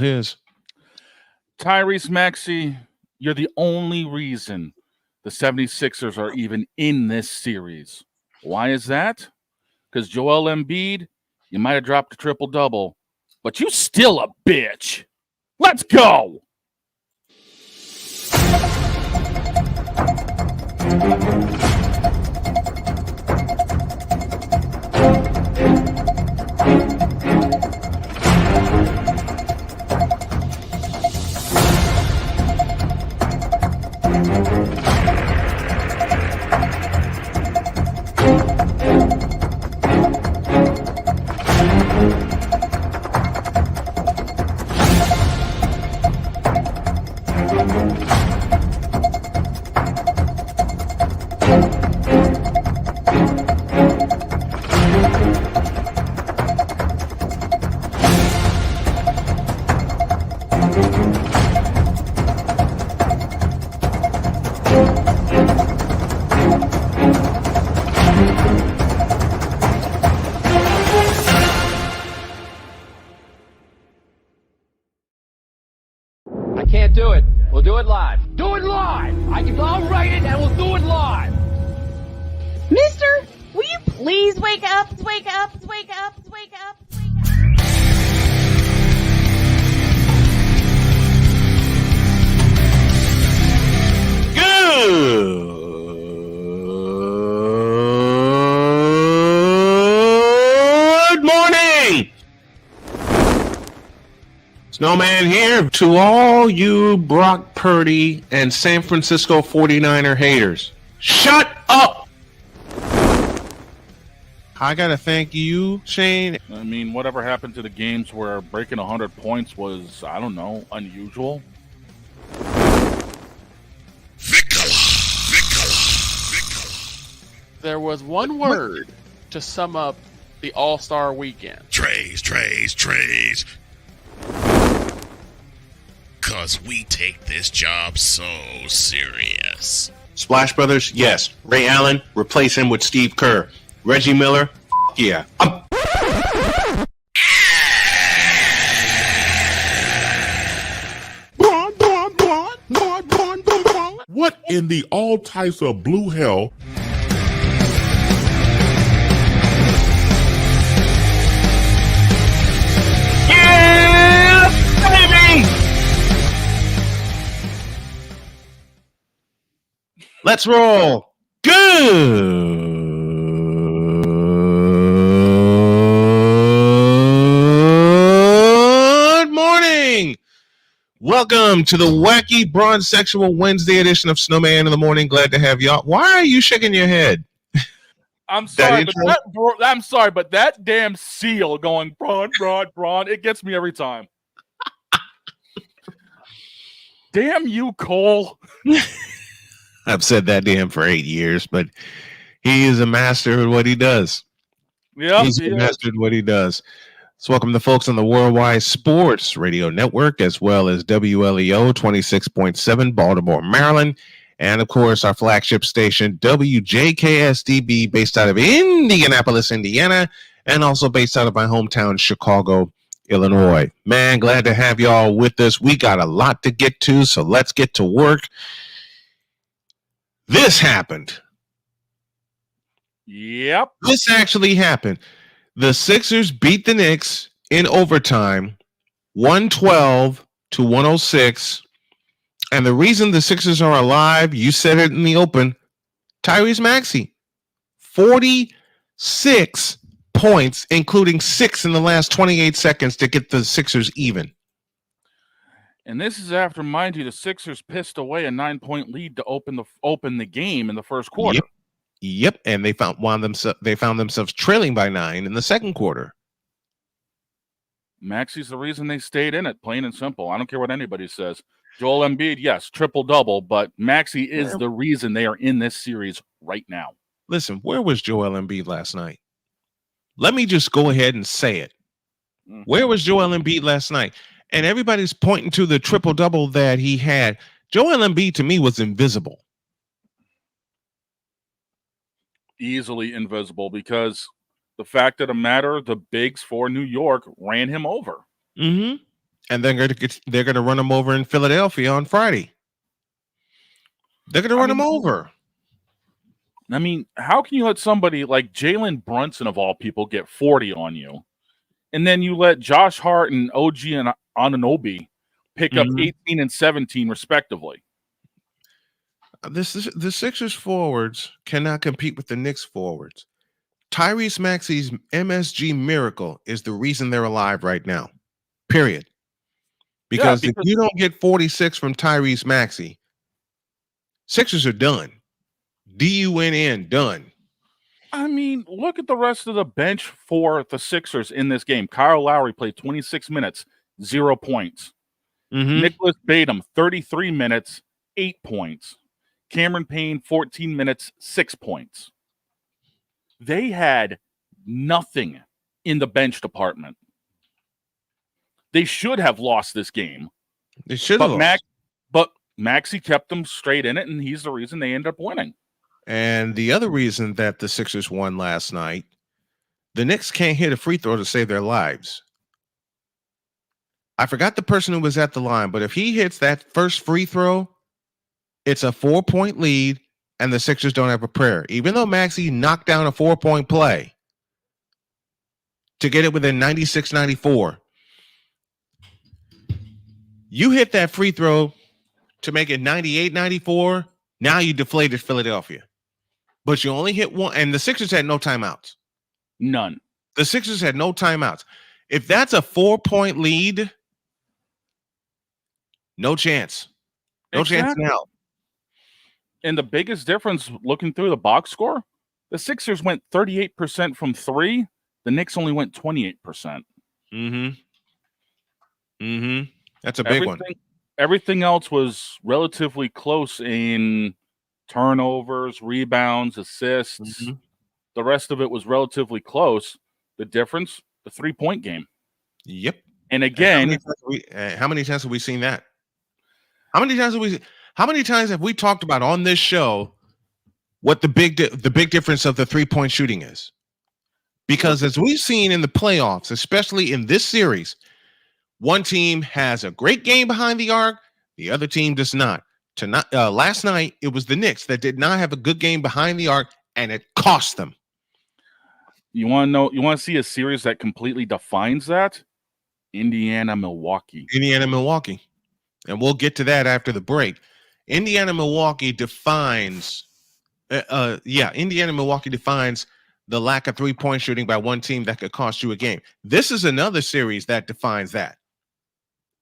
his. Tyrese Maxey, you're the only reason the 76ers are even in this series. Why is that? Because Joel Embiid, you might have dropped a triple-double, but you still a bitch. Let's go! I can't do it. We'll do it live. Do it live! I'll write it and we'll do it live! Mister, will you please wake up, wake up, wake up, wake up, wake up? Good morning! Snowman here to all you Brock Purdy and San Francisco 49er haters. Shut up! I gotta thank you, Shane. I mean, whatever happened to the games where breaking 100 points was, I don't know, unusual? There was one word to sum up the All-Star weekend. Trays. Cause we take this job so serious. Splash Brothers, yes. Ray Allen, replace him with Steve Kerr. Reggie Miller, yeah. What in the all types of blue hell? Yeah, baby! Let's roll. Good morning. Welcome to the wacky Bronze Sexual Wednesday edition of Snowman in the Morning. Glad to have y'all. Why are you shaking your head? I'm sorry, but that damn seal going brawn, it gets me every time. Damn you, Cole. I've said that to him for 8 years, but he is a master at what he does. Yeah, he's a master at what he does. So welcome the folks on the Worldwide Sports Radio Network, as well as WLEO 26.7 Baltimore, Maryland, and of course our flagship station WJKSDB, based out of Indianapolis, Indiana, and also based out of my hometown Chicago, Illinois. Man, glad to have y'all with us. We got a lot to get to, so let's get to work. This happened. Yep. This actually happened. The Sixers beat the Knicks in overtime, 112-106. And the reason the Sixers are alive, you said it in the open, Tyrese Maxey. 46 points, including 6 in the last 28 seconds to get the Sixers even. And this is after, mind you, the Sixers pissed away a 9-point lead to open the game in the first quarter. Yep, and they found themselves trailing by 9 in the second quarter. Maxey's the reason they stayed in it, plain and simple. I don't care what anybody says. Joel Embiid, yes, triple-double, but Maxey is the reason they are in this series right now. Listen, where was Joel Embiid last night? Let me just go ahead and say it. Mm-hmm. Where was Joel Embiid last night? And everybody's pointing to the triple-double that he had. Joel Embiid, to me, was invisible. Easily invisible, because the fact of the matter, the bigs for New York ran him over. Mm-hmm. and they're going to run them over in Philadelphia on Friday. They're going to run them over. I mean, how can you let somebody like Jalen Brunson, of all people, get 40 on you? And then you let Josh Hart and OG and Anunoby pick up 18 and 17, respectively. The Sixers forwards cannot compete with the Knicks forwards. Tyrese Maxey's MSG miracle is the reason they're alive right now. Period. Because if you don't get 46 from Tyrese Maxey, Sixers are done. DUNN, done. I mean, look at the rest of the bench for the Sixers in this game. Kyle Lowry played 26 minutes, 0 points. Nicholas Batum, 33 minutes, 8 points. Cameron Payne, 14 minutes, 6 points. They had nothing in the bench department. They should have lost this game. They should have lost. But Maxey kept them straight in it, and he's the reason they ended up winning. And the other reason that the Sixers won last night, the Knicks can't hit a free throw to save their lives. I forgot the person who was at the line, but if he hits that first free throw, it's a 4-point lead, and the Sixers don't have a prayer. Even though Maxey knocked down a 4-point play to get it within 96-94, you hit that free throw to make it 98-94, now you deflated Philadelphia. But you only hit one, and the Sixers had no timeouts. None. The Sixers had no timeouts. If that's a 4-point lead, no chance. No chance now. And the biggest difference, looking through the box score, the Sixers went 38% from three. The Knicks only went 28%. That's a big one. Everything else was relatively close in turnovers, rebounds, assists. The rest of it was relatively close. The difference, the 3-point game. Yep. And again, how many times have we seen that? How many times have we talked about on this show what the big difference of the 3-point shooting is? Because as we've seen in the playoffs, especially in this series, one team has a great game behind the arc, the other team does not. Last night, it was the Knicks that did not have a good game behind the arc, and it cost them. You want to see a series that completely defines that? Indiana-Milwaukee. And we'll get to that after the break. Indiana-Milwaukee defines Indiana-Milwaukee defines the lack of 3-point shooting by one team that could cost you a game. This is another series that defines that.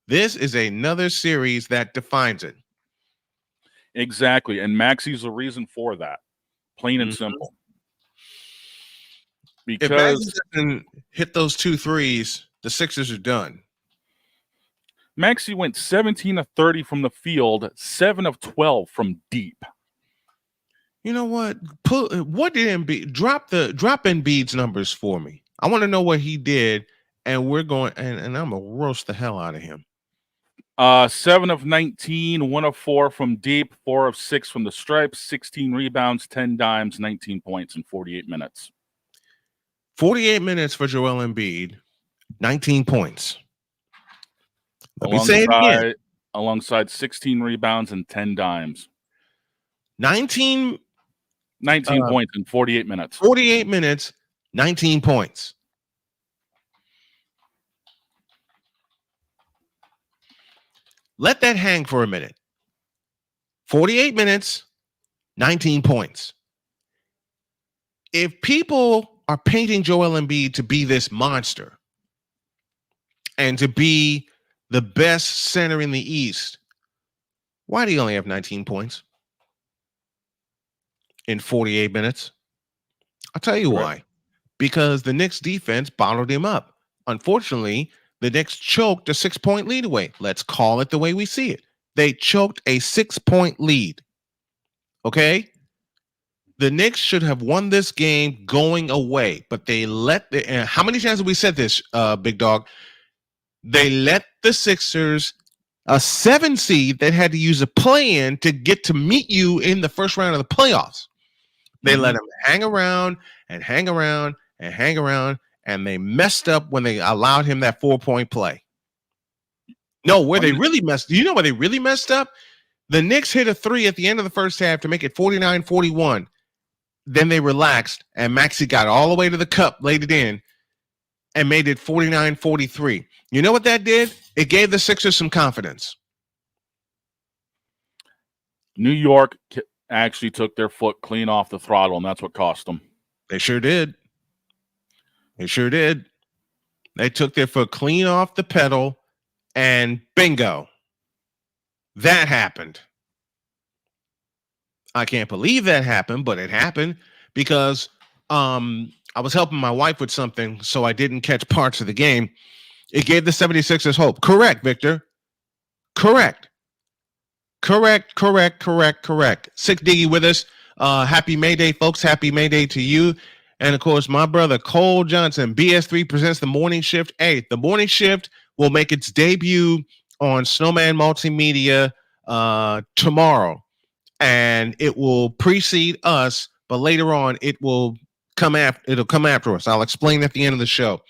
This is another series that defines it. Exactly. And Maxey's the reason for that. Plain and simple. Because if Maxey doesn't hit those 2 threes, the Sixers are done. Maxey went 17 of 30 from the field, 7 of 12 from deep. You know what? What did Embiid drop Embiid's numbers for me? I want to know what he did, and we're going and I'm gonna roast the hell out of him. 7 of 19, 1 of 4 from deep, 4 of 6 from the stripes, 16 rebounds, 10 dimes, 19 points in 48 minutes. 48 minutes for Joel Embiid, 19 points. Let me say it again. Alongside 16 rebounds and 10 dimes. 19 points in 48 minutes. 48 minutes, 19 points. Let that hang for a minute. 48 minutes, 19 points. If people are painting Joel Embiid to be this monster and to be the best center in the East, why do you only have 19 points in 48 minutes? I'll tell you why. Because the Knicks defense bottled him up. Unfortunately, the Knicks choked a 6-point lead away. Let's call it the way we see it. They choked a 6-point lead. Okay? The Knicks should have won this game going away, but they let how many times have we said this, Big Dog? They let the Sixers, a 7 seed that had to use a play-in to get to meet you in the first round of the playoffs. They let them hang around and hang around and hang around, and they messed up when they allowed him that 4-point play. No, where they really messed. You know where they really messed up? The Knicks hit a 3 at the end of the first half to make it 49-41. Then they relaxed, and Maxey got all the way to the cup, laid it in, and made it 49-43. You know what that did? It gave the Sixers some confidence. New York actually took their foot clean off the throttle, and that's what cost them. They sure did. They sure did. They took their foot clean off the pedal, and bingo. That happened. I can't believe that happened, but it happened because I was helping my wife with something, so I didn't catch parts of the game. It gave the 76ers hope. Correct, Victor. Correct. Correct. Sick Diggy with us. Happy May Day, folks. Happy May Day to you. And, of course, my brother Cole Johnson. BS3 presents the morning shift. Hey, the morning shift will make its debut on Snowman Multimedia tomorrow. And it will precede us, but later on it will come after. It'll come after us. I'll explain at the end of the show.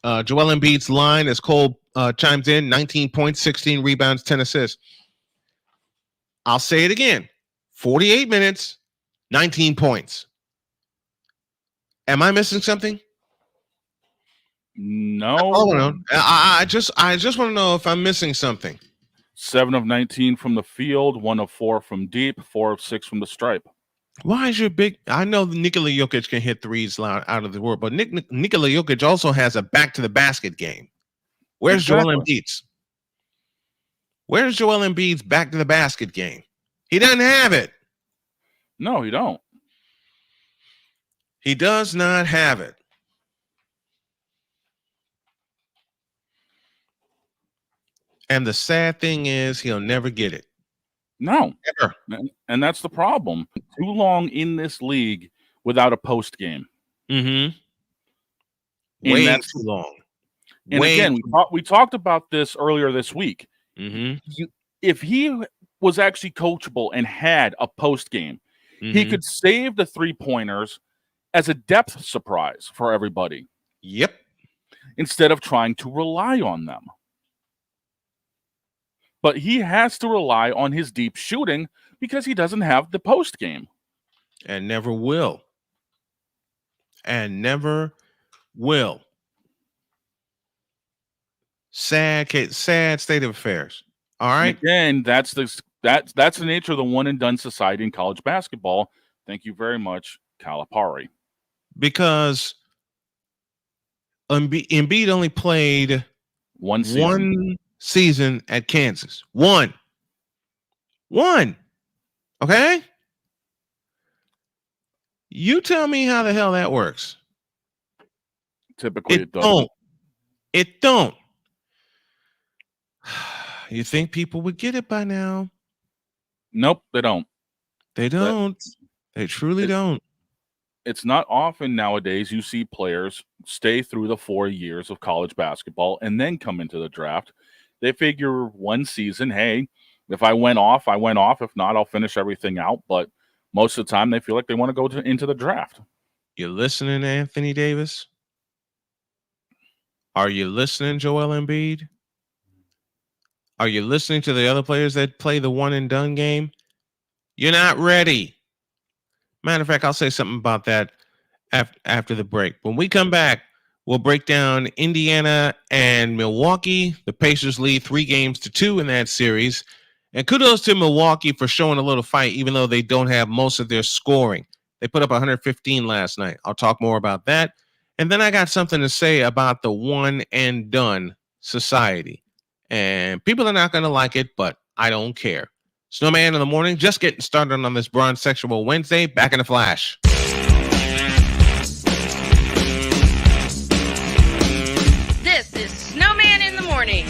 Joel Embiid's line, as Cole chimes in, 19 points, 16 rebounds, 10 assists. I'll say it again: 48 minutes, 19 points. Am I missing something? No. I just want to know if I'm missing something. 7 of 19 from the field, 1 of 4 from deep, 4 of 6 from the stripe. Why is your big? I know Nikola Jokic can hit threes out of the world, but Nikola Jokic also has a back to the basket game. Where's Joel Embiid's? Where's Joel Embiid's back to the basket game? He doesn't have it. No, he don't. He does not have it. And the sad thing is he'll never get it. No. Ever. And that's the problem. Too long in this league without a post game. Mm-hmm. And Way that's too long. And again, we talked about this earlier this week. Mm-hmm. If he was actually coachable and had a post game, he could save the 3-pointers as a depth surprise for everybody. Yep. Instead of trying to rely on them. But he has to rely on his deep shooting because he doesn't have the post game. And never will. And never will. Sad state of affairs. All right. And again, that's the nature of the one and done society in college basketball. Thank you very much, Calipari. Because Embiid only played one season at Kansas. One. Okay? You tell me how the hell that works. Typically it doesn't. It don't. You think people would get it by now? Nope, they don't. They don't. They truly don't. It's not often nowadays you see players stay through the 4 years of college basketball and then come into the draft. They figure one season, hey, if I went off, I went off. If not, I'll finish everything out. But most of the time, they feel like they want to go into the draft. You listening, Anthony Davis? Are you listening, Joel Embiid? Are you listening to the other players that play the one and done game? You're not ready. Matter of fact, I'll say something about that after the break. When we come back, we'll break down Indiana and Milwaukee. The Pacers lead 3-2 in that series. And kudos to Milwaukee for showing a little fight, even though they don't have most of their scoring. They put up 115 last night. I'll talk more about that. And then I got something to say about the one and done society. And people are not going to like it, but I don't care. Snowman in the morning, just getting started on this Bronze Sexual Wednesday. Back in a flash. This is Snowman in the morning.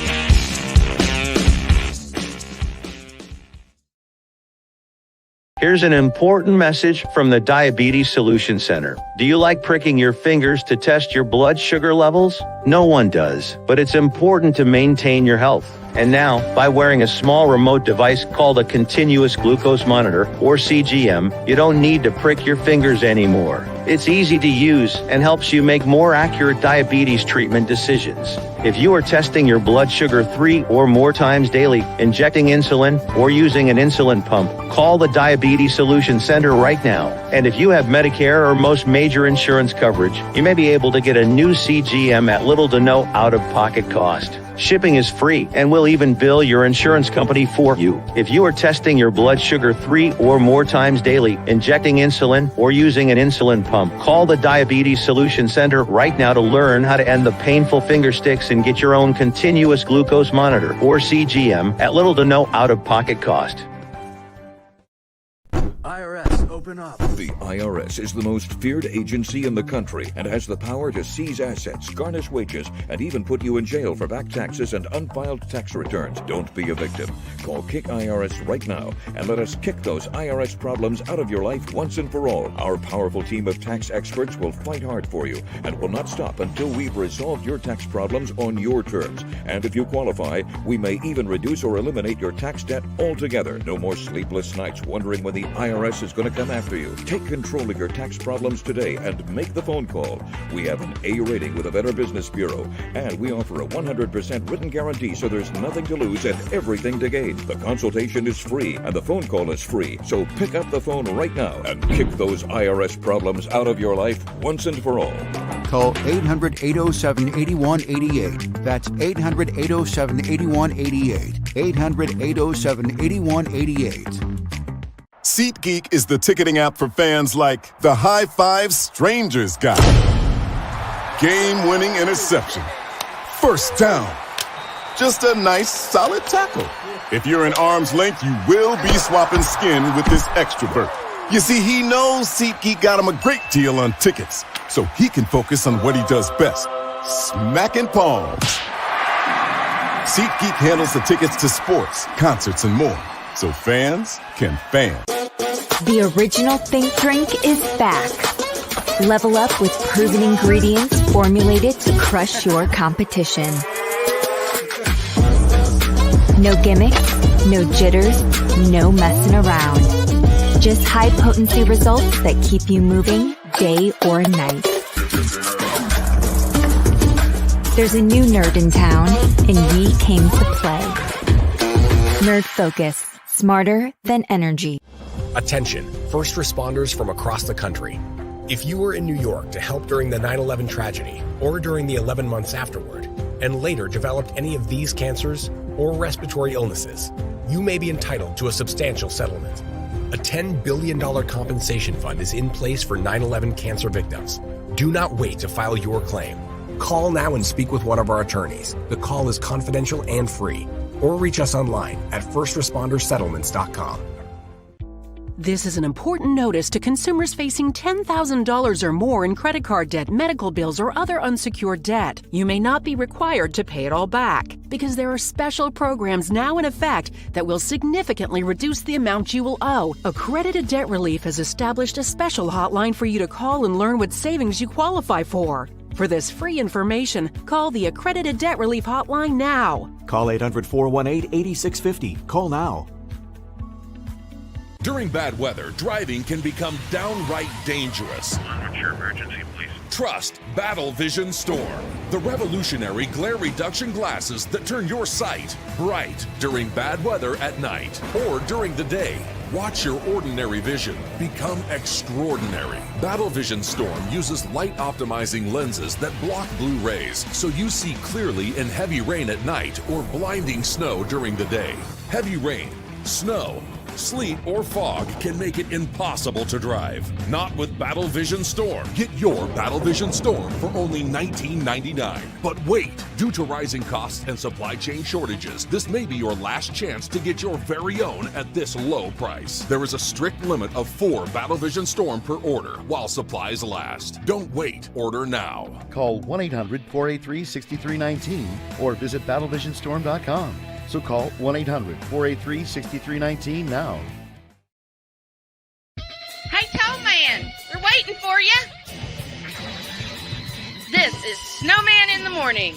Here's an important message from the Diabetes Solution Center. Do you like pricking your fingers to test your blood sugar levels? No one does, but it's important to maintain your health. And now, by wearing a small remote device called a continuous glucose monitor, or CGM, you don't need to prick your fingers anymore. It's easy to use and helps you make more accurate diabetes treatment decisions. If you are testing your blood sugar 3 or more times daily, injecting insulin, or using an insulin pump, call the Diabetes Solution Center right now. And if you have Medicare or most major insurance coverage, you may be able to get a new CGM at little to no out-of-pocket cost. Shipping is free, and we'll even bill your insurance company for you. If you are testing your blood sugar 3 or more times daily, injecting insulin, or using an insulin pump, call the Diabetes Solution Center right now to learn how to end the painful finger sticks and get your own continuous glucose monitor, or CGM, at little to no out-of-pocket cost. IRS, open up. The IRS is the most feared agency in the country and has the power to seize assets, garnish wages, and even put you in jail for back taxes and unfiled tax returns. Don't be a victim. Call Kick IRS right now and let us kick those IRS problems out of your life once and for all. Our powerful team of tax experts will fight hard for you and will not stop until we've resolved your tax problems on your terms. And if you qualify, we may even reduce or eliminate your tax debt altogether. No more sleepless nights wondering when the IRS is going to come after you. Take control of your tax problems today and make the phone call. We have an A rating with the Better Business Bureau, and we offer a 100% written guarantee, so there's nothing to lose and everything to gain. The consultation is free and the phone call is free. So pick up the phone right now and kick those IRS problems out of your life once and for all. Call 800-807-8188. That's 800-807-8188. 800-807-8188. SeatGeek is the ticketing app for fans like the high five strangers got, game-winning interception, first down, just a nice solid tackle. If you're in arm's length, you will be swapping skin with this extrovert. You see, he knows SeatGeek got him a great deal on tickets, so he can focus on what he does best, smacking palms. SeatGeek handles the tickets to sports, concerts, and more, so fans can fan. The original Think drink is back. Level up with proven ingredients formulated to crush your competition. No gimmicks, no jitters, no messing around. Just high-potency results that keep you moving day or night. There's a new nerd in town, and we came to play. Nerd Focus. Smarter than energy. Attention, first responders from across the country. If you were in New York to help during the 9/11 tragedy or during the 11 months afterward, and later developed any of these cancers or respiratory illnesses, you may be entitled to a substantial settlement. A $10 billion compensation fund is in place for 9/11 cancer victims. Do not wait to file your claim. Call now and speak with one of our attorneys. The call is confidential and free. Or reach us online at firstrespondersettlements.com. This is an important notice to consumers facing $10,000 or more in credit card debt, medical bills, or other unsecured debt. You may not be required to pay it all back because there are special programs now in effect that will significantly reduce the amount you will owe. Accredited Debt Relief has established a special hotline for you to call and learn what savings you qualify for. For this free information, call the Accredited Debt Relief Hotline now. Call 800-418-8650. Call now. During bad weather, driving can become downright dangerous. What's your emergency, please? Trust Battle Vision Storm, the revolutionary glare reduction glasses that turn your sight bright during bad weather at night or during the day. Watch your ordinary vision become extraordinary. Battle Vision Storm uses light-optimizing lenses that block blue rays, so you see clearly in heavy rain at night or blinding snow during the day. Heavy rain, snow, sleet, or fog can make it impossible to drive. Not with Battle Vision Storm. Get your Battle Vision Storm for only $19.99. But wait, due to rising costs and supply chain shortages, this may be your last chance to get your very own at this low price. There is a strict limit of 4 Battle Vision Storm per order while supplies last. Don't wait, order now. Call 1-800-483-6319 or visit battlevisionstorm.com. So call 1-800-483-6319 now. Hey, Tow Man, we're waiting for you. This is Snowman in the Morning.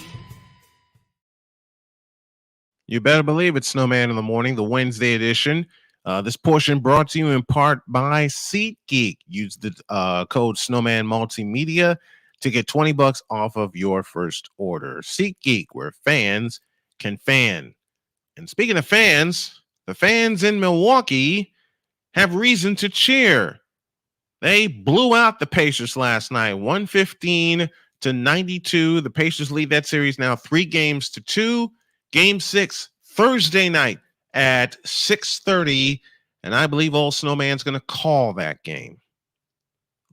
You better believe it's Snowman in the Morning, the Wednesday edition. This portion brought to you in part by SeatGeek. Use the code Snowman Multimedia to get $20 off of your first order. SeatGeek, where fans can fan. And speaking of fans, the fans in Milwaukee have reason to cheer. They blew out the Pacers last night, 115-92. The Pacers lead that series now 3-2. Game 6, Thursday night at 6:30. And I believe old Snowman's going to call that game.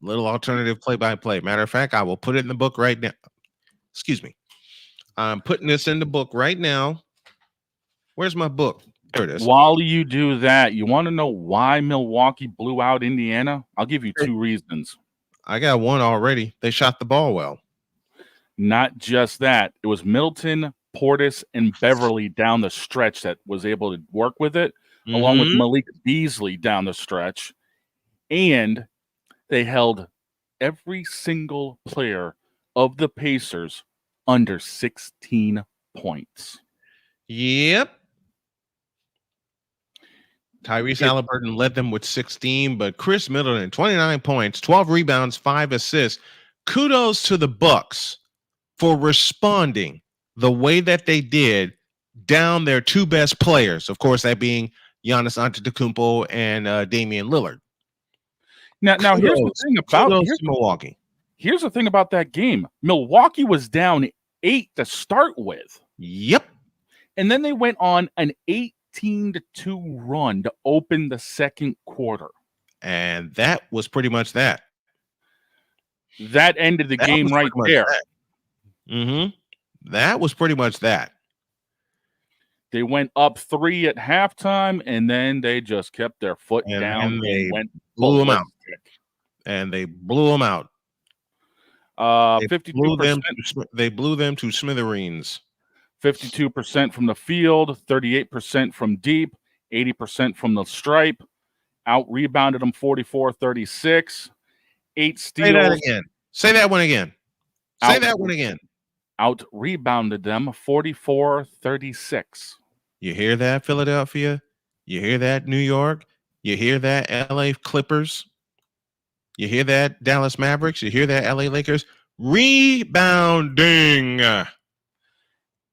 Little alternative play-by-play. Matter of fact, I will put it in the book right now. Excuse me. I'm putting this in the book right now. Where's my book? There it is. While you do that, you want to know why Milwaukee blew out Indiana? I'll give you 2 reasons. I got one already. They shot the ball well. Not just that. It was Middleton, Portis, and Beverly down the stretch that was able to work with it, along with Malik Beasley down the stretch. And they held every single player of the Pacers under 16 points. Yep. Tyrese Halliburton led them with 16, but Chris Middleton, 29 points, 12 rebounds, 5 assists. Kudos to the Bucks for responding the way that they did down their 2 best players. Of course, that being Giannis Antetokounmpo and Damian Lillard. Now here's the thing about Milwaukee. Here's the thing about that game. Milwaukee was down 8 to start with. Yep. And then they went on an 18-2 run to open the second quarter. And that was pretty much that. That ended the game right there. That was pretty much that. They went up 3 at halftime, and then they just kept their foot down and went blew them out. And they blew them out. 52%. They blew them to smithereens. 52% from the field, 38% from deep, 80% from the stripe. Out-rebounded them 44-36. 8 steals. Say that again. Say that one again. Say that one again. Out-rebounded them 44-36. You hear that, Philadelphia? You hear that, New York? You hear that, LA Clippers? You hear that, Dallas Mavericks? You hear that, LA Lakers? Rebounding.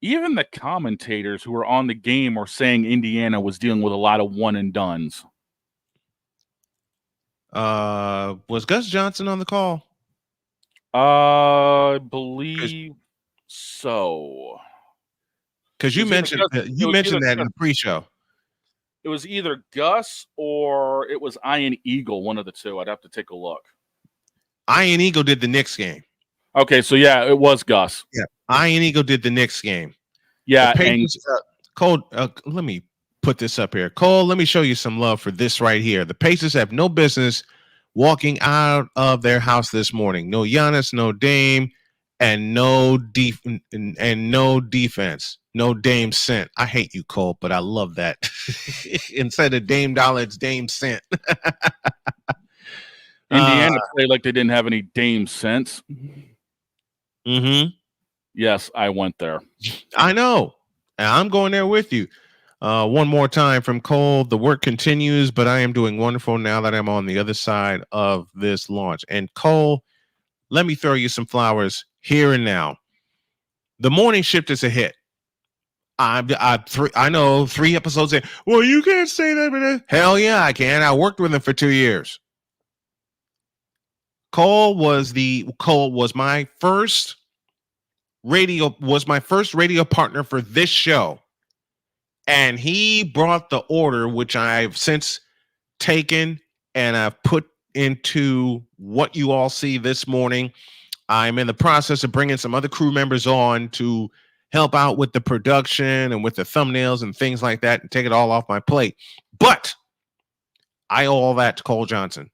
Even the commentators who were on the game were saying Indiana was dealing with a lot of one-and-dones. Was Gus Johnson on the call? I believe so. Because you mentioned that in the pre-show. It was either Gus or it was Ian Eagle, one of the two. I'd have to take a look. Ian Eagle did the Knicks game. Okay, so yeah, it was Gus. Yeah, Ian Eagle did the Knicks game. Yeah, Pacers, Cole, let me put this up here. Cole, let me show you some love for this right here. The Pacers have no business walking out of their house this morning. No Giannis, no Dame, and no defense. No Dame Cent. I hate you, Cole, but I love that. Instead of Dame Dollar, it's Dame Cent. Indiana played like they didn't have any Dame Cents. Yes, I went there. I know. And I'm going there with you. One more time from Cole. The work continues, but I am doing wonderful now that I'm on the other side of this launch. And Cole, let me throw you some flowers here and now. The morning shift is a hit. I know 3 episodes in. Well, you can't say that, but hell yeah, I can. I worked with him for 2 years. Cole was my first radio partner for this show. And he brought the order, which I've since taken and I've put into what you all see this morning. I'm in the process of bringing some other crew members on to help out with the production and with the thumbnails and things like that and take it all off my plate. But I owe all that to Cole Johnson.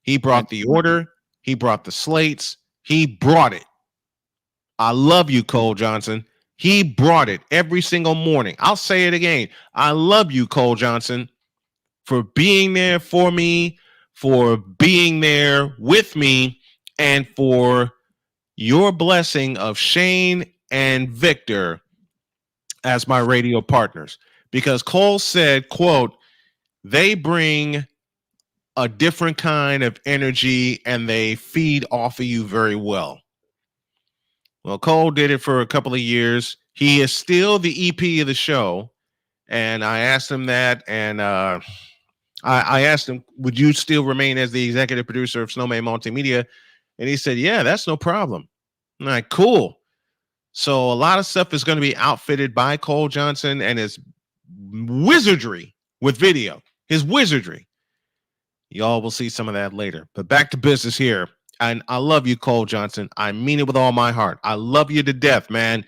He brought the order. He brought the slates. He brought it. I love you, Cole Johnson. He brought it every single morning. I'll say it again. I love you, Cole Johnson, for being there for me, for being there with me, and for your blessing of Shane and Victor as my radio partners, because Cole said, quote, they bring a different kind of energy and they feed off of you very well. Well, Cole did it for a couple of years. He is still the EP of the show. And I asked him that, and I asked him, would you still remain as the executive producer of Snowman Multimedia? And he said, yeah, that's no problem. I'm like, cool. So a lot of stuff is going to be outfitted by Cole Johnson and his wizardry with video, his wizardry. Y'all will see some of that later. But back to business here. And I love you, Cole Johnson. I mean it with all my heart. I love you to death, man.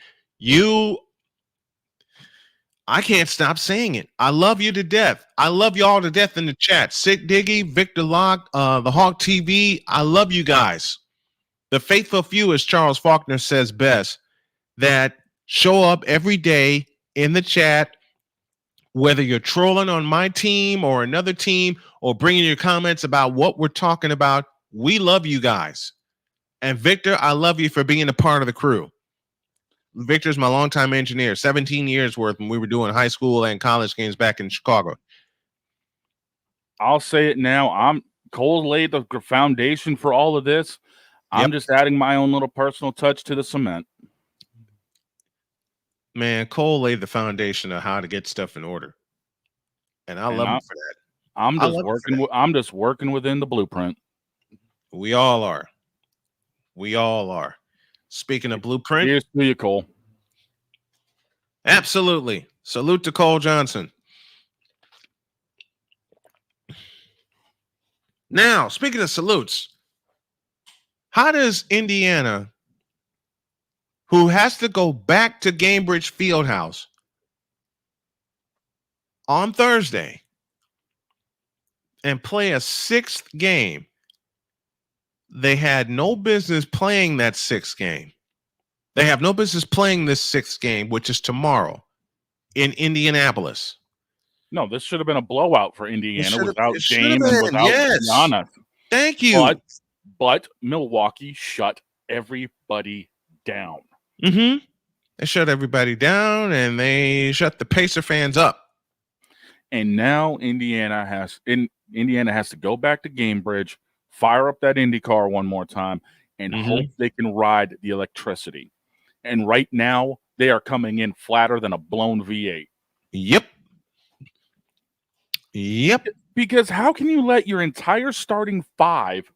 I can't stop saying it. I love you to death. I love you all to death in the chat. Sick Diggy, Victor Locke, the Hawk TV. I love you guys. The faithful few, as Charles Faulkner says best, that show up every day in the chat, whether you're trolling on my team or another team or bringing your comments about what we're talking about. We love you guys. And Victor, I love you for being a part of the crew. Victor's my longtime engineer, 17 years worth when we were doing high school and college games back in Chicago. I'll say it now. Cole laid the foundation for all of this. I'm just adding my own little personal touch to the cement. Man, Cole laid the foundation of how to get stuff in order. And I love him for that. I'm just working within the blueprint. We all are. We all are. Speaking of blueprint. Here's to you, Cole. Absolutely. Salute to Cole Johnson. Now, speaking of salutes, how does Indiana, who has to go back to Gainbridge Fieldhouse on Thursday and play a sixth game, they had no business playing that sixth game. They have no business playing this sixth game, which is tomorrow in Indianapolis. No, this should have been a blowout for Indiana without Dame and without Giannis. Thank you. But Milwaukee shut everybody down. Mm-hmm. They shut everybody down, and they shut the Pacer fans up. And now Indiana has to go back to Gainbridge, fire up that IndyCar one more time, and hope they can ride the electricity. And right now, they are coming in flatter than a blown V8. Yep. Because how can you let your entire starting five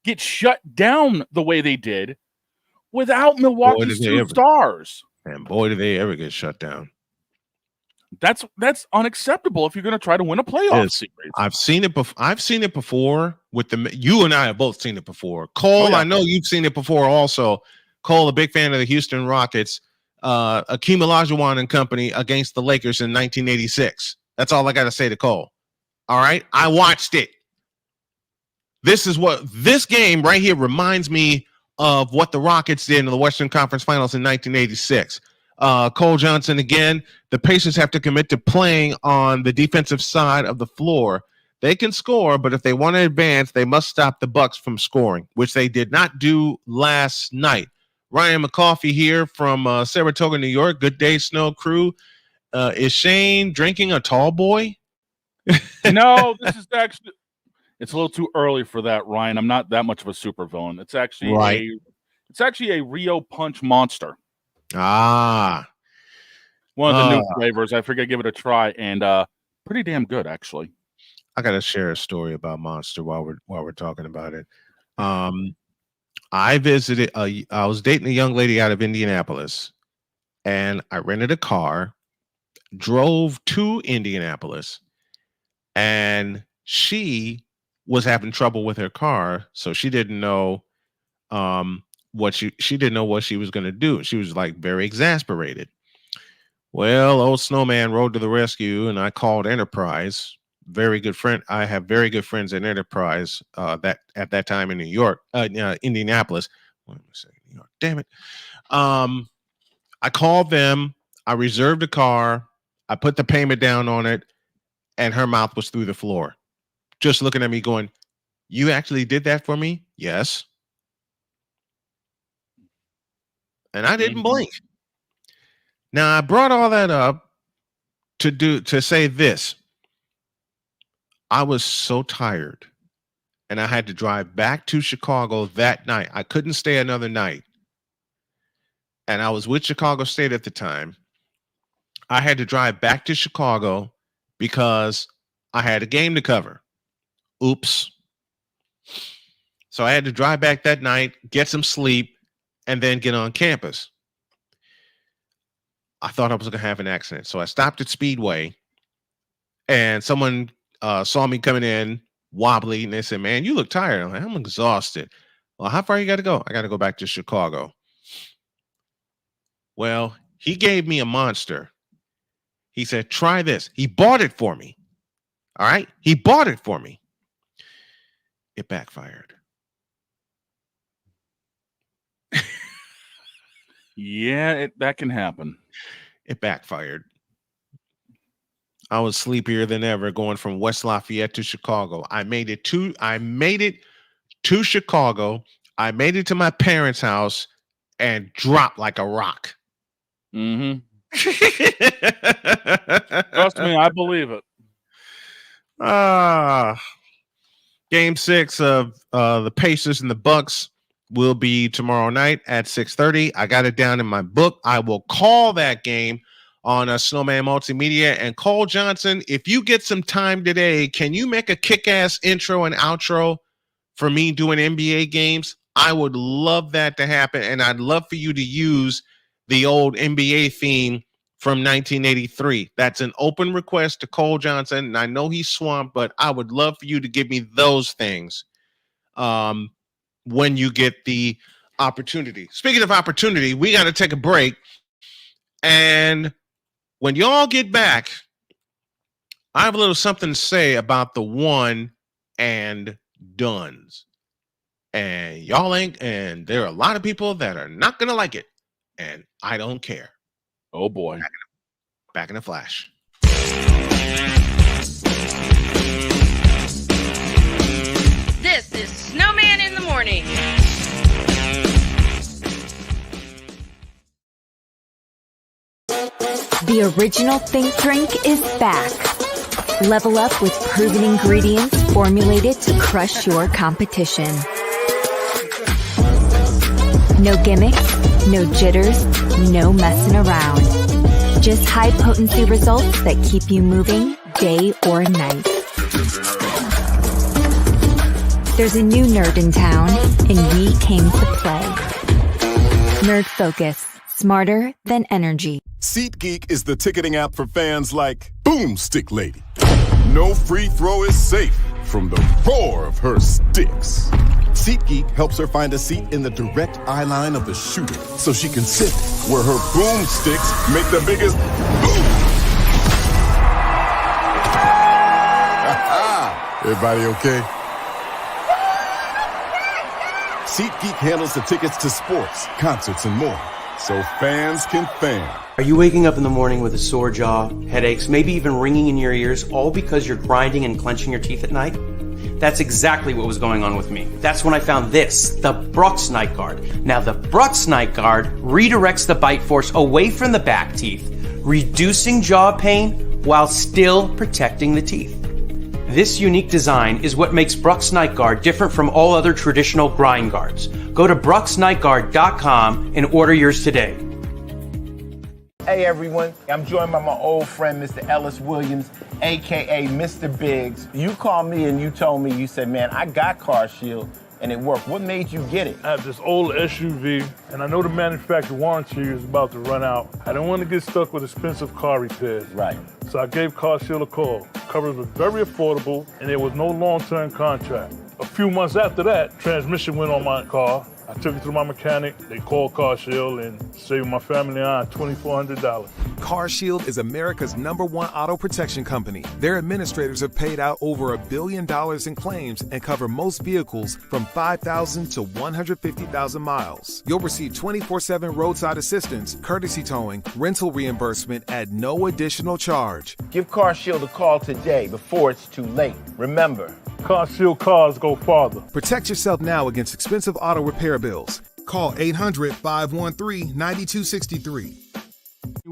get shut down the way they did without Milwaukee's two stars? And boy, did they ever get shut down. That's unacceptable if you're going to try to win a playoff series. I've seen it before with you and I have both seen it before. Cole, I know you've seen it before also. Cole, a big fan of the Houston Rockets, Akeem Olajuwon and company against the Lakers in 1986. That's all I got to say to Cole. All right. I watched it. This game right here reminds me of what the Rockets did in the Western Conference Finals in 1986. Cole Johnson again. The Pacers have to commit to playing on the defensive side of the floor. They can score, but if they want to advance, they must stop the Bucks from scoring, which they did not do last night. Ryan McCoffey here from Saratoga, New York. Good day, Snow Crew. Is Shane drinking a tall boy? No, this is actually it's a little too early for that, Ryan. I'm not that much of a supervillain. It's actually a Rio Punch Monster. Ah. One of the new flavors. I figured I'd give it a try, and pretty damn good, actually. I gotta share a story about Monster while we're talking about it. I visited I was dating a young lady out of Indianapolis, and I rented a car, drove to Indianapolis, and she was having trouble with her car, so she didn't know what she didn't know what she was going to do. She was like very exasperated. Well, old Snowman rode to the rescue, and I called Enterprise. Very good friend. I have very good friends in Enterprise that at that time in New York, Indianapolis. Wait a second, New York. Damn it. I called them. I reserved a car. I put the payment down on it, and her mouth was through the floor, just looking at me going, "You actually did that for me?" Yes. And I didn't blink. Now, I brought all that up to say this. I was so tired, and I had to drive back to Chicago that night. I couldn't stay another night. And I was with Chicago State at the time. I had to drive back to Chicago because I had a game to cover. Oops. So I had to drive back that night, get some sleep, and then get on campus. I thought I was going to have an accident. So I stopped at Speedway, and someone saw me coming in wobbly, and they said, "Man, you look tired." I'm like, "I'm exhausted." "Well, how far you got to go?" "I got to go back to Chicago." Well, he gave me a Monster. He said, "Try this." He bought it for me. All right? He bought it for me. It backfired. Yeah, that can happen. It backfired. I was sleepier than ever going from West Lafayette to Chicago. I made it to Chicago. I made it to my parents' house and dropped like a rock. Mm-hmm. Trust me, I believe it. Game 6 of the Pacers and the Bucks will be tomorrow night at 6:30. I got it down in my book. I will call that game on Snowman Multimedia. And Cole Johnson, if you get some time today, can you make a kick-ass intro and outro for me doing NBA games? I would love that to happen, and I'd love for you to use the old NBA theme from 1983. That's an open request to Cole Johnson, and I know he's swamped, but I would love for you to give me those things when you get the opportunity. Speaking of opportunity, we got to take a break, and when y'all get back, I have a little something to say about the one and dones. And y'all ain't, and there are a lot of people that are not going to like it. And I don't care. Oh boy. Back in a flash. This is Snowman in the Morning. The original Think Drink is back. Level up with proven ingredients formulated to crush your competition. No gimmicks, no jitters, no messing around. Just high-potency results that keep you moving day or night. There's a new nerd in town, and we came to play. Nerd Focus. Smarter than energy. SeatGeek is the ticketing app for fans like Boomstick Lady. No free throw is safe from the roar of her sticks. SeatGeek helps her find a seat in the direct eye line of the shooter so she can sit where her boomsticks make the biggest boom. Everybody okay? SeatGeek handles the tickets to sports, concerts, and more, so fans can fan. Are you waking up in the morning with a sore jaw, headaches, maybe even ringing in your ears, all because you're grinding and clenching your teeth at night? That's exactly what was going on with me. That's when I found this, the Brux Night Guard. Now, the Brux Night Guard redirects the bite force away from the back teeth, reducing jaw pain while still protecting the teeth. This unique design is what makes Brux Night Guard different from all other traditional grind guards. Go to BruxNightGuard.com and order yours today. Hey everyone, I'm joined by my old friend, Mr. Ellis Williams, AKA Mr. Biggs. You called me and you told me, you said, man, I got CarShield and it worked. What made you get it? I have this old SUV and I know the manufacturer warranty is about to run out. I don't want to get stuck with expensive car repairs. Right. So I gave CarShield a call. Coverage was very affordable and there was no long-term contract. A few months after that, transmission went on my car. I took it to my mechanic, they called CarShield and saved my family on $2,400. CarShield is America's #1 auto protection company. Their administrators have paid out over $1 billion in claims and cover most vehicles from 5,000 to 150,000 miles. You'll receive 24/7 roadside assistance, courtesy towing, rental reimbursement at no additional charge. Give CarShield a call today before it's too late. Remember, CarShield cars go farther. Protect yourself now against expensive auto repair bills. Call 800-513-9263.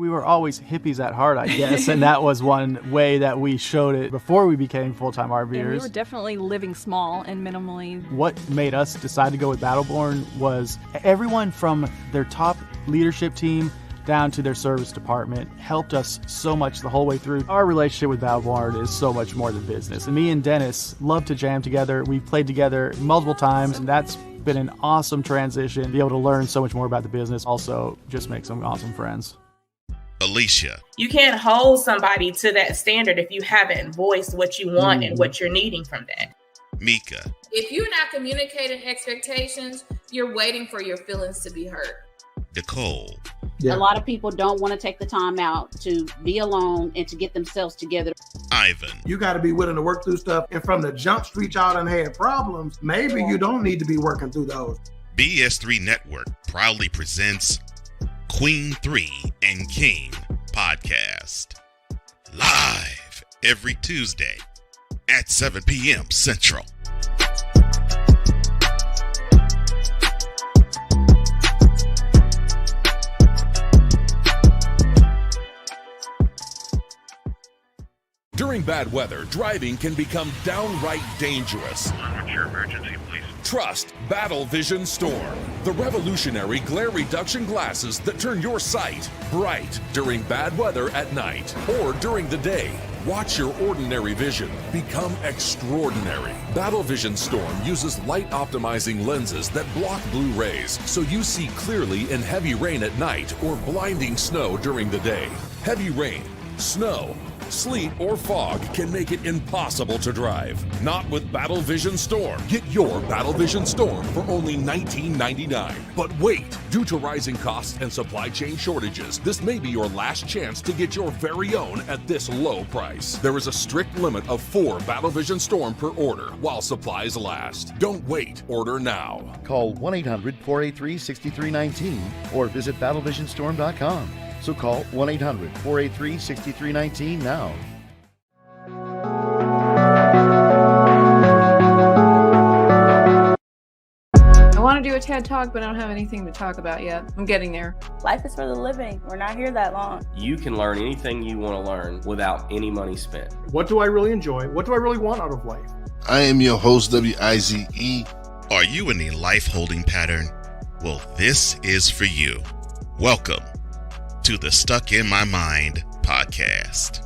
We were always hippies at heart, I guess, and that was one way that we showed it before we became full-time RVers. And we were definitely living small and minimally. What made us decide to go with Battleborn was everyone from their top leadership team down to their service department helped us so much the whole way through. Our relationship with Battleborn is so much more than business. And me and Dennis love to jam together. We've played together multiple times, and that's been an awesome transition. Be able to learn so much more about the business, also just make some awesome friends. Alicia. You can't hold somebody to that standard if you haven't voiced what you want and what you're needing from that. Mika. If you're not communicating expectations, you're waiting for your feelings to be hurt. Nicole. A lot of people don't want to take the time out to be alone and to get themselves together. Ivan. You got to be willing to work through stuff. And from the jump street, y'all done had problems. Maybe you don't need to be working through those. BS3 Network proudly presents Queen 3 and King podcast. Live every Tuesday at 7 p.m. Central. During bad weather, driving can become downright dangerous. What's your emergency, please? Trust Battle Vision Storm, the revolutionary glare reduction glasses that turn your sight bright during bad weather at night or during the day. Watch your ordinary vision become extraordinary. Battle Vision Storm uses light optimizing lenses that block blue rays so you see clearly in heavy rain at night or blinding snow during the day. Heavy rain, snow, sleet, or fog can make it impossible to drive. Not with Battle Vision Storm. Get your Battle Vision Storm for only $19.99. But wait, due to rising costs and supply chain shortages, this may be your last chance to get your very own at this low price. There is a strict limit of 4 Battle Vision Storm per order while supplies last. Don't wait, order now. Call 1-800-483-6319 or visit battlevisionstorm.com. So call 1-800-483-6319 now. I want to do a TED Talk, but I don't have anything to talk about yet. I'm getting there. Life is for the living. We're not here that long. You can learn anything you want to learn without any money spent. What do I really enjoy? What do I really want out of life? I am your host, WIZE. Are you in a life holding pattern? Well, this is for you. Welcome to the Stuck in My Mind podcast.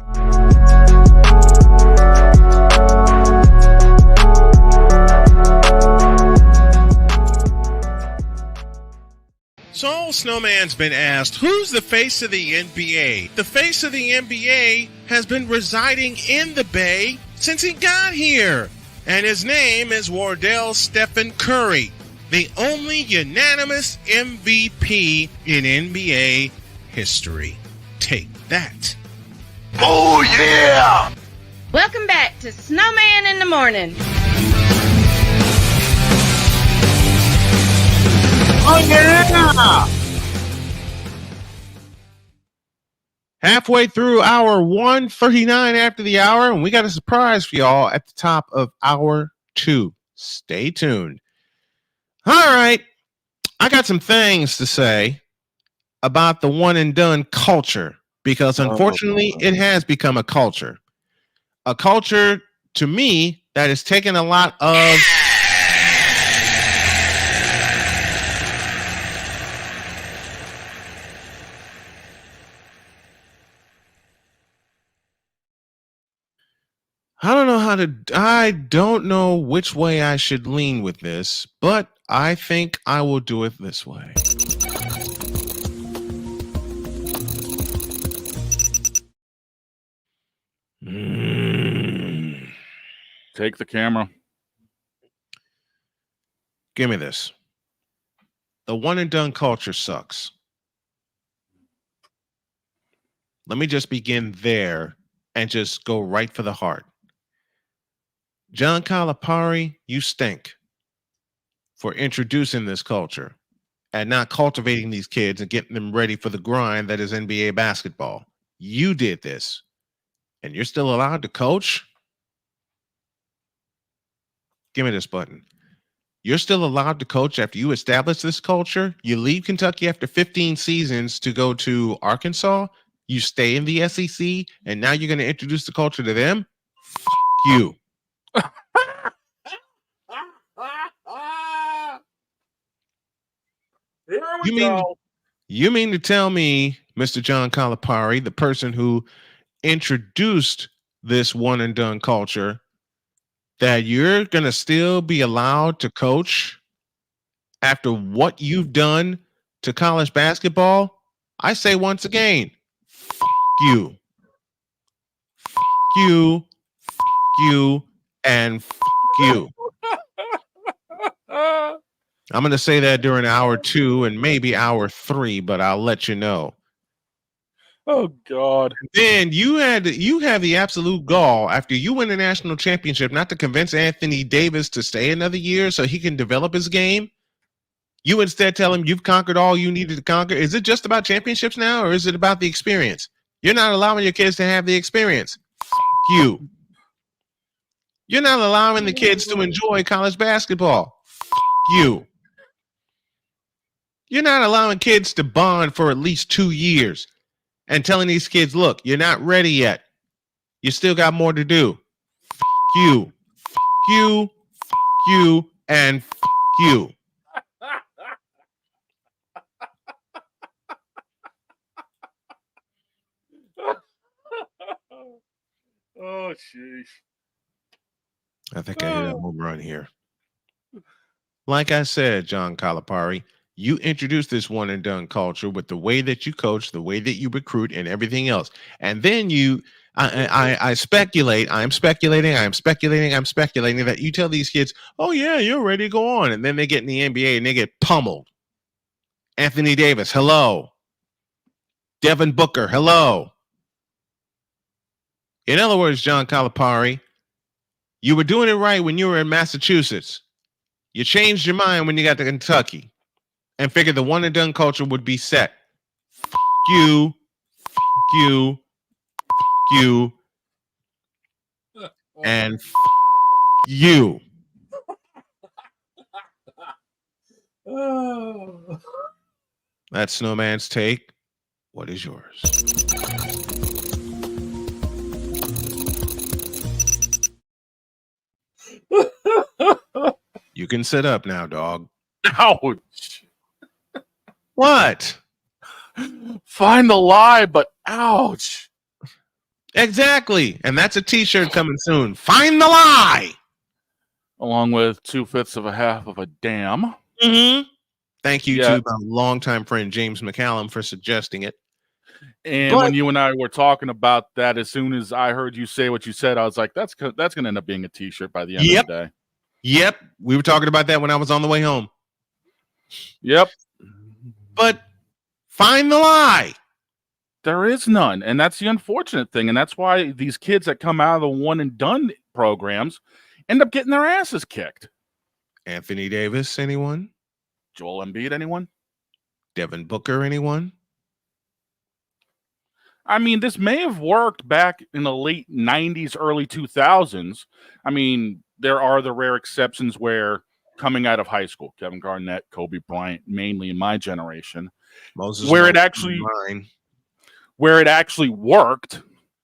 So, Snowman's been asked, who's the face of the NBA? The face of the NBA has been residing in the Bay since he got here. And his name is Wardell Stephen Curry, the only unanimous MVP in NBA history. Take that. Oh, yeah! Welcome back to Snowman in the Morning. Oh, yeah! Halfway through hour 1:39 after the hour, and we got a surprise for y'all at the top of hour 2. Stay tuned. All right. I got some things to say about the one and done culture, because unfortunately it has become a culture to me that has taken a lot of I don't know which way I should lean with this, but I think I will do it this way. Take the camera. Give me this. The one and done culture sucks. Let me just begin there and just go right for the heart. John Calipari, you stink for introducing this culture and not cultivating these kids and getting them ready for the grind that is NBA basketball. You did this, and you're still allowed to coach? Give me this button. You're still allowed to coach after you establish this culture? You leave Kentucky after 15 seasons to go to Arkansas? You stay in the SEC, and now you're going to introduce the culture to them? F you. Here we go. You mean to tell me, Mr. John Calipari, the person who introduced this one and done culture, that you're going to still be allowed to coach after what you've done to college basketball? I say once again, f you. F you, f you, and f you. I'm going to say that during hour 2 and maybe hour 3, but I'll let you know. Oh, God. Then you have the absolute gall after you win the national championship not to convince Anthony Davis to stay another year so he can develop his game. You instead tell him you've conquered all you needed to conquer. Is it just about championships now, or is it about the experience? You're not allowing your kids to have the experience. F you. You're not allowing the kids to enjoy college basketball. F you. You're not allowing kids to bond for at least 2 years and telling these kids, look, you're not ready yet. You still got more to do. F you. F you. F you. And f you. Oh, jeez. I think I hit a home run here. Like I said, John Calipari, you introduced this one and done culture with the way that you coach, the way that you recruit, and everything else. And then I'm speculating that you tell these kids, oh yeah, you're ready to go on. And then they get in the NBA and they get pummeled. Anthony Davis, hello. Devin Booker, hello. In other words, John Calipari, you were doing it right when you were in Massachusetts. You changed your mind when you got to Kentucky and figured the one and done culture would be set. F you, f you, f you, and f you. That's Snowman's take. What is yours? You can sit up now, dog. Ouch. What? Find the lie, but ouch. Exactly. And that's a t-shirt coming soon. Find the lie. Along with 2/5 of a half of a dam. Mm-hmm. Thank you to my longtime friend James McCallum for suggesting it. And when you and I were talking about that, as soon as I heard you say what you said, I was like, that's going to end up being a t-shirt by the end of the day. Yep. We were talking about that when I was on the way home. Yep. But find the lie. There is none. And that's the unfortunate thing. And that's why these kids that come out of the one and done programs end up getting their asses kicked. Anthony Davis, anyone? Joel Embiid, anyone? Devin Booker, anyone? I mean, this may have worked back in the late 90s, early 2000s. I mean, there are the rare exceptions where coming out of high school, Kevin Garnett, Kobe Bryant, mainly in my generation, where it actually worked.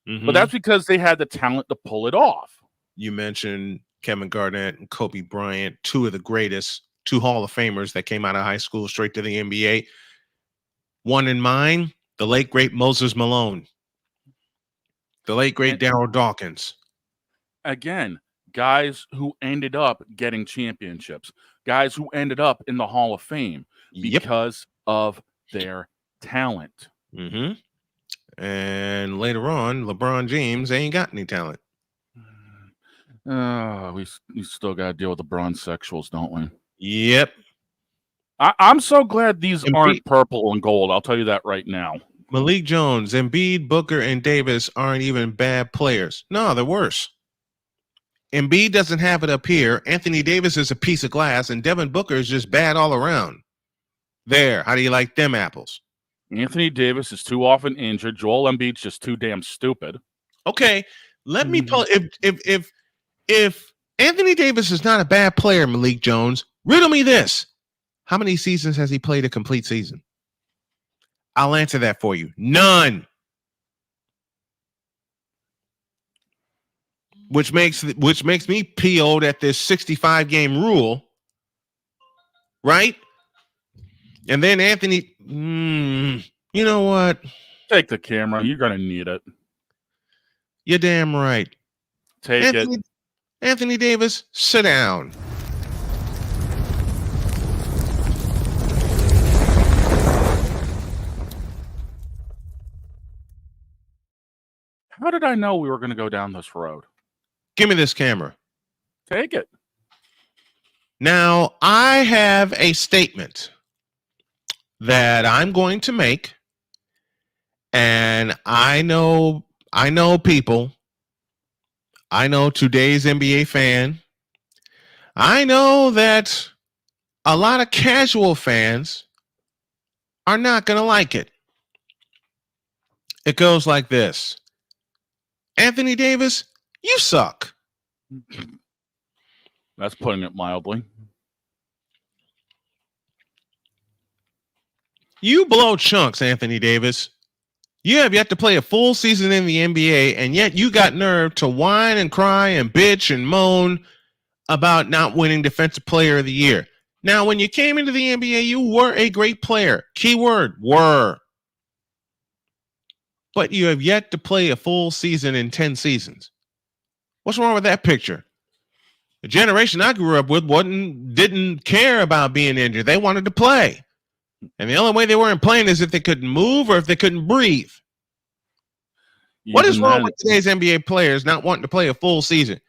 Mm-hmm. But that's because they had the talent to pull it off. You mentioned Kevin Garnett and Kobe Bryant, two of the greatest, two Hall of Famers that came out of high school straight to the NBA. One in mine, the late, great Moses Malone. The late, great Darryl Dawkins. Again, guys who ended up getting championships, guys who ended up in the Hall of Fame because of their talent. Mm-hmm. And later on, LeBron James ain't got any talent. We still got to deal with the bronze sexuals, don't we? Yep. I'm so glad these aren't purple and gold. I'll tell you that right now. Malik Jones, Embiid, Booker, and Davis aren't even bad players. No, they're worse. Embiid doesn't have it up here. Anthony Davis is a piece of glass, and Devin Booker is just bad all around. There. How do you like them apples? Anthony Davis is too often injured. Joel Embiid's just too damn stupid. Okay, let me pull. If Anthony Davis is not a bad player, Malik Jones, riddle me this: how many seasons has he played a complete season? I'll answer that for you. None. which makes me PO'd at this 65 game rule, right? And then Anthony, you know what? Take the camera. You're gonna need it. You're damn right. Take it. Anthony Davis, sit down. How did I know we were going to go down this road? Give me this camera. Take it. Now, I have a statement that I'm going to make, and I know people. I know today's NBA fan. I know that a lot of casual fans are not going to like it. It goes like this. Anthony Davis, you suck. That's putting it mildly. You blow chunks, Anthony Davis. You have yet to play a full season in the NBA, and yet you got nerve to whine and cry and bitch and moan about not winning Defensive Player of the Year. Now, when you came into the NBA, you were a great player. Keyword, were. But you have yet to play a full season in 10 seasons. What's wrong with that picture? The generation I grew up with didn't care about being injured. They wanted to play. And the only way they weren't playing is if they couldn't move or if they couldn't breathe. What is wrong with today's NBA players not wanting to play a full season?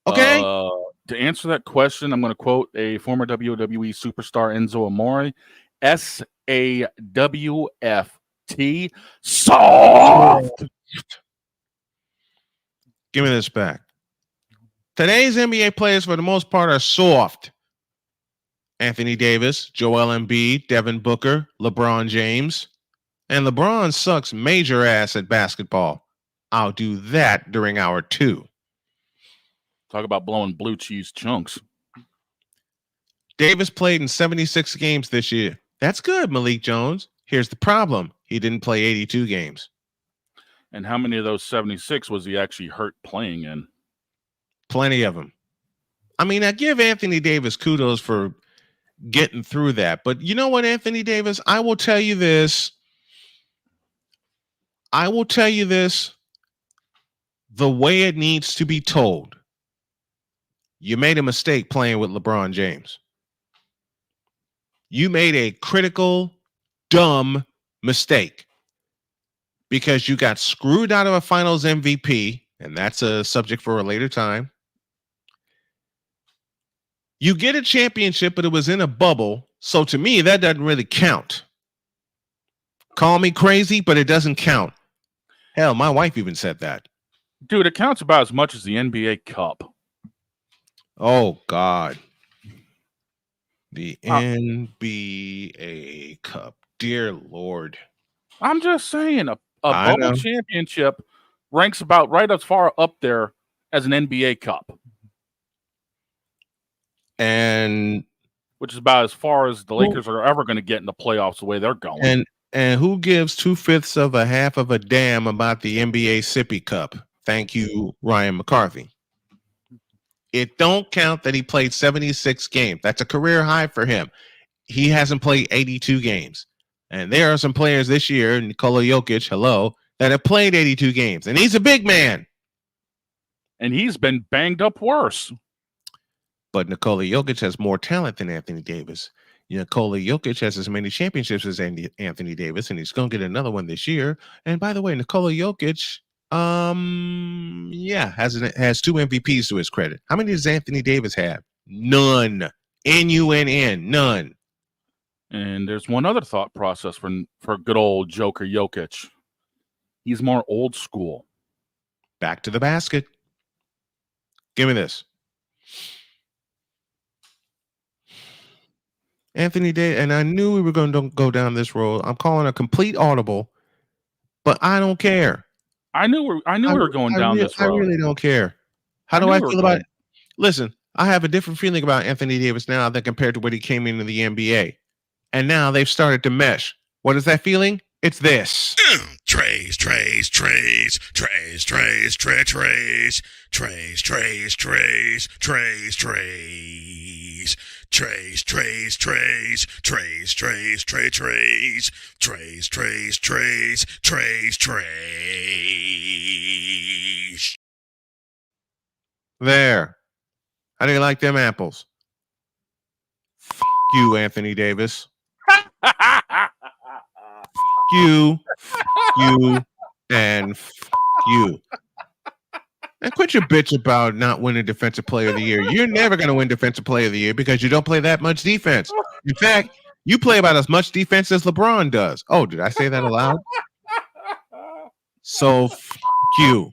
Okay? To answer that question, I'm going to quote a former WWE superstar, Enzo Amore. SAWFT. Soft. Give me this back. Today's NBA players, for the most part, are soft. Anthony Davis, Joel Embiid, Devin Booker, LeBron James. And LeBron sucks major ass at basketball. I'll do that during hour 2. Talk about blowing blue cheese chunks. Davis played in 76 games this year. That's good, Malik Jones. Here's the problem. He didn't play 82 games. And how many of those 76 was he actually hurt playing in? Plenty of them. I mean, I give Anthony Davis kudos for getting through that. But you know what, Anthony Davis? I will tell you this. The way it needs to be told. You made a mistake playing with LeBron James. You made a critical, dumb mistake because you got screwed out of a finals MVP, and that's a subject for a later time. You get a championship, but it was in a bubble. So to me, that doesn't really count. Call me crazy, but it doesn't count. Hell, my wife even said that. Dude, it counts about as much as the NBA Cup. Oh, God. The NBA Cup. Dear Lord. I'm just saying, a bubble championship ranks about right as far up there as an NBA Cup. And which is about as far as the Lakers are ever going to get in the playoffs the way they're going. And who gives 2/5 of a half of a damn about the NBA Sippy Cup? Thank you, Ryan McCarthy. It don't count that he played 76 games. That's a career high for him. He hasn't played 82 games. And there are some players this year, Nikola Jokic, that have played 82 games. And he's a big man. And he's been banged up worse. But Nikola Jokic has more talent than Anthony Davis. Nikola Jokic has as many championships as Anthony Davis, and he's going to get another one this year. And by the way, Nikola Jokic, has 2 MVPs to his credit. How many does Anthony Davis have? None. N-U-N-N. None. And there's one other thought process for good old Joker Jokic. He's more old school. Back to the basket. Give me this. Anthony Davis, and I knew we were going to go down this road. I'm calling a complete audible, but I don't care. I knew we were going down this road. I really don't care. How do I feel about it? Listen, I have a different feeling about Anthony Davis now than compared to when he came into the NBA. And now they've started to mesh. What is that feeling? It's this. Trays. There. How do you like them apples? F you, Anthony Davis. You, and you. And quit your bitch about not winning Defensive Player of the Year. You're never going to win Defensive Player of the Year because you don't play that much defense. In fact, you play about as much defense as LeBron does. Oh, did I say that aloud? So, you.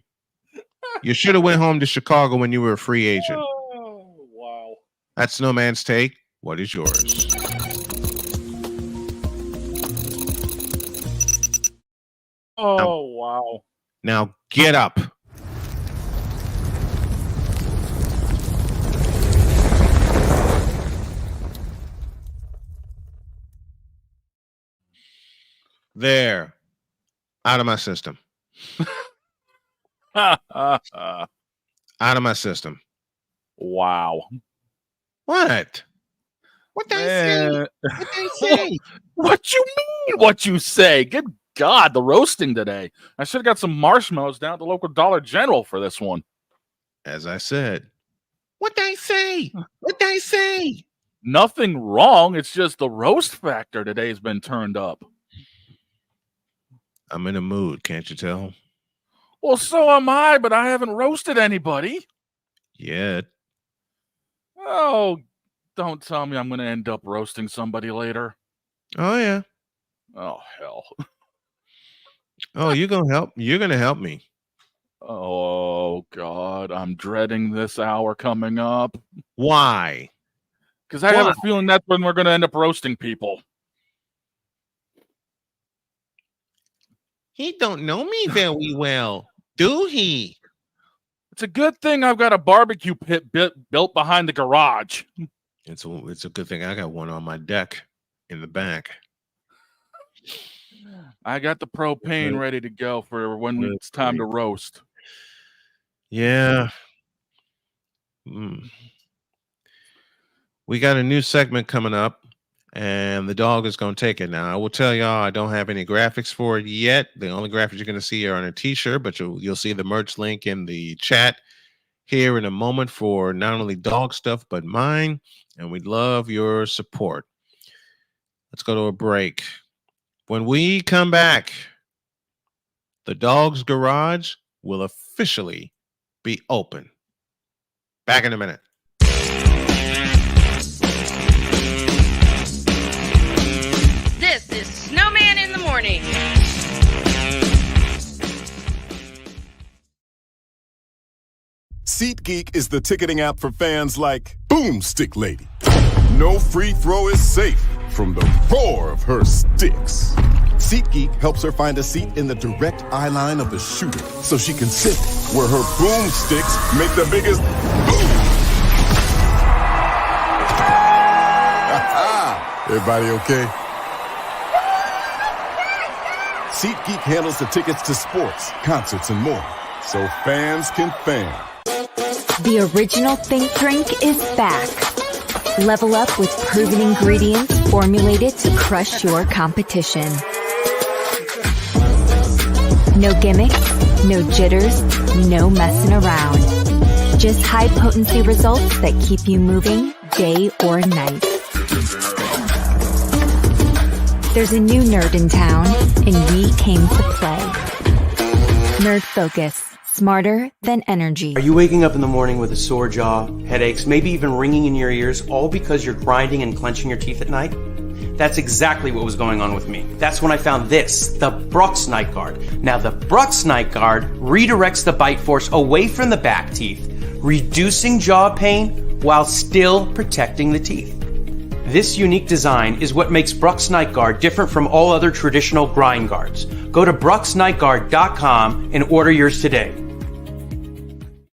You should have went home to Chicago when you were a free agent. Oh, wow. That's Snowman's take. What is yours? Oh, wow. Now get up. There. Out of my system. Out of my system. Wow. What? What did I say? What did I say? What you mean? What you say? Good God, the roasting today. I should have got some marshmallows down at the local Dollar General for this one. As I said. What did I say? What did I say? Nothing wrong. It's just the roast factor today has been turned up. I'm in a mood, can't you tell? Well, so am I, but I haven't roasted anybody. Yet. Oh, don't tell me I'm going to end up roasting somebody later. Oh, yeah. Oh, hell. Oh, you're going to help. You're going to help me. Oh, God. I'm dreading this hour coming up. Why? Because I have a feeling that's when we're going to end up roasting people. He don't know me very well, do he? It's a good thing I've got a barbecue pit built behind the garage. It's a good thing I got one on my deck in the back. I got the propane ready to go for when it's time to roast. Yeah. We got a new segment coming up, and the dog is going to take it. Now, I will tell y'all I don't have any graphics for it yet. The only graphics you're going to see are on a t-shirt, but you'll see the merch link in the chat here in a moment for not only dog stuff, but mine, and we'd love your support. Let's go to a break. When we come back, the dog's garage will officially be open. Back in a minute. This is Snowman in the Morning. SeatGeek is the ticketing app for fans like Boomstick Lady. No free throw is safe from the roar of her sticks. SeatGeek helps her find a seat in the direct eye line of the shooter so she can sit where her boomsticks make the biggest boom. Everybody okay? SeatGeek handles the tickets to sports, concerts, and more, so fans can fan. The original Think Drink is back. Level up with proven ingredients formulated to crush your competition. No gimmicks, no jitters, no messing around. Just high potency results that keep you moving day or night. There's a new nerd in town, and we came to play. Nerd Focus. Smarter than energy. Are you waking up in the morning with a sore jaw, headaches, maybe even ringing in your ears, all because you're grinding and clenching your teeth at night? That's exactly what was going on with me. That's when I found this, the Brux Night Guard. Now, the Brux Night Guard redirects the bite force away from the back teeth, reducing jaw pain while still protecting the teeth. This unique design is what makes Brux Night Guard different from all other traditional grind guards. Go to BruxNightGuard.com and order yours today.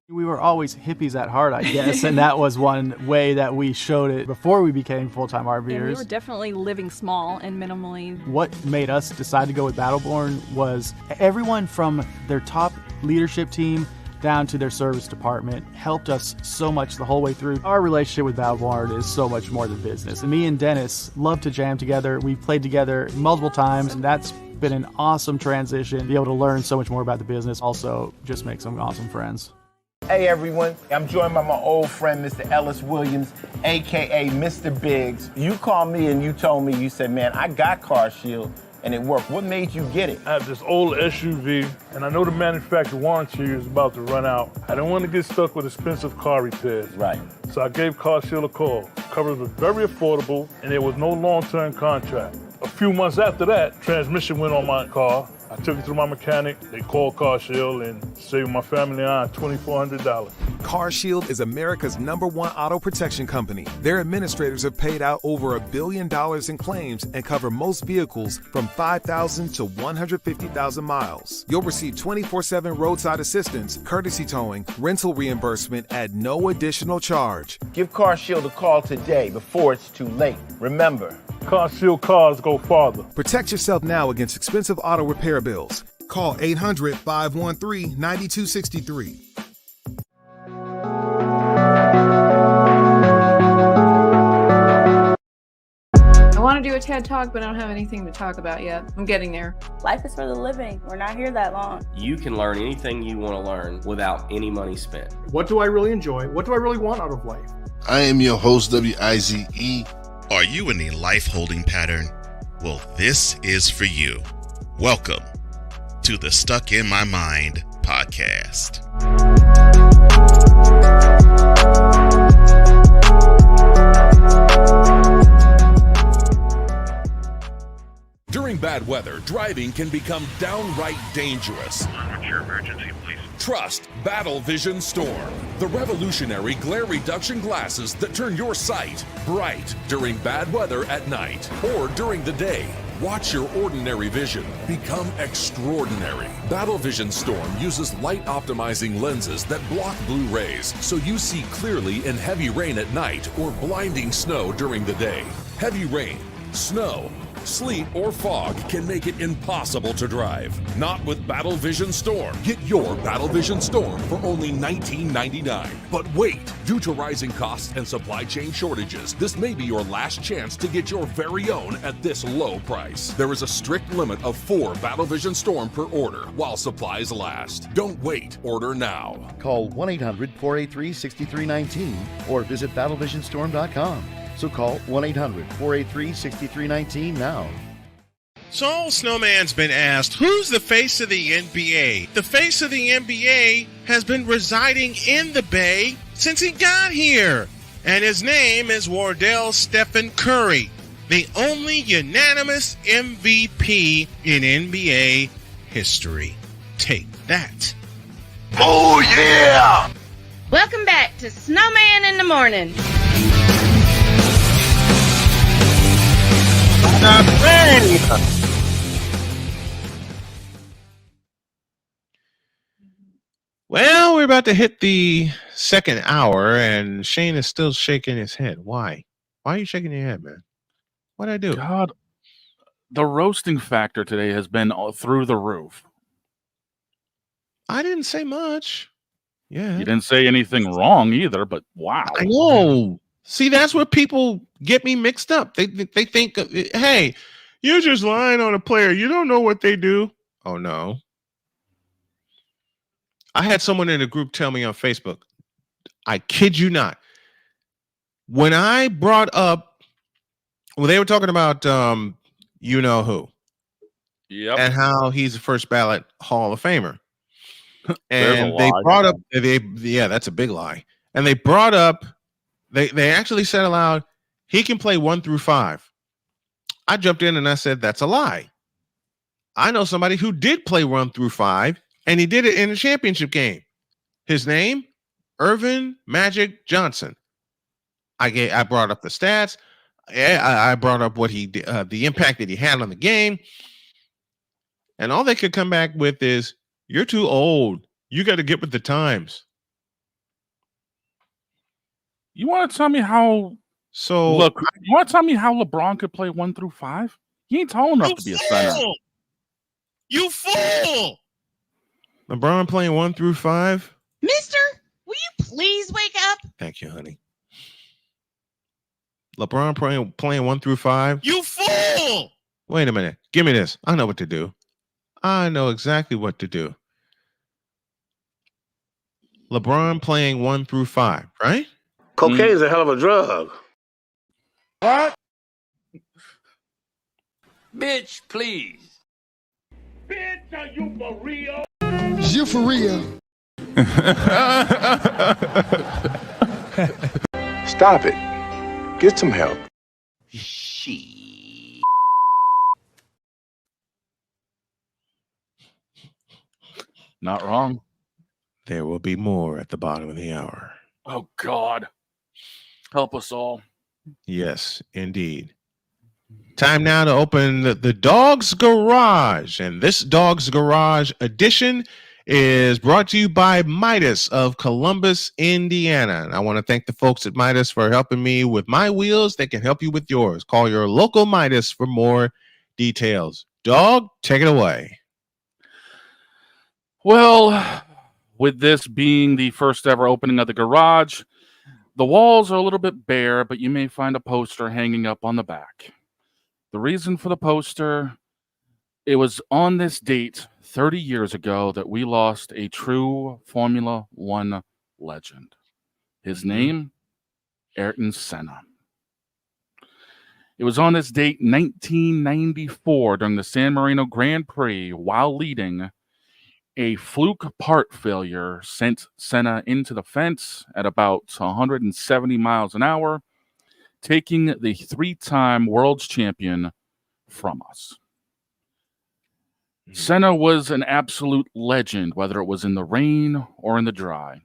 We We were always hippies at heart, I guess, and that was one way that we showed it before we became full-time Yeah, we RVers. were definitely living small and minimally. What made us decide to go with Battleborn was everyone from their top leadership team down to their service department helped us so much the whole way through. Our relationship with Battleborn is so much more than business. And me and Dennis love to jam together. We've played together multiple times, and that's been an awesome transition. Be able to learn so much more about the business. Also, just make some awesome friends. Hey everyone, I'm joined by my old friend, Mr. Ellis Williams, AKA Mr. Biggs. You called me and you told me, you said, man, I got CarShield and it worked. What made you get it? I have this old SUV and I know the manufacturer warranty is about to run out. I don't want to get stuck with expensive car repairs. Right. So I gave CarShield a call. Coverage was very affordable and there was no long-term contract. A few months after that, transmission went on my car. I took it to my mechanic, they called CarShield and saved my family on $2,400. CarShield is America's #1 auto protection company. Their administrators have paid out over $1 billion in claims and cover most vehicles from 5,000 to 150,000 miles. You'll receive 24/7 roadside assistance, courtesy towing, rental reimbursement at no additional charge. Give CarShield a call today before it's too late. Remember, CarShield cars go farther. Protect yourself now against expensive auto repair bills. Call 800-513-9263. I want to do a TED Talk, but I don't have anything to talk about yet. I'm getting there. Life is for the living. We're not here that long. You can learn anything you want to learn without any money spent. What do I really enjoy? What do I really want out of life? I am your host, WIZE. Are you in a life holding pattern? Well, this is for you. Welcome to the Stuck in My Mind podcast. During bad weather, driving can become downright dangerous. What's your emergency, please? Trust Battle Vision Storm, the revolutionary glare reduction glasses that turn your sight bright during bad weather at night or during the day. Watch your ordinary vision become extraordinary. Battle Vision Storm uses light optimizing lenses that block blue rays so you see clearly in heavy rain at night or blinding snow during the day. Heavy rain, snow, sleet, or fog can make it impossible to drive. Not with Battle Vision Storm. Get your Battle Vision Storm for only $19.99. But wait, due to rising costs and supply chain shortages, this may be your last chance to get your very own at this low price. There is a strict limit of 4 Battle Vision Storm per order while supplies last. Don't wait, order now. Call 1-800-483-6319 or visit battlevisionstorm.com. So call 1-800-483-6319 now. So Snowman's been asked, who's the face of the NBA? The face of the NBA has been residing in the Bay since he got here. And his name is Wardell Stephen Curry, the only unanimous MVP in NBA history. Take that. Oh, yeah! Welcome back to Snowman in the Morning. Well, we're about to hit the second hour, and Shane is still shaking his head. Why? Why are you shaking your head, man? What'd I do? God, the roasting factor today has been through the roof. I didn't say much. Yeah. You didn't say anything wrong either, but wow. I know. See, that's where people get me mixed up. They think, hey, you're just lying on a player. You don't know what they do. Oh, no. I had someone in the group tell me on Facebook, I kid you not, when I brought up, well, they were talking about you know who. Yep. And how he's a first ballot Hall of Famer. And they brought up, yeah, that's a big lie. And they brought up, they actually said aloud, he can play 1 through 5. I jumped in and I said, that's a lie. I know somebody who did play 1 through 5, and he did it in a championship game. His name, Irvin Magic Johnson. I brought up the stats. I brought up what he did, the impact that he had on the game. And all they could come back with is, you're too old. You got to get with the times. You want to tell me how? So look, you want to tell me how LeBron could play 1 through 5? He ain't tall enough to be a center. You fool! LeBron playing 1 through 5. Mister, will you please wake up? Thank you, honey. LeBron playing 1 through 5. You fool! Wait a minute. Give me this. I know what to do. I know exactly what to do. LeBron playing 1 through 5, right? Cocaine's a hell of a drug. What? Bitch, please. Bitch, are you for real? You for real? Stop it. Get some help. Not wrong. There will be more at the bottom of the hour. Oh, God. Help us all. Yes, indeed. Time now to open the Dog's Garage. And this Dog's Garage edition is brought to you by Midas of Columbus, Indiana. And I want to thank the folks at Midas for helping me with my wheels. They can help you with yours. Call your local Midas for more details. Dog, take it away. Well, with this being the first ever opening of the garage, the walls are a little bit bare, but you may find a poster hanging up on the back. The reason for the poster, it was on this date 30 years ago that we lost a true Formula One legend. His name, Ayrton Senna. It was on this date 1994 during the San Marino Grand Prix while leading. A fluke part failure sent Senna into the fence at about 170 miles an hour, taking the 3-time world champion from us. Senna was an absolute legend, whether it was in the rain or in the dry.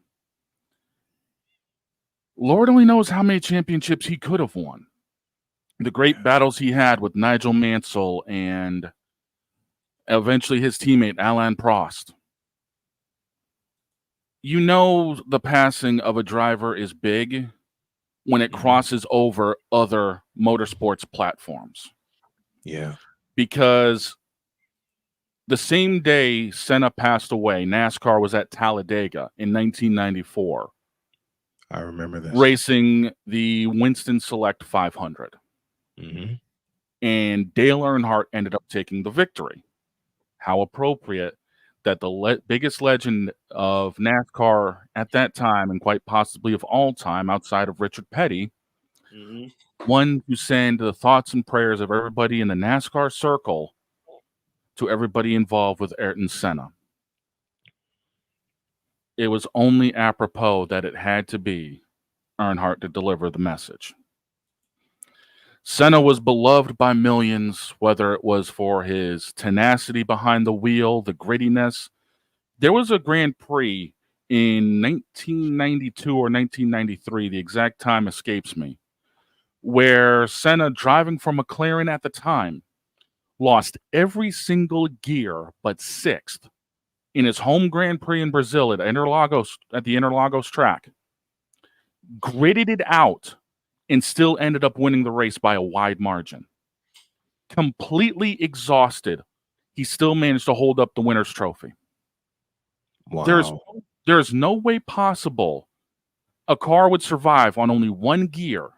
Lord only knows how many championships he could have won. The great battles he had with Nigel Mansell and eventually his teammate Alain Prost. You know the passing of a driver is big when it crosses over other motorsports platforms. Yeah. Because the same day Senna passed away, NASCAR was at Talladega in 1994. I remember this. Racing the Winston Select 500. Mm-hmm. And Dale Earnhardt ended up taking the victory. How appropriate that the biggest legend of NASCAR at that time, and quite possibly of all time outside of Richard Petty, one who send the thoughts and prayers of everybody in the NASCAR circle to everybody involved with Ayrton Senna. It was only apropos that it had to be Earnhardt to deliver the message. Senna was beloved by millions, whether it was for his tenacity behind the wheel, the grittiness. There was a Grand Prix in 1992 or 1993, the exact time escapes me, where Senna, driving for McLaren at the time, lost every single gear but 6th in his home Grand Prix in Brazil at the Interlagos track, gritted it out, and still ended up winning the race by a wide margin. Completely exhausted, he still managed to hold up the winner's trophy. Wow. There's no way possible a car would survive on only one gear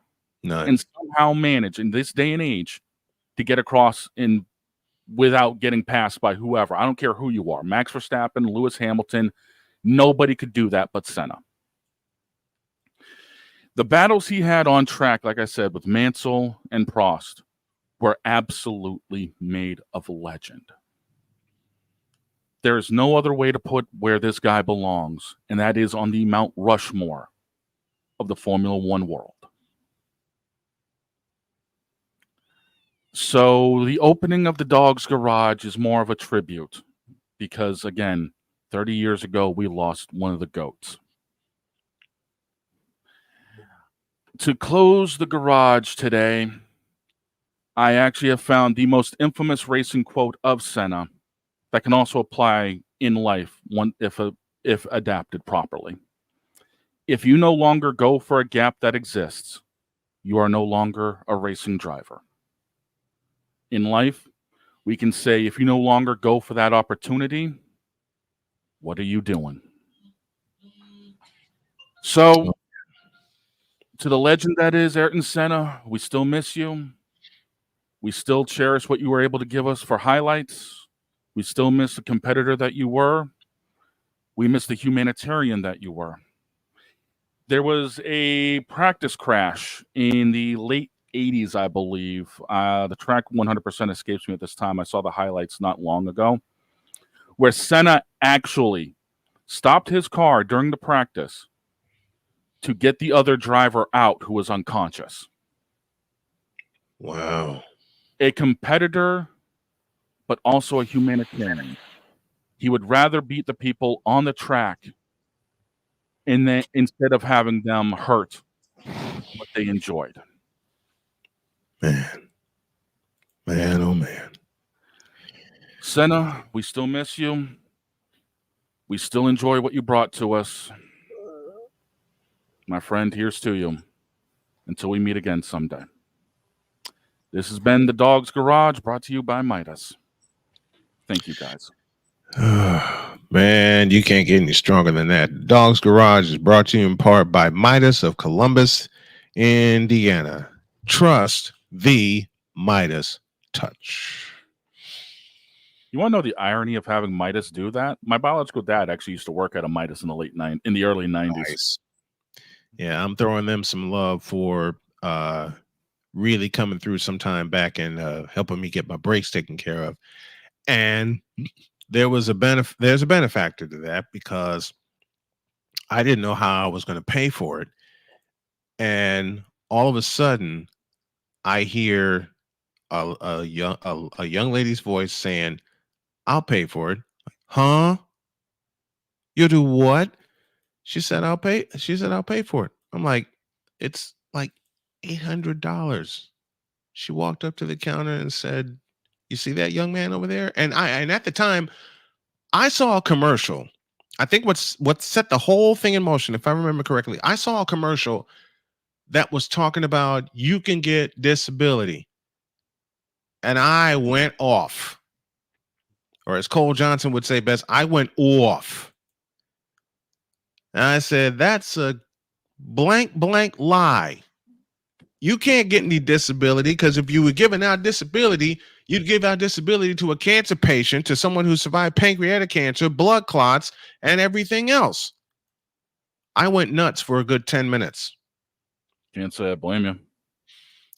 and somehow manage in this day and age to get across without getting passed by whoever. I don't care who you are. Max Verstappen, Lewis Hamilton, nobody could do that but Senna. The battles he had on track, like I said, with Mansell and Prost, were absolutely made of legend. There is no other way to put where this guy belongs, and that is on the Mount Rushmore of the Formula One world. So the opening of the Dog's Garage is more of a tribute because, again, 30 years ago, we lost one of the GOATs. To close the garage today, I actually have found the most infamous racing quote of Senna that can also apply in life if adapted properly. If you no longer go for a gap that exists, you are no longer a racing driver. In life, we can say, if you no longer go for that opportunity, what are you doing? So, to the legend that is Ayrton Senna, we still miss you. We still cherish what you were able to give us for highlights. We still miss the competitor that you were. We miss the humanitarian that you were. There was a practice crash in the late 80s, I believe. The track 100% escapes me at this time. I saw the highlights not long ago, where Senna actually stopped his car during the practice to get the other driver out who was unconscious. Wow. A competitor, but also a humanitarian. He would rather beat the people on the track instead of having them hurt what they enjoyed. Man, oh man. Senna, we still miss you. We still enjoy what you brought to us. My friend, here's to you until we meet again someday. This has been The Dog's Garage, brought to you by Midas. Thank you, guys. Man, you can't get any stronger than that. Dog's Garage is brought to you in part by Midas of Columbus, Indiana. Trust the Midas touch. You want to know the irony of having Midas do that? My biological dad actually used to work at a Midas in the early 90s. Nice. Yeah, I'm throwing them some love for really coming through some time back and helping me get my brakes taken care of. And there's a benefactor to that, because I didn't know how I was going to pay for it. And all of a sudden, I hear a young lady's voice saying, "I'll pay for it." Huh? You'll do what? She said, "I'll pay." She said, "I'll pay for it." I'm like, "It's like $800. She walked up to the counter and said, "You see that young man over there?" And at the time, I saw a commercial. I think what set the whole thing in motion, if I remember correctly, I saw a commercial that was talking about you can get disability. And I went off. Or as Cole Johnson would say best, I went off. And I said, that's a blank lie. You can't get any disability, because if you were giving out disability, you'd give out disability to a cancer patient, to someone who survived pancreatic cancer, blood clots, and everything else. I went nuts for a good 10 minutes. Can't say I blame you.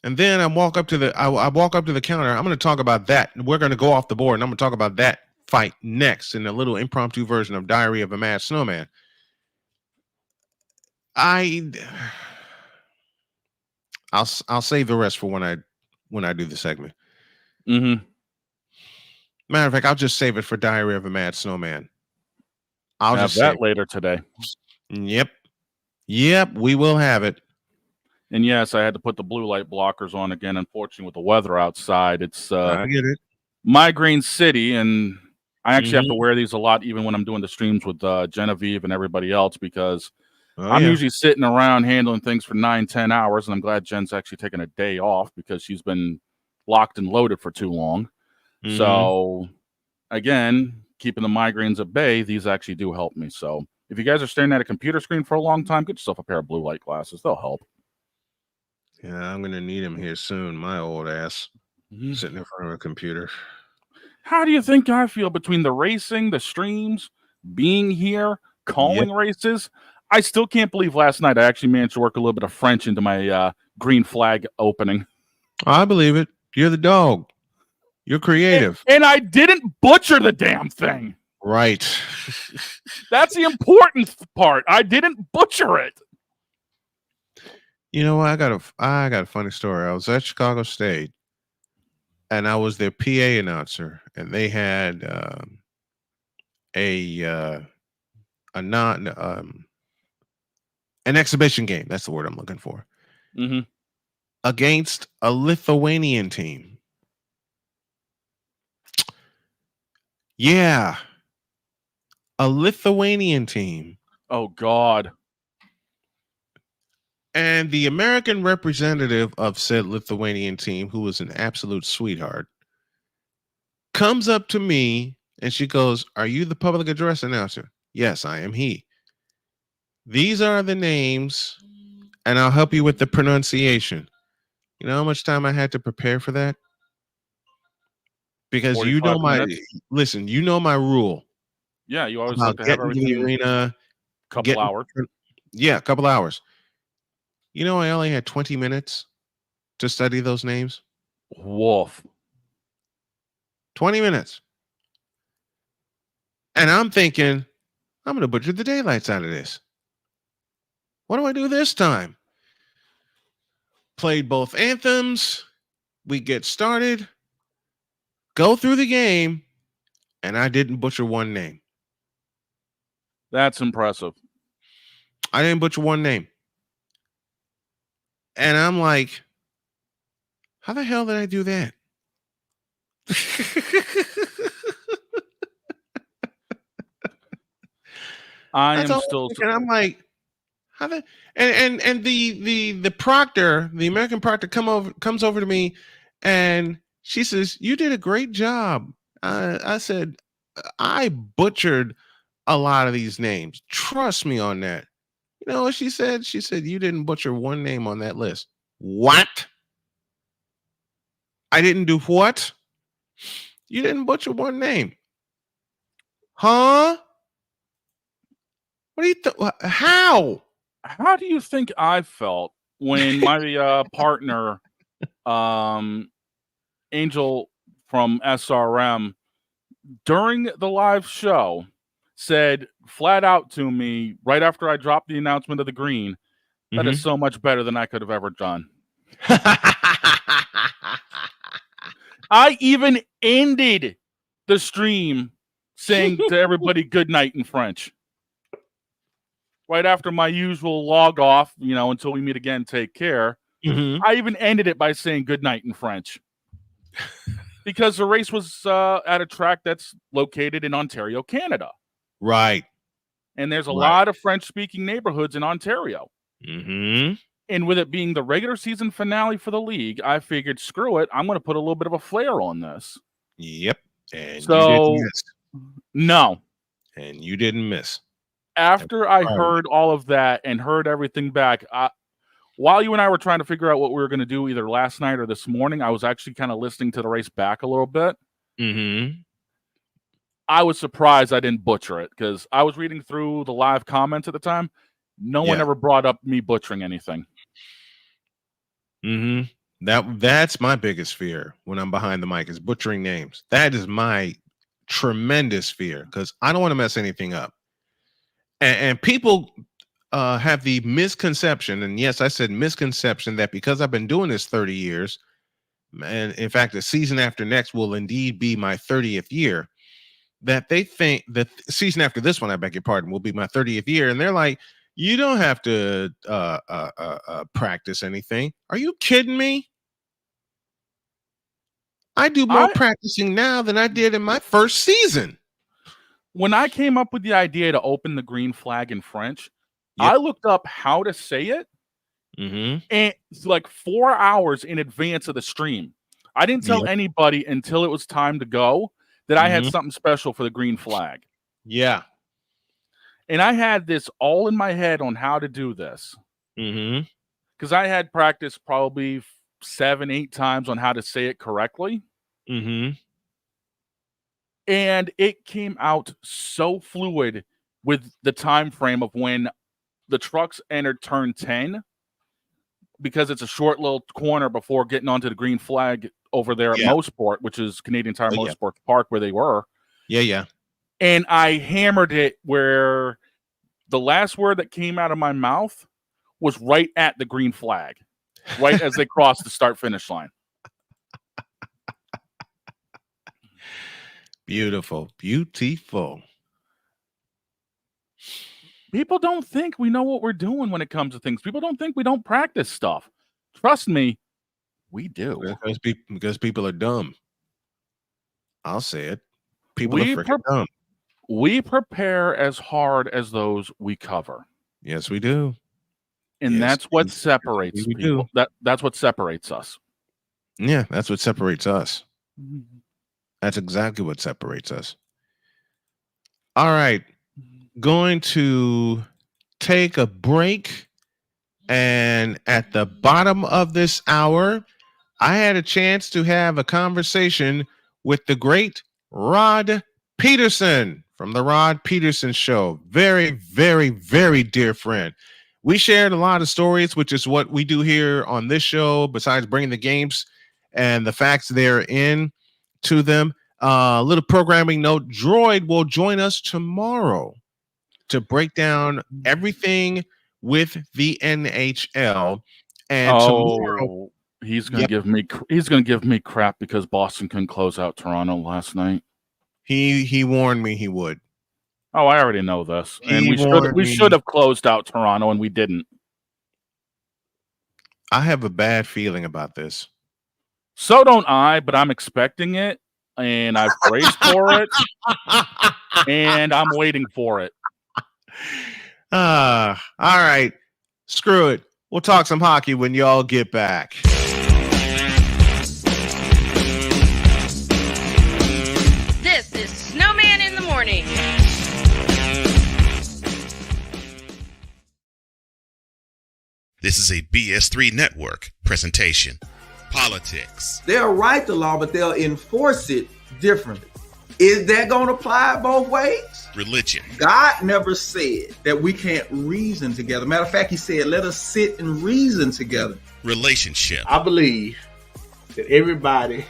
And then I walk up to the counter. I'm going to talk about that. We're going to go off the board, and I'm going to talk about that fight next in a little impromptu version of Diary of a Mad Snowman. I'll save the rest for when I do the segment. Mm-hmm. Matter of fact, I'll just save it for Diary of a Mad Snowman. I'll have that later today. Yep, we will have it. And yes, I had to put the blue light blockers on again. Unfortunately, with the weather outside, it's I get it. Migraine City, and I actually have to wear these a lot, even when I'm doing the streams with Genevieve and everybody else, because I'm usually sitting around handling things for 9-10 hours, and I'm glad Jen's actually taking a day off because she's been locked and loaded for too long. So, again, keeping the migraines at bay, these actually do help me. So, if you guys are staring at a computer screen for a long time, get yourself a pair of blue light glasses. They'll help. Yeah, I'm going to need them here soon. My old ass sitting in front of a computer. How do you think I feel between the racing, the streams, being here, calling races? I still can't believe last night I actually managed to work a little bit of French into my green flag opening. I believe it. You're the dog. You're creative. And I didn't butcher the damn thing. Right. That's the important part. I didn't butcher it. You know what? I got a funny story. I was at Chicago State, and I was their PA announcer, and they had an exhibition game. That's the word I'm looking for. Against a Lithuanian team. Yeah. A Lithuanian team. Oh, God. And the American representative of said Lithuanian team, who was an absolute sweetheart, comes up to me and she goes, "Are you the public address announcer?" "Yes, I am he. These are the names, and I'll help you with the pronunciation." You know how much time I had to prepare for that? Because you know 45 my minutes? listen, you know my rule Yeah, you always about like to have getting to the everything arena, couple hours. Yeah, a couple hours. You know, I only had 20 minutes to study those names. Wolf. 20 minutes. And I'm thinking, I'm going to butcher the daylights out of this. What do I do this time? Played both anthems. We get started, go through the game, and I didn't butcher one name. That's impressive. I didn't butcher one name. And I'm like, how the hell did I do that? I am still. And I'm like, how the and the proctor, the American proctor, comes over to me, and she says, "You did a great job." I said, "I butchered a lot of these names. Trust me on that." You know what she said? She said, "You didn't butcher one name on that list." What? I didn't do what? You didn't butcher one name. Huh? What do you how? How do you think I felt when my partner, Angel from SRM, during the live show, said flat out to me right after I dropped the announcement of the green, "That is so much better than I could have ever done." I even ended the stream saying to everybody good night in French. Right after my usual log off, you know, until we meet again, take care. I even ended it by saying good night in French. Because the race was at a track that's located in Ontario, Canada. Right. And there's a lot of French-speaking neighborhoods in Ontario. And with it being the regular season finale for the league, I figured, screw it, I'm going to put a little bit of a flair on this. Yep. And so, you didn't miss. No. And you didn't miss. After I heard all of that and heard everything back, while you and I were trying to figure out what we were going to do either last night or this morning, I was actually kind of listening to the race back a little bit. I was surprised I didn't butcher it because I was reading through the live comments at the time. No one ever brought up me butchering anything. That's my biggest fear when I'm behind the mic is butchering names. That is my tremendous fear because I don't want to mess anything up. And people have the misconception, and yes, I said misconception, that because I've been doing this 30 years, and in fact, the season after next will indeed be my 30th year, that they think that the season after this one, I beg your pardon, will be my 30th year. And they're like, you don't have to practice anything. Are you kidding me? I do more practicing now than I did in my first season. When I came up with the idea to open the green flag in French, I looked up how to say it, and it's like 4 hours in advance of the stream. I didn't tell anybody until it was time to go that I had something special for the green flag. Yeah. And I had this all in my head on how to do this. Because I had practiced probably 7-8 times on how to say it correctly. And it came out so fluid with the time frame of when the trucks entered turn 10, because it's a short little corner before getting onto the green flag over there at Mosport, which is Canadian Tire Motorsports Park where they were. And I hammered it where the last word that came out of my mouth was right at the green flag, right as they crossed the start-finish line. Beautiful. Beautiful. People don't think we know what we're doing when it comes to things. People don't think we don't practice stuff. Trust me, we do. Because people are dumb. I'll say it. People are freaking dumb. We prepare as hard as those we cover. Yes, we do. And Yes, that's what yes, separates we people. That's what separates us. Yeah, that's what separates us. That's exactly what separates us. All right. Going to take a break. And at the bottom of this hour, I had a chance to have a conversation with the great Rod Peterson from the Rod Peterson Show. Very, very, very dear friend. We shared a lot of stories, which is what we do here on this show, besides bringing the games and the facts therein to them. A little programming note, Droid will join us tomorrow to break down everything with the NHL. And tomorrow, he's gonna give me crap because Boston couldn't close out Toronto last night. He warned me he would. Oh, I already know this. And we should have closed out Toronto, and we didn't. I have a bad feeling about this. So don't I, but I'm expecting it, and I've braced for it, and I'm waiting for it. All right. Screw it. We'll talk some hockey when y'all get back. This is Snowman in the Morning. This is a BS3 Network presentation. Politics. They'll write the law, but they'll enforce it differently. Is that going to apply both ways? Religion. God never said that we can't reason together. Matter of fact, he said, let us sit and reason together. Relationship. I believe that everybody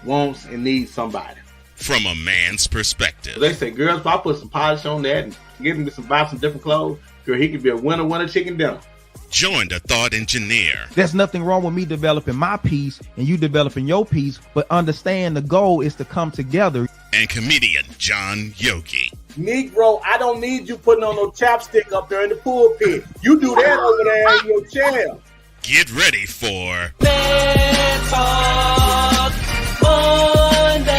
wants and needs somebody. From a man's perspective. They say, girls, if I put some polish on that and get him to buy some different clothes, girl, he could be a winner chicken dinner. Join the thought engineer. There's nothing wrong with me developing my piece and you developing your piece, but understand the goal is to come together. And comedian John Yogi. Negro, I don't need you putting on no chapstick up there in the pulpit. You do that over there in your chair. Get ready for Let's Talk Monday.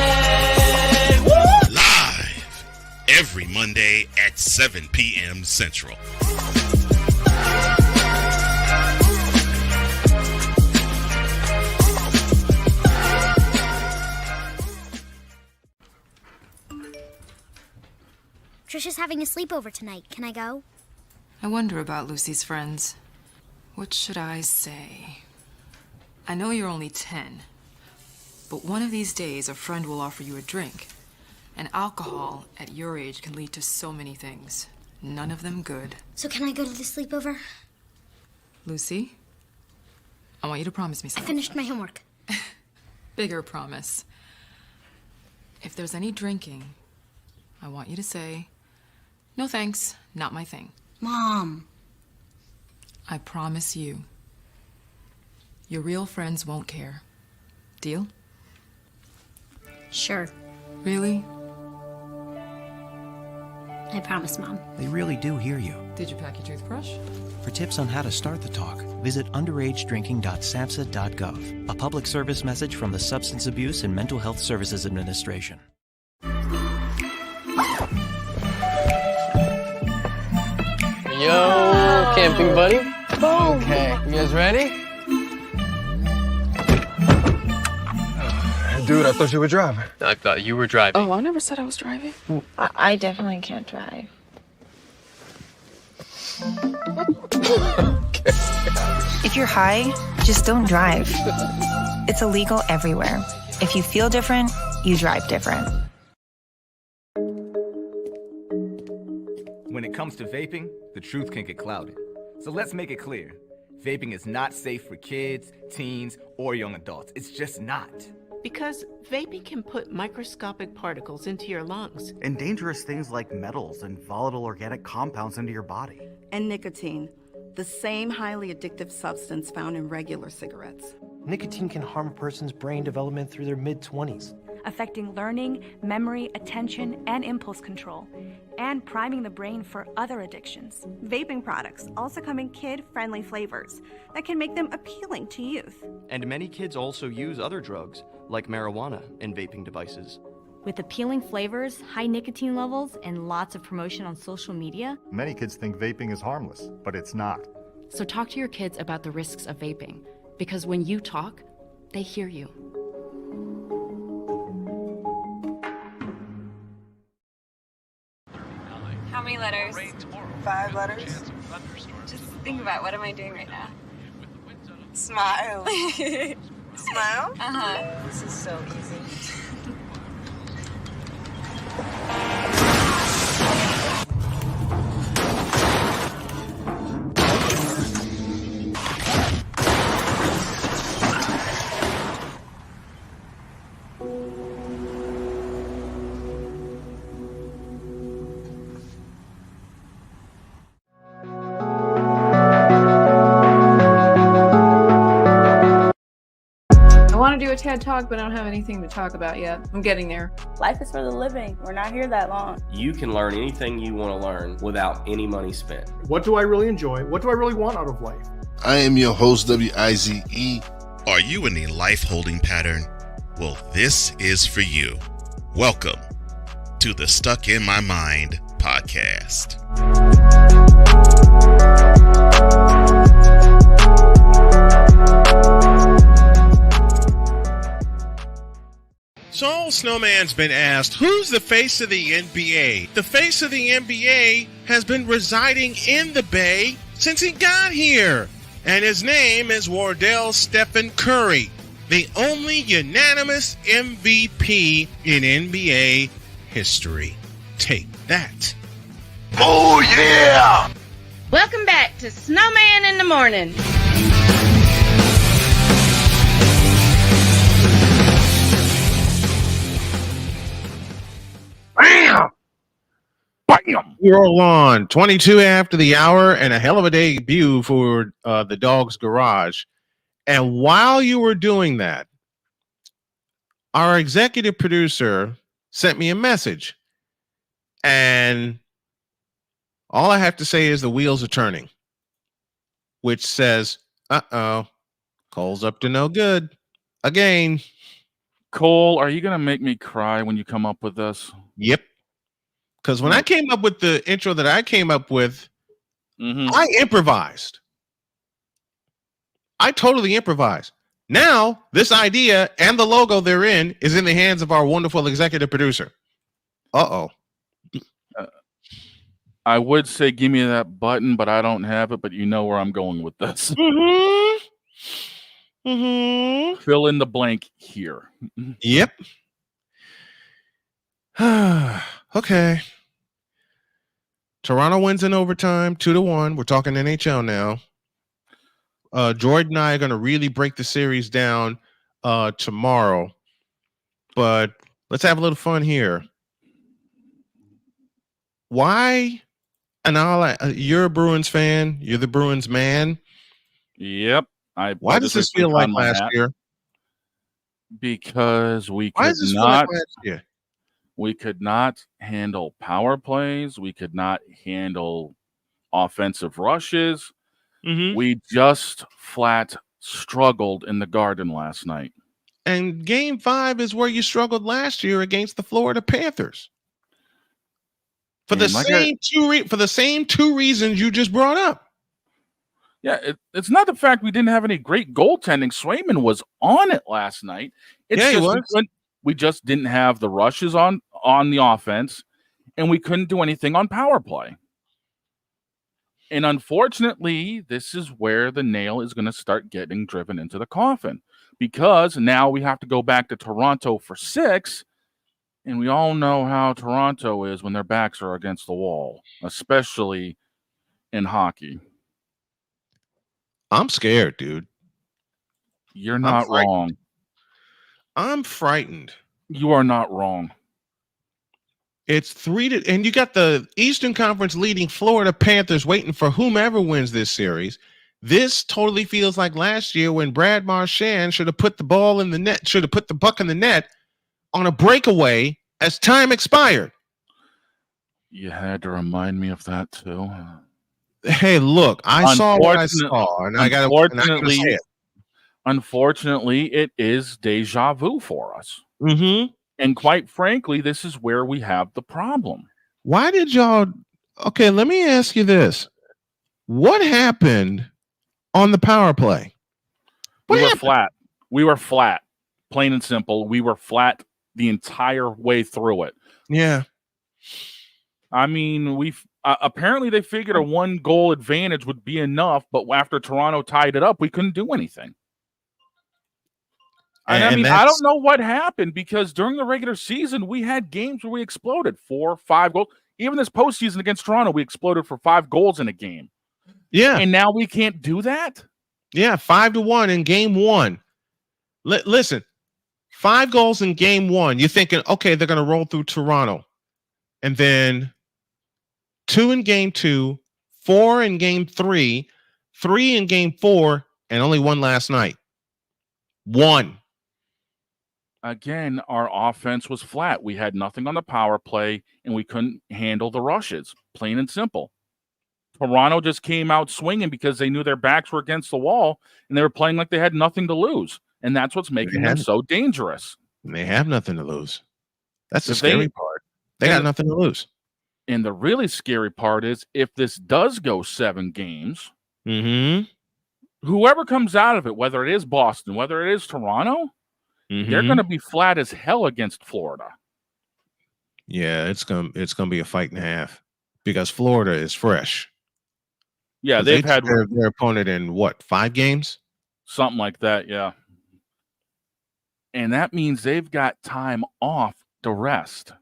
Woo! Live every Monday at 7 p.m. Central. Trisha's having a sleepover tonight. Can I go? I wonder about Lucy's friends. What should I say? I know you're only 10, but one of these days a friend will offer you a drink. And alcohol at your age can lead to so many things. None of them good. So can I go to the sleepover? Lucy, I want you to promise me I something. finished my homework. Bigger promise. If there's any drinking, I want you to say, no thanks, not my thing. Mom. I promise you. Your real friends won't care. Deal? Sure. Really? I promise, Mom. They really do hear you. Did you pack your toothbrush? For tips on how to start the talk, visit underagedrinking.samhsa.gov. A public service message from the Substance Abuse and Mental Health Services Administration. Yo, camping buddy. Okay, you guys ready? Dude, I thought you were driving. I thought you were driving. Oh, I never said I was driving. I definitely can't drive. If you're high, just don't drive. It's illegal everywhere. If you feel different, you drive different. When it comes to vaping, the truth can get clouded. So let's make it clear. Vaping is not safe for kids, teens, or young adults. It's just not. Because vaping can put microscopic particles into your lungs. And dangerous things like metals and volatile organic compounds into your body. And nicotine, the same highly addictive substance found in regular cigarettes. Nicotine can harm a person's brain development through their mid-20s. Affecting learning, memory, attention, and impulse control, and priming the brain for other addictions. Vaping products also come in kid-friendly flavors that can make them appealing to youth. And many kids also use other drugs, like marijuana, in vaping devices. With appealing flavors, high nicotine levels, and lots of promotion on social media, many kids think vaping is harmless, but it's not. So talk to your kids about the risks of vaping, because when you talk, they hear you. How many letters? 5 letters. Just think about, what am I doing right now? Smile. Smile? Uh-huh. This is so easy. I want to do a TED Talk, but I don't have anything to talk about yet. I'm getting there. Life is for the living. We're not here that long. You can learn anything you want to learn without any money spent. What do I really enjoy? What do I really want out of life? I am your host, WIZE. Are you in a life holding pattern? Well, this is for you. Welcome to the Stuck in My Mind podcast. So Snowman's been asked, who's the face of the NBA? The face of the NBA has been residing in the Bay since he got here. And his name is Wardell Stephen Curry, the only unanimous MVP in NBA history. Take that. Oh, yeah! Welcome back to Snowman in the Morning. Bam! Bam! We're all on 22 after the hour, and a hell of a debut for the Dog's Garage. And while you were doing that, our executive producer sent me a message, and all I have to say is the wheels are turning, which says, uh-oh, Cole's up to no good again. Cole, are you going to make me cry when you come up with this? Yep. Because when I came up with the intro that I came up with, I improvised. I totally improvised. Now, this idea and the logo they're in is in the hands of our wonderful executive producer. Uh-oh. I would say give me that button, but I don't have it, but you know where I'm going with this. Fill in the blank here. Yep. Okay. Toronto wins in overtime, 2-1. We're talking NHL now. Jordan and I are going to really break the series down tomorrow. But let's have a little fun here. Why? And you're a Bruins fan. You're the Bruins man. Yep. Why does this feel like last year? Because we could not. We could not handle power plays. We could not handle offensive rushes. We just flat struggled in the Garden last night. And Game 5 is where you struggled last year against the Florida Panthers. For the same two reasons you just brought up. Yeah, it's not the fact we didn't have any great goaltending. Swayman was on it last night. He was. We just didn't have the rushes on the offense, and we couldn't do anything on power play. And unfortunately, this is where the nail is going to start getting driven into the coffin, because now we have to go back to Toronto for 6, and we all know how Toronto is when their backs are against the wall, especially in hockey. I'm scared, dude. You're not wrong. I'm frightened. You are not wrong. It's 3-2, and you got the Eastern Conference leading Florida Panthers waiting for whomever wins this series. This totally feels like last year when Brad Marchand should have put the ball in the net, should have put the puck in the net on a breakaway as time expired. You had to remind me of that too. Hey, look, I saw what I saw, and I got to say it. Unfortunately, it is deja vu for us. And quite frankly, this is where we have the problem. Why did y'all... Okay, let me ask you this. What happened on the power play. We were flat. We were flat. Plain and simple. We were flat the entire way through it. Yeah. I mean, apparently they figured a 1-goal advantage would be enough, but after Toronto tied it up, we couldn't do anything. And I mean, I don't know what happened, because during the regular season, we had games where we exploded 4 or 5 goals. Even this postseason against Toronto, we exploded for 5 goals in a game. Yeah. And now we can't do that? Yeah, 5-1 in game 1. Listen, 5 goals in game 1. You're thinking, okay, they're going to roll through Toronto. And then 2 in game 2, 4 in game 3, 3 in game 4, and only 1 last night. 1. Again, our offense was flat. We had nothing on the power play, and we couldn't handle the rushes, plain and simple. Toronto just came out swinging because they knew their backs were against the wall, and they were playing like they had nothing to lose. And that's what's making them so dangerous. They have nothing to lose. That's the scary part. They got nothing to lose. And the really scary part is, if this does go 7 games, whoever comes out of it, whether it is Boston, whether it is Toronto, they're going to be flat as hell against Florida. Yeah, it's gonna be a fight and a half, because Florida is fresh. Yeah, they've had their opponent in what, 5 games? Something like that, yeah. And that means they've got time off to rest.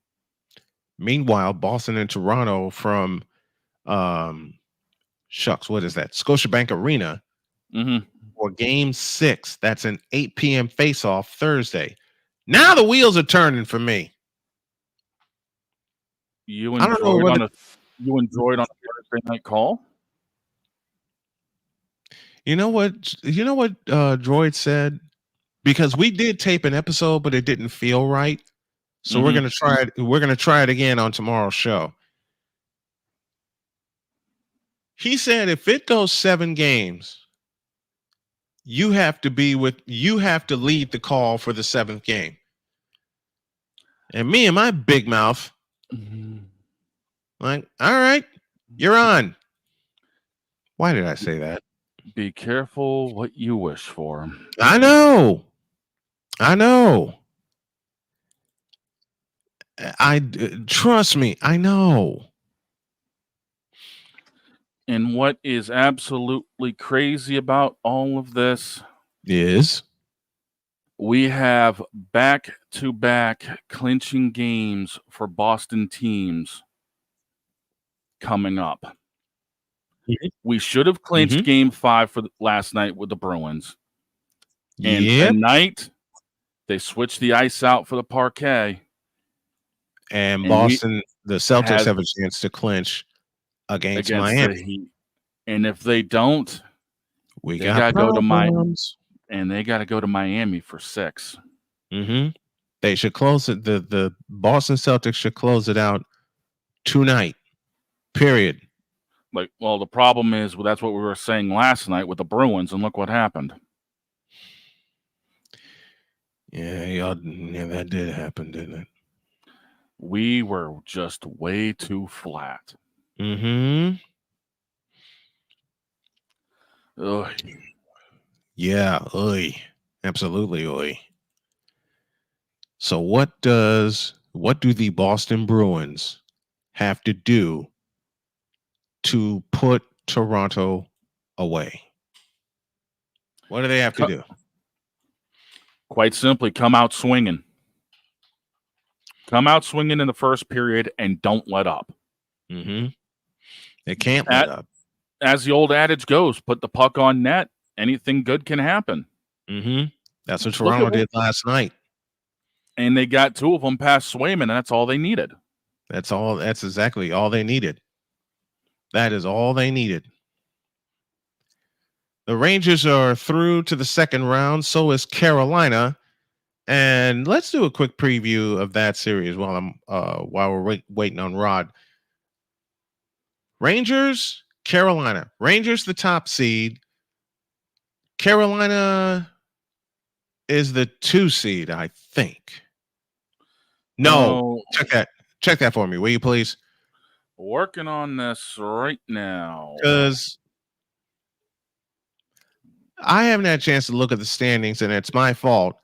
Meanwhile, Boston and Toronto from what is that? Scotiabank Arena for game 6. That's an 8 p.m. face-off Thursday. Now the wheels are turning for me. You enjoyed on a Thursday night call? You know what Droid said? Because we did tape an episode, but it didn't feel right. So we're gonna try it. We're gonna try it again on tomorrow's show. He said if it goes 7 games, you have to lead the call for the 7th game. And me and my big mouth, like, all right, you're on. Why did I say that? Be careful what you wish for. I know. Trust me, I know. And what is absolutely crazy about all of this is we have back-to-back clinching games for Boston teams coming up. We should have clinched game 5 for last night with the Bruins. And tonight, they switched the ice out for the parquet. And Boston, the Celtics have a chance to clinch against Miami. The Heat. And if they don't, they got to go to Miami. And they got to go to Miami for 6. They should close it. The Boston Celtics should close it out tonight. Period. Well, the problem is, that's what we were saying last night with the Bruins, and look what happened. Yeah, that did happen, didn't it? We were just way too flat. Ugh. Yeah, absolutely. So what do the Boston Bruins have to do to put Toronto away? What do they have to do? Quite simply, come out swinging. Come out swinging in the first period and don't let up. They can't let up. As the old adage goes, put the puck on net. Anything good can happen. That's what Toronto did last night. And they got 2 of them past Swayman, and that's all they needed. That's exactly all they needed. That is all they needed. The Rangers are through to the second round. So is Carolina. And let's do a quick preview of that series while we're waiting on Rod. Rangers, Carolina. Rangers, the top seed. Carolina is the 2 seed, I think. No, check that for me, will you please? Working on this right now. Because I haven't had a chance to look at the standings, and it's my fault.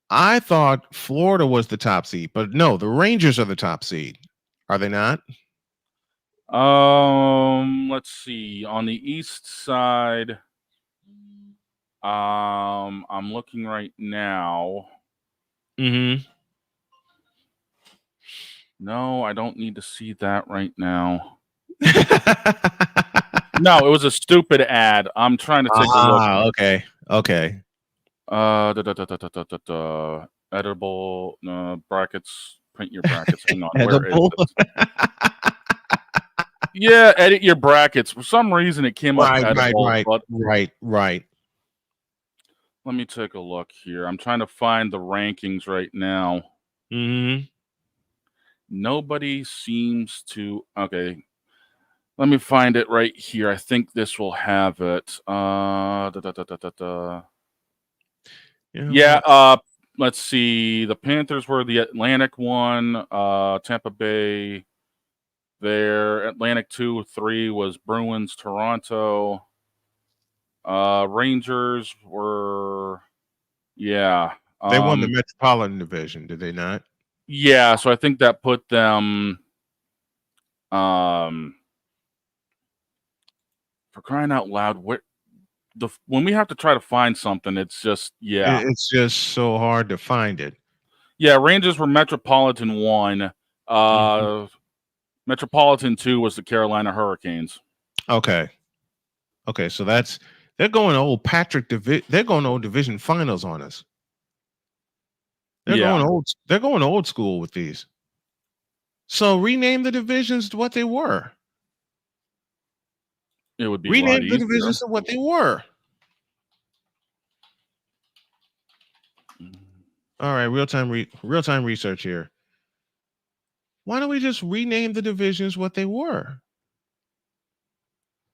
I thought Florida was the top seed, but no, the Rangers are the top seed. Are they not? Let's see. On the east side, I'm looking right now. Mm-hmm. No, I don't need to see that right now. No, it was a stupid ad. I'm trying to take a look. Okay. Editable brackets. Print your brackets. Hang on. Edible? Where is it? Yeah, edit your brackets. For some reason, it came up edible. Right. Let me take a look here. I'm trying to find the rankings right now. Mm-hmm. Nobody seems to. Okay. Let me find it right here. I think this will have it. Let's see. The Panthers were the Atlantic one. Tampa Bay there. Atlantic 2 or 3 was Bruins, Toronto. Rangers were, they won the Metropolitan Division, did they not? Yeah, so I think that put them, for crying out loud, when we have to try to find something, it's just it's just so hard to find it. Yeah, Rangers were Metropolitan 1. Metropolitan 2 was the Carolina Hurricanes. Okay, so they're going old they're going old division finals on us. They're going old school with these. So rename the divisions to what they were. It would be rename the divisions to what they were. All right, real time research here. Why don't we just rename the divisions what they were?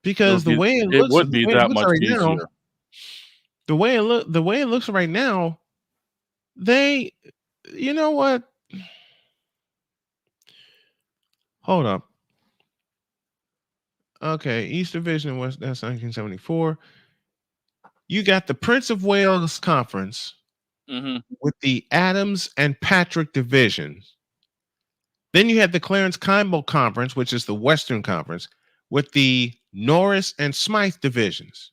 Because the way it looks, would be that much easier. Now, the way it looks right now, you know what? Hold up. Okay, East Division, West, that's 1974. You got the Prince of Wales Conference with the Adams and Patrick divisions. Then you had the Clarence Kimball Conference, which is the Western Conference, with the Norris and Smythe divisions.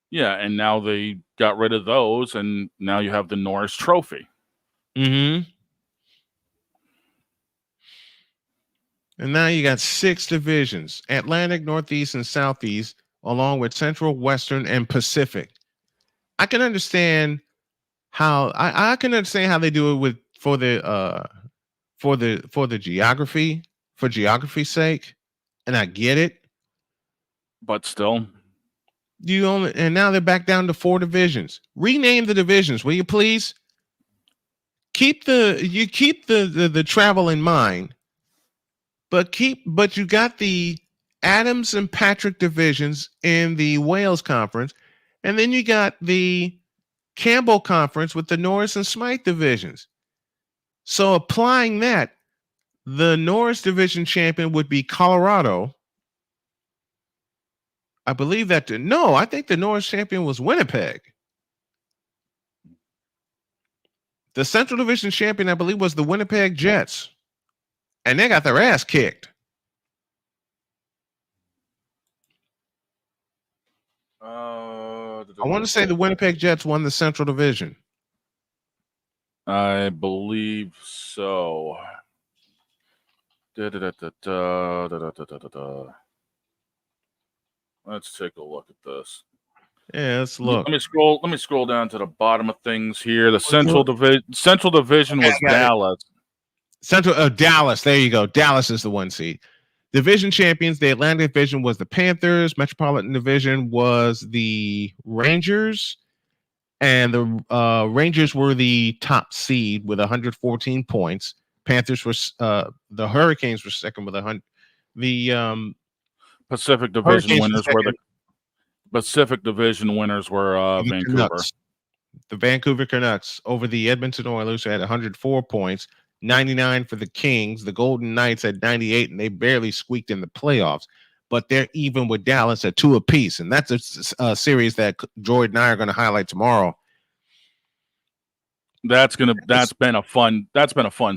Yeah, and now they got rid of those, and now you have the Norris Trophy. Mm-hmm. And now you got 6 divisions: Atlantic, Northeast, and Southeast, along with Central, Western, and Pacific. I can understand how I can understand how they do it for the geography, for geography's sake, and I get it. But still, and now they're back down to 4 divisions. Rename the divisions, will you please? Keep the travel in mind. But you got the Adams and Patrick divisions in the Wales Conference, and then you got the Campbell Conference with the Norris and Smythe divisions. So applying that, the Norris division champion would be Colorado. I believe I think the Norris champion was Winnipeg. The Central Division champion, I believe, was the Winnipeg Jets. And they got their ass kicked. I want to say the Winnipeg Jets won the Central Division. I believe so. Let's take a look at this. Yeah, let's look. Let me scroll down to the bottom of things here. The Central Division was Dallas. Dallas. There you go. Dallas is the 1 seed. Division champions, the Atlantic Division was the Panthers. Metropolitan Division was the Rangers. And the Rangers were the top seed with 114 points. Panthers were the Hurricanes were second with 100. The Pacific Division winners were Vancouver. Canucks. The Vancouver Canucks over the Edmonton Oilers, who had 104 points. 99 for the Kings. The Golden Knights had 98, and they barely squeaked in the playoffs. but they're even with Dallas at 2 apiece. And that's a series that Jordan and I are going to highlight tomorrow. That's been a fun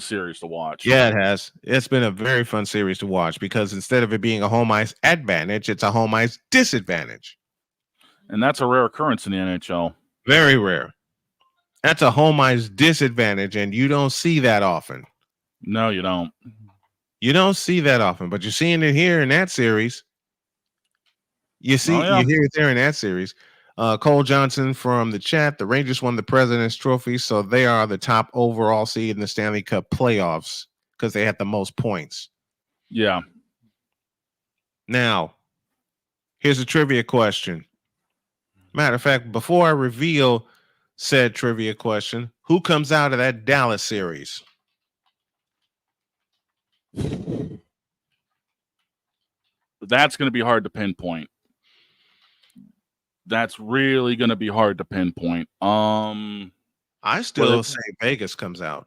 series to watch. Yeah, it has. It's been a very fun series to watch because instead of it being a home ice advantage, it's a home ice disadvantage. And that's a rare occurrence in the NHL. Very rare. That's a home ice disadvantage, and you don't see that often. No, you don't. You don't see that often, but you're seeing it here in that series. You hear it there in that series. Cole Johnson from the chat. The Rangers won the President's Trophy, so they are the top overall seed in the Stanley Cup playoffs because they had the most points. Yeah. Now, here's a trivia question. Matter of fact, before I reveal said trivia question, who comes out of that Dallas series? That's going to be hard to pinpoint. That's really going to be hard to pinpoint. I still say Vegas comes out.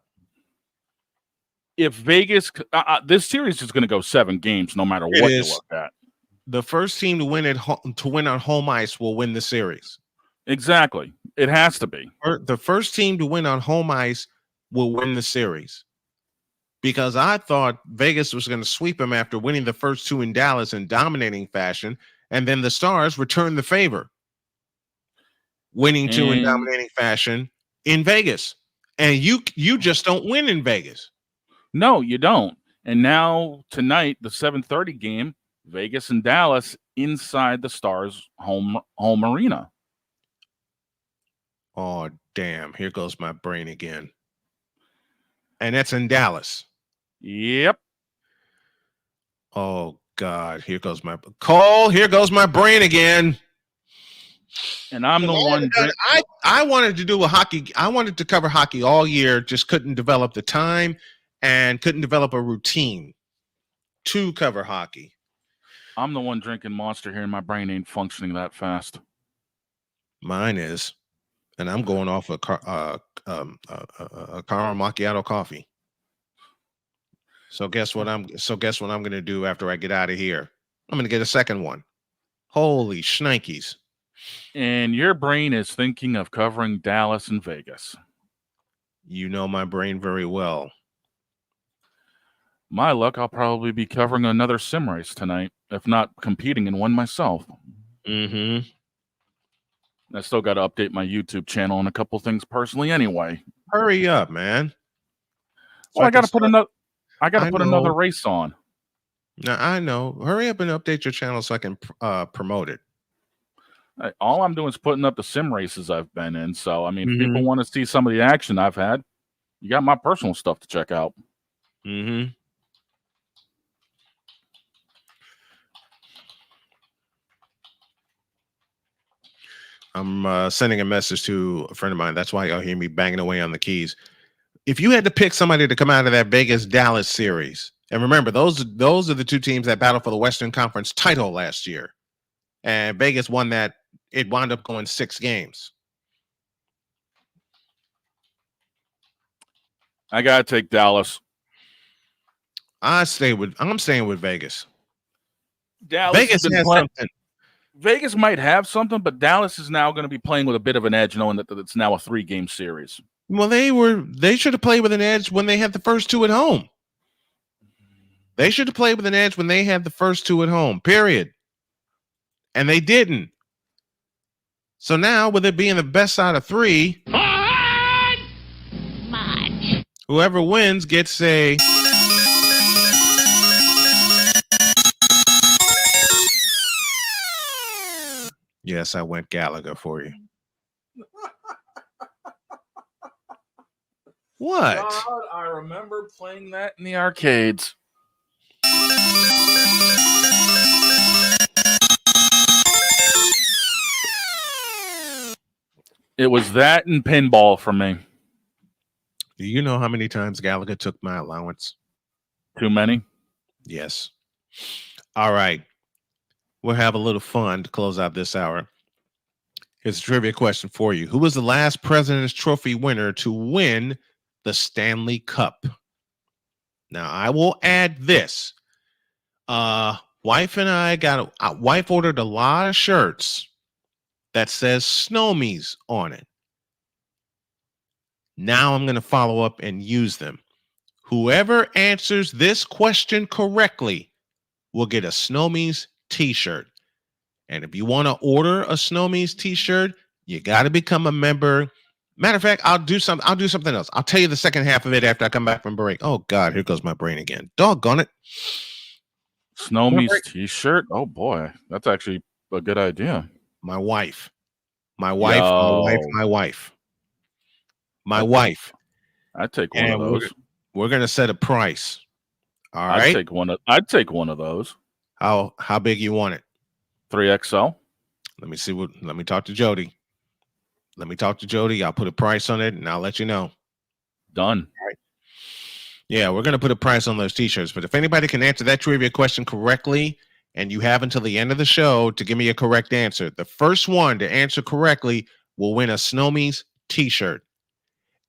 If Vegas, this series is going to go 7 games, no matter what you look at. The first team to win on home ice will win the series. Exactly. It has to be. The first team to win on home ice will win the series. Because I thought Vegas was going to sweep them after winning the first 2 in Dallas in dominating fashion, and then the Stars returned the favor, winning 2 in dominating fashion in Vegas. And you just don't win in Vegas. No, you don't. And now tonight, the 7:30 game, Vegas and Dallas inside the Stars home arena. Oh, damn. Here goes my brain again. And that's in Dallas. Yep. Oh, God. Here goes my Cole. Here goes my brain again. And I'm the one. I wanted to do a hockey. I wanted to cover hockey all year. Just couldn't develop the time and couldn't develop a routine to cover hockey. I'm the one drinking Monster here, and my brain ain't functioning that fast. Mine is, and I'm going off a caramel macchiato coffee. So guess what I'm going to do after I get out of here? I'm going to get a second one. Holy shnikes. And your brain is thinking of covering Dallas and Vegas. You know my brain very well. My luck, I'll probably be covering another sim race tonight, if not competing in one myself. Mm-hmm. I still got to update my YouTube channel on a couple things personally anyway. Hurry up, man. Well, I got to put another race on. Now, I know. Hurry up and update your channel so I can promote it. All I'm doing is putting up the sim races I've been in. So, I mean, if people want to see some of the action I've had, you got my personal stuff to check out. Mm-hmm. I'm sending a message to a friend of mine. That's why y'all hear me banging away on the keys. If you had to pick somebody to come out of that Vegas-Dallas series, and remember, those are the 2 teams that battled for the Western Conference title last year. And Vegas won that. It wound up going 6 games. I got to take Dallas. I'm staying with Vegas. Dallas Vegas has something. Vegas might have something, but Dallas is now going to be playing with a bit of an edge, knowing that it's now a 3-game series. Well, they should have played with an edge when they had the first 2 at home. They should have played with an edge when they had the first 2 at home, period. And they didn't. So now, with it being the best out of 3, whoever wins gets a... Yes, I went Gallagher for you. What? God, I remember playing that in the arcades. It was that and pinball for me. Do you know how many times Gallagher took my allowance? Too many? Yes. All right. We'll have a little fun to close out this hour. Here's a trivia question for you. Who was the last President's Trophy winner to win the Stanley Cup? Now, I will add this. Wife and I wife ordered a lot of shirts that says Snowmies on it. Now I'm going to follow up and use them. Whoever answers this question correctly will get a Snowmies t-shirt. And if you want to order a Snowmies t-shirt, you got to become a member. Matter of fact, I'll do something else. I'll tell you the second half of it after I come back from break. Oh God, here goes my brain again. Doggone it. Snowmies t-shirt. Oh boy, that's actually a good idea. My wife. I'd take one of those. We're gonna set a price. All right. I'd take one of those. How big you want it? 3XL. Let me talk to Jody. I'll put a price on it and I'll let you know. Done. All right. Yeah, we're gonna put a price on those t-shirts. But if anybody can answer that trivia question correctly, and you have until the end of the show to give me a correct answer, the first one to answer correctly will win a Snowmies t-shirt.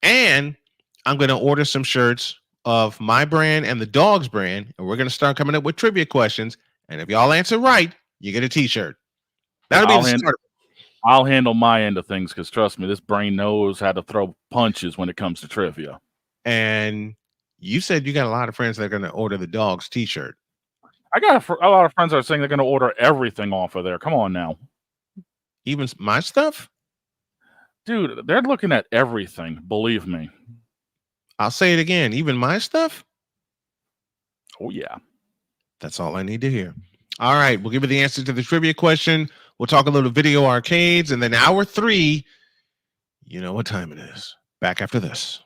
And I'm going to order some shirts of my brand and the dog's brand, and we're going to start coming up with trivia questions. And if y'all answer right, you get a t-shirt. That'll be the start. I'll handle my end of things because trust me, this brain knows how to throw punches when it comes to trivia. And you said you got a lot of friends that are going to order the dog's t-shirt. I got a lot of friends that are saying they're going to order everything off of there. Come on now. Even my stuff? Dude, they're looking at everything. Believe me. I'll say it again. Even my stuff? Oh, yeah. That's all I need to hear. All right. We'll give you the answer to the trivia question. We'll talk a little video arcades. And then hour 3, you know what time it is. Back after this.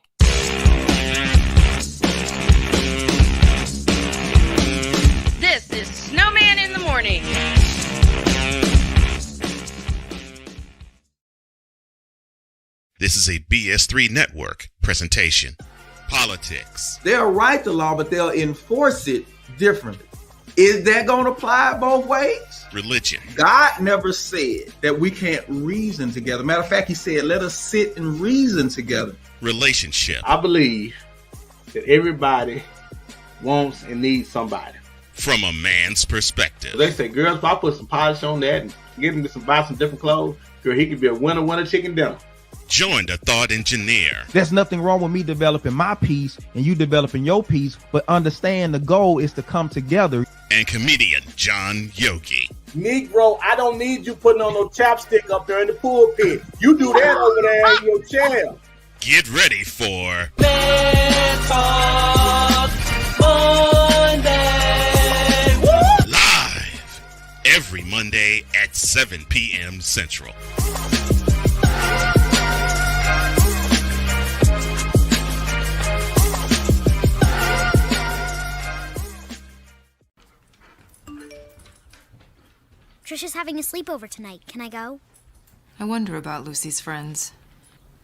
This is Snowman in the Morning. This is a BS3 Network presentation. Politics. They'll write the law, but they'll enforce it differently. Is that going to apply both ways? Religion. God never said that we can't reason together. Matter of fact, he said, let us sit and reason together. Relationship. I believe that everybody wants and needs somebody. From a man's perspective. They say, girls, if I put some polish on that and get him to buy some different clothes, girl, he could be a winner chicken dinner. Join the thought engineer. There's nothing wrong with me developing my piece and you developing your piece, but understand the goal is to come together. And comedian John Yogi. Negro, I don't need you putting on no chapstick up there in the pulpit. You do that over there in your chair. Get ready for Let's Talk Monday. Woo! Live every Monday at 7 p.m. Central. Trisha's having a sleepover tonight. Can I go? I wonder about Lucy's friends.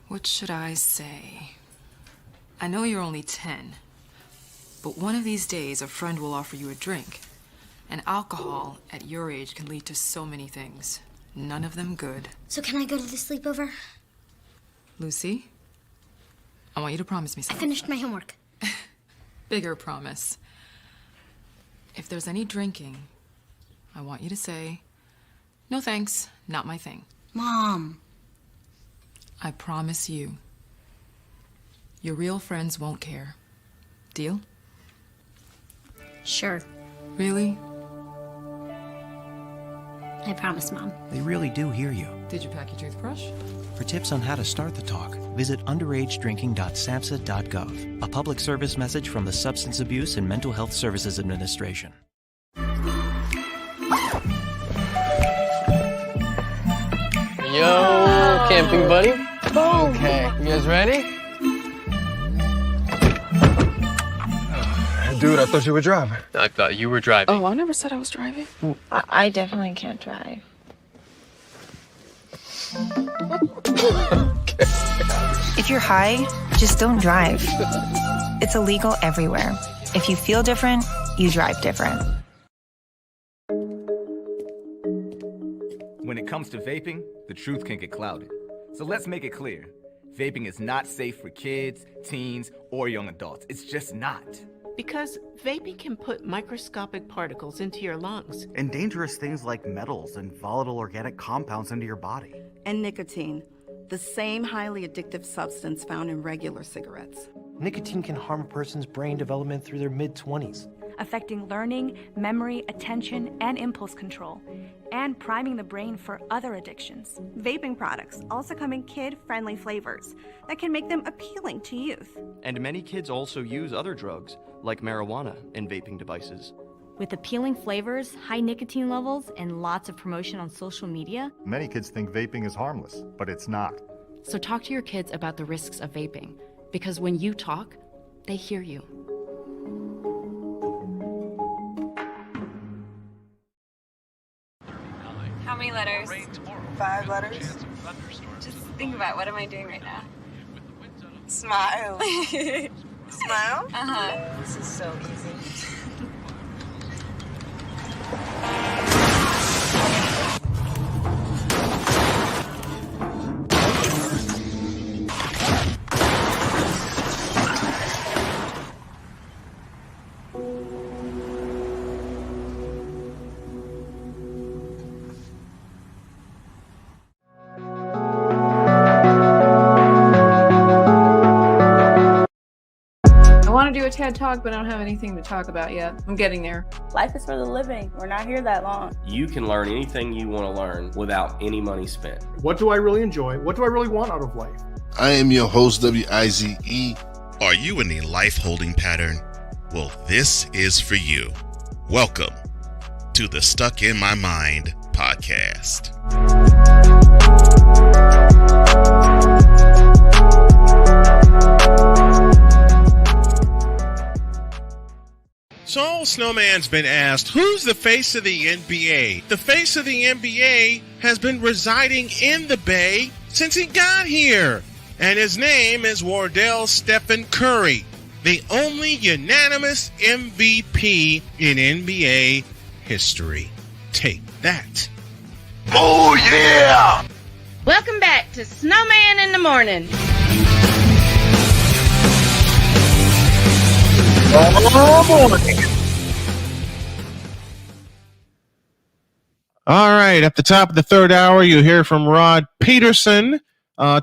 What should I say? I know you're only 10, but one of these days a friend will offer you a drink. And alcohol at your age can lead to so many things. None of them good. So can I go to the sleepover? Lucy, I want you to promise me I something. finished my homework. Bigger promise. If there's any drinking, I want you to say, no thanks, not my thing. Mom. I promise you, your real friends won't care. Deal? Sure. Really? I promise, Mom. They really do hear you. Did you pack your toothbrush? For tips on how to start the talk, visit underagedrinking.samhsa.gov. A public service message from the Substance Abuse and Mental Health Services Administration. Yo, camping buddy. Okay, you guys ready? Dude, I thought you were driving. I thought you were driving. Oh, I never said I was driving. I definitely can't drive. If you're high, just don't drive. It's illegal everywhere. If you feel different, you drive different. When it comes to vaping, the truth can get clouded. So let's make it clear. Vaping is not safe for kids, teens, or young adults. It's just not. Because vaping can put microscopic particles into your lungs. And dangerous things like metals and volatile organic compounds into your body. And nicotine, the same highly addictive substance found in regular cigarettes. Nicotine can harm a person's brain development through their mid-20s, affecting learning, memory, attention, and impulse control, and priming the brain for other addictions. Vaping products also come in kid-friendly flavors that can make them appealing to youth. And many kids also use other drugs, like marijuana, in vaping devices. With appealing flavors, high nicotine levels, and lots of promotion on social media, many kids think vaping is harmless, but it's not. So talk to your kids about the risks of vaping, because when you talk, they hear you. How many letters? 5 letters. Just think about, what am I doing right now? Smile. Smile? Uh-huh. This is so easy. I want to do a TED Talk, but I don't have anything to talk about yet. I'm getting there. Life is for the living. We're not here that long. You can learn anything you want to learn without any money spent. What do I really enjoy? What do I really want out of life? I am your host, WIZE. Are you in a life holding pattern? Well, this is for you. Welcome to the Stuck in My Mind podcast. So, Snowman's been asked, who's the face of the NBA? The face of the NBA has been residing in the Bay since he got here. And his name is Wardell Stephen Curry, the only unanimous MVP in NBA history. Take that. Oh, yeah! Welcome back to Snowman in the Morning. All right, at the top of the third hour, you'll hear from Rod Peterson.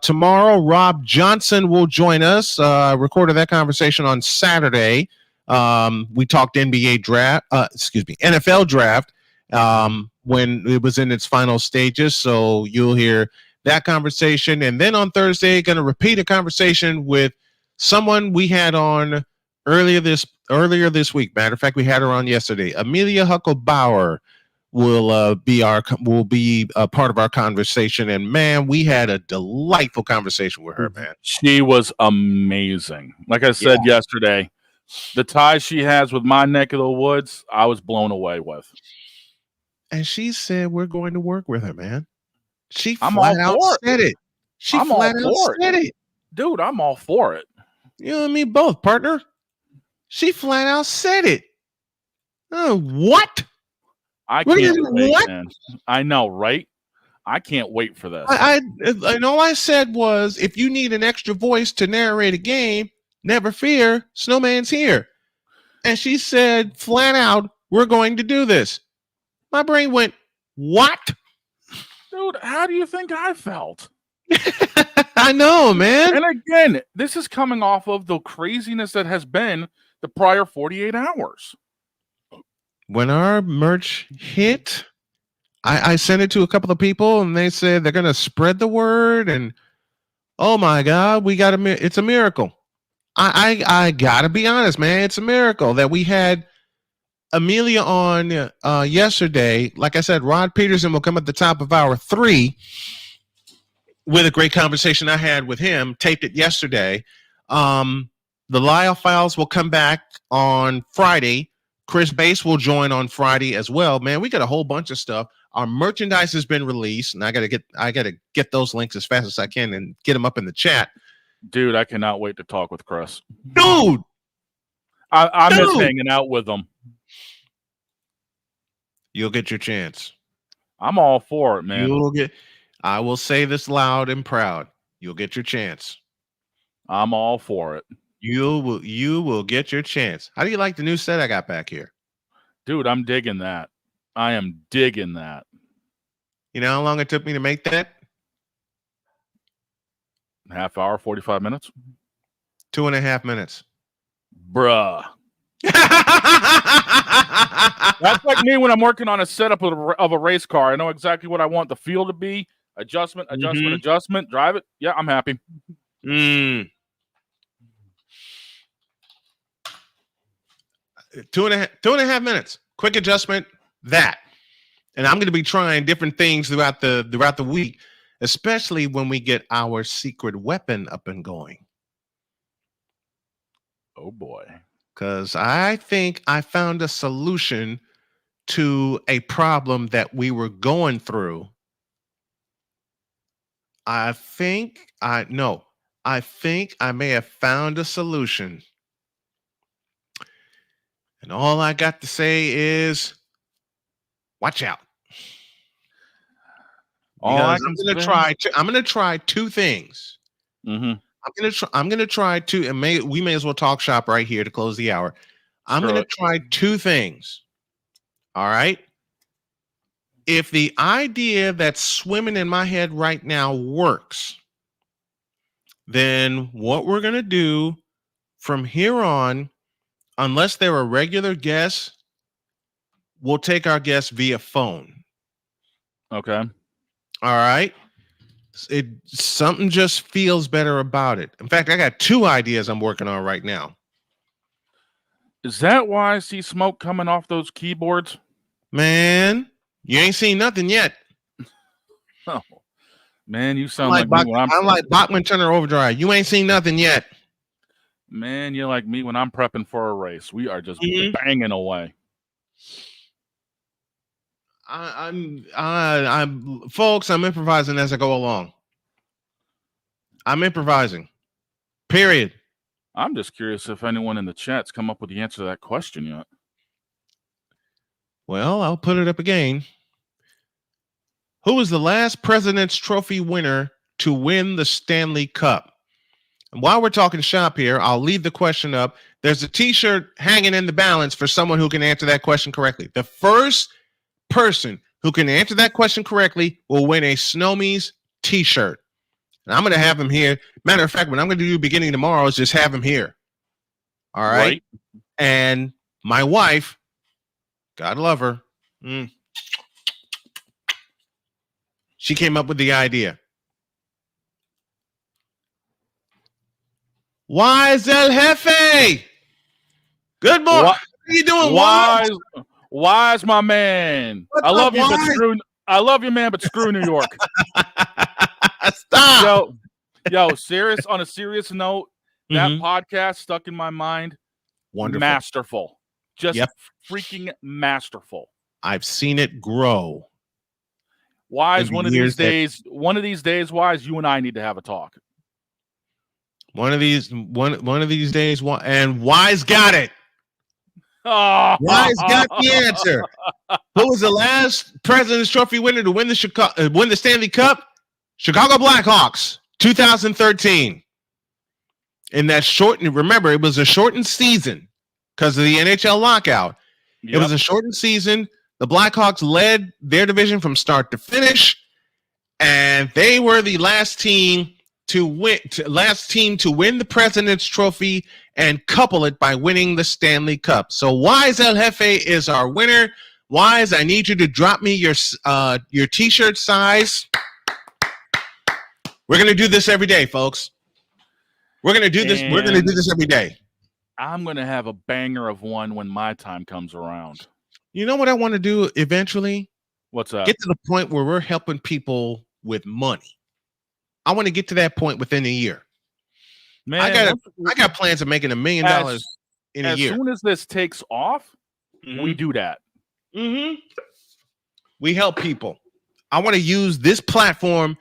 Tomorrow, Rob Johnson will join us. Recorded that conversation on Saturday. We talked NFL draft when it was in its final stages. So you'll hear that conversation. And then on Thursday, going to repeat a conversation with someone we had on earlier this week. Matter of fact, we had her on yesterday. Amelia Huckelbauer will be a part of our conversation, and man, we had a delightful conversation with her, man. She was amazing. Like I said yesterday, the ties she has with my neck of the woods, I was blown away with. And she said we're going to work with her, man. She I'm flat all out for said it. She I'm flat all out for said it. Dude, I'm all for it. You and me both, partner. She flat out said it. What? I can't wait, man. I know, right? I can't wait for this. And all I said was, if you need an extra voice to narrate a game, never fear, Snowman's here. And she said flat out, we're going to do this. My brain went, what? Dude, how do you think I felt? I know, man. And again, this is coming off of the craziness that has been the prior 48 hours. When our merch hit, I sent it to a couple of people, and they said they're going to spread the word. And oh my God, it's a miracle. I got to be honest, man. It's a miracle that we had Amelia on yesterday. Like I said, Rod Peterson will come at the top of hour 3 with a great conversation I had with him. Taped it yesterday. The Lyle Files will come back on Friday. Chris Bass will join on Friday as well. Man, we got a whole bunch of stuff. Our merchandise has been released, and I gotta get those links as fast as I can and get them up in the chat. Dude, I cannot wait to talk with Chris. Dude, I miss hanging out with him. You'll get your chance. I'm all for it, man. I will say this loud and proud. You'll get your chance. I'm all for it. You will get your chance. How do you like the new set I got back here? Dude, I'm digging that. I am digging that. You know how long it took me to make that? Half hour, 45 minutes? 2.5 minutes. Bruh. That's like me when I'm working on a setup of a race car. I know exactly what I want the feel to be. Adjustment, drive it. Yeah, I'm happy. 2.5 minutes. Quick adjustment. That. And I'm going to be trying different things throughout the week, especially when we get our secret weapon up and going. Oh boy. Because I think I found a solution to a problem that we were going through. I think I may have found a solution. And all I got to say is watch out. I'm going to try two things. Mm-hmm. I'm gonna try two, and we may as well talk shop right here to close the hour. I'm gonna try two things. All right. If the idea that's swimming in my head right now works, then what we're gonna do from here on, unless they're a regular guest, we'll take our guests via phone. Okay. All right. Something just feels better about it. In fact, I got two ideas I'm working on right now. Is that why I see smoke coming off those keyboards? Man, you ain't seen nothing yet. Oh, man, you sound like me when I'm like Bachman Turner Overdrive. You ain't seen nothing yet. Man, you're like me when I'm prepping for a race. We are just banging away. I'm folks, I'm improvising as I go along. I'm improvising. Period. I'm just curious if anyone in the chat's come up with the answer to that question yet. Well, I'll put it up again. Who was the last President's Trophy winner to win the Stanley Cup? And while we're talking shop here, I'll leave the question up. There's a t-shirt hanging in the balance for someone who can answer that question correctly. The first person who can answer that question correctly will win a Snowmies t-shirt. And I'm going to have him here. Matter of fact, what I'm going to do beginning tomorrow is just have him here. All right. And my wife, God love her, she came up with the idea. Wise El Jefe. Good morning. How are you doing, Wise? Wise, my man. I love you, man, but screw New York. Stop. Yo, on a serious note, that podcast stuck in my mind. Wonderful. Masterful. Just freaking masterful. I've seen it grow. Wise, one of these days, Wise, you and I need to have a talk. One of these days, and Wise got it. Oh. Wise got the answer. Who was the last President's Trophy winner to win the Stanley Cup? Chicago Blackhawks, 2013. In that remember, it was a shortened season because of the NHL lockout. It was a shortened season. The Blackhawks led their division from start to finish, and they were the last team to win the President's Trophy and couple it by winning the Stanley Cup. So Wise El Jefe is our winner. Wise, I need you to drop me your t-shirt size. We're gonna do this every day, folks. We're gonna do this. We're gonna do this every day. I'm gonna have a banger of one when my time comes around. You know what I want to do eventually? What's that? Get to the point where we're helping people with money. I want to get to that point within a year. Man, I got plans of making $1 million in a year. As soon as this takes off, we do that. We help people. I want to use this platform.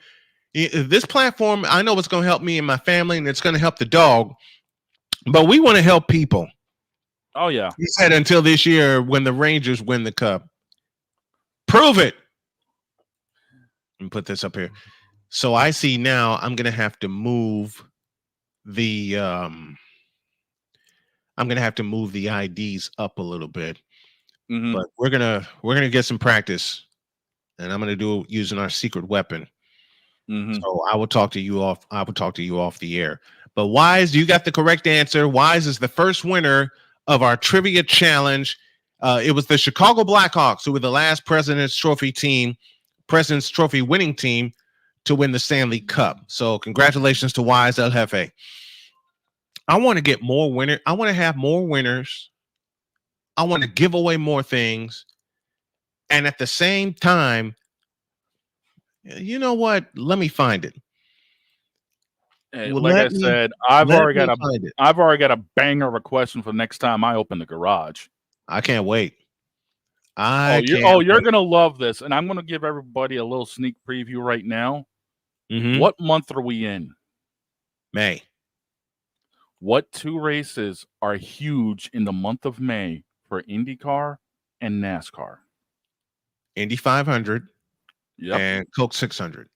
This platform, I know it's going to help me and my family, and it's going to help the dog. But we want to help people. Oh, yeah. He said until this year when the Rangers win the cup. Prove it. And put this up here. So I see now I'm going to have to move the I'm gonna have to move the IDs up a little bit. Mhm. But we're gonna get some practice, and I'm gonna do it using our secret weapon. Mhm. So I will talk to you off. I will talk to you off the air. But Wise, you got the correct answer. Wise is the first winner of our trivia challenge. It was the Chicago Blackhawks who were the last President's Trophy winning team to win the Stanley Cup. So congratulations to Wise El Jefe. I want to get more winners. I want to have more winners. I want to give away more things. And at the same time, you know what? Let me find it. Hey, like I said, I've already got a banger of a question for the next time I open the garage. I can't wait. You're gonna love this, and I'm gonna give everybody a little sneak preview right now. Mhm. What month are we in? May. What two races are huge in the month of May for IndyCar and NASCAR? Indy 500 Yep. and Coke 600.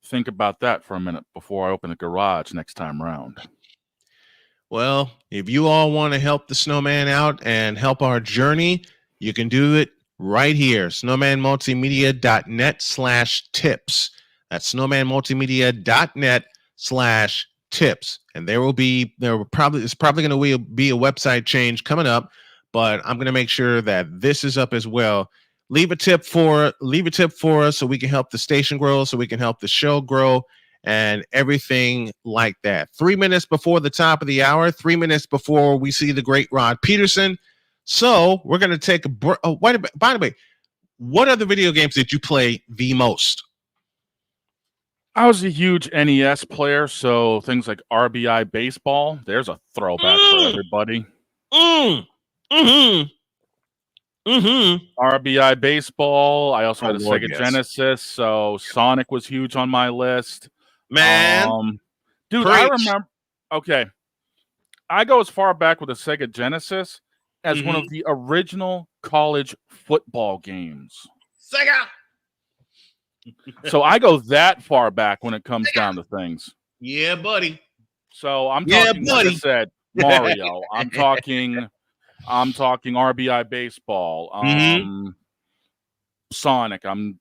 Think about that for a minute before I open the garage next time around. Well, if you all want to help the Snowman out and help our journey, you can do it right here. snowmanmultimedia.net/tips. That's snowmanmultimedia.net/tips. And it's probably going to be a website change coming up, but I'm going to make sure that this is up as well. Leave a tip for us so we can help the station grow, so we can help the show grow, and everything like that. 3 minutes before the top of the hour, 3 minutes before we see the great Rod Peterson. So we're going to take a break. Oh, by the way, what other video games did you play the most? I was a huge NES player, so things like RBI Baseball. There's a throwback for everybody. RBI Baseball. I also had a Sega Genesis, so Sonic was huge on my list. Man, dude, preach. I remember. Okay, I go as far back with the Sega Genesis as one of the original college football games. Sega. So I go that far back when it comes down to things. Yeah, buddy. So I'm talking, like I said, Mario. I'm talking RBI Baseball. Sonic. I'm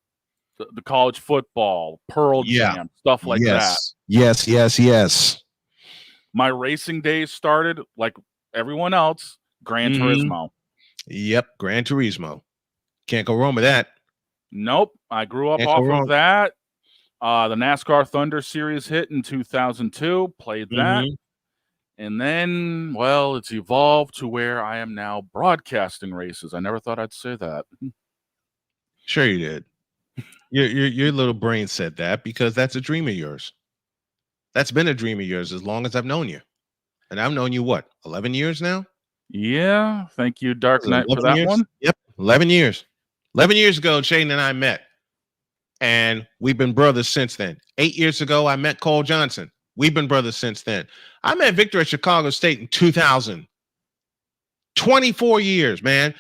the college football, Pearl Jam, stuff like that. Yes. My racing days started like everyone else. Gran Turismo. Yep, Gran Turismo. Can't go wrong with that. Nope. I grew up off of that. The NASCAR Thunder Series hit in 2002. Played that. And then, well, it's evolved to where I am now broadcasting races. I never thought I'd say that. Sure you did. Your little brain said that because that's a dream of yours. That's been a dream of yours as long as I've known you. And I've known you, what, 11 years now? Yeah. Thank you, Dark Knight, for that one. Yep, 11 years. 11 years ago, Shaden and I met. And we've been brothers since then. 8 years ago, I met Cole Johnson. We've been brothers since then. I met Victor at Chicago State in 2000. 24 years, man.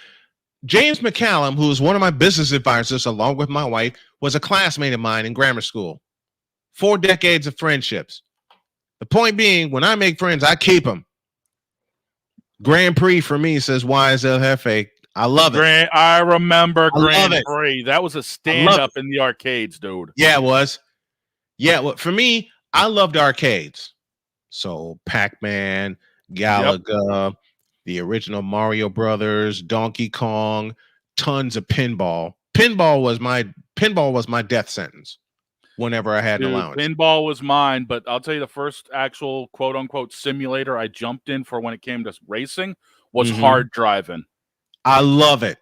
James McCallum, who was one of my business advisors, along with my wife, was a classmate of mine in grammar school. 4 decades of friendships. The point being, when I make friends, I keep them. Grand Prix for me, says Wise El Jefe. I love it. I remember Grand Prix. That was a stand-up in the arcades, dude. Yeah, it was. Yeah, well, for me, I loved arcades. So Pac-Man, Galaga, the original Mario Brothers, Donkey Kong, tons of pinball. Pinball was my death sentence whenever I had an allowance. Pinball was mine, but I'll tell you the first actual quote-unquote simulator I jumped in for when it came to racing was hard driving. I love it.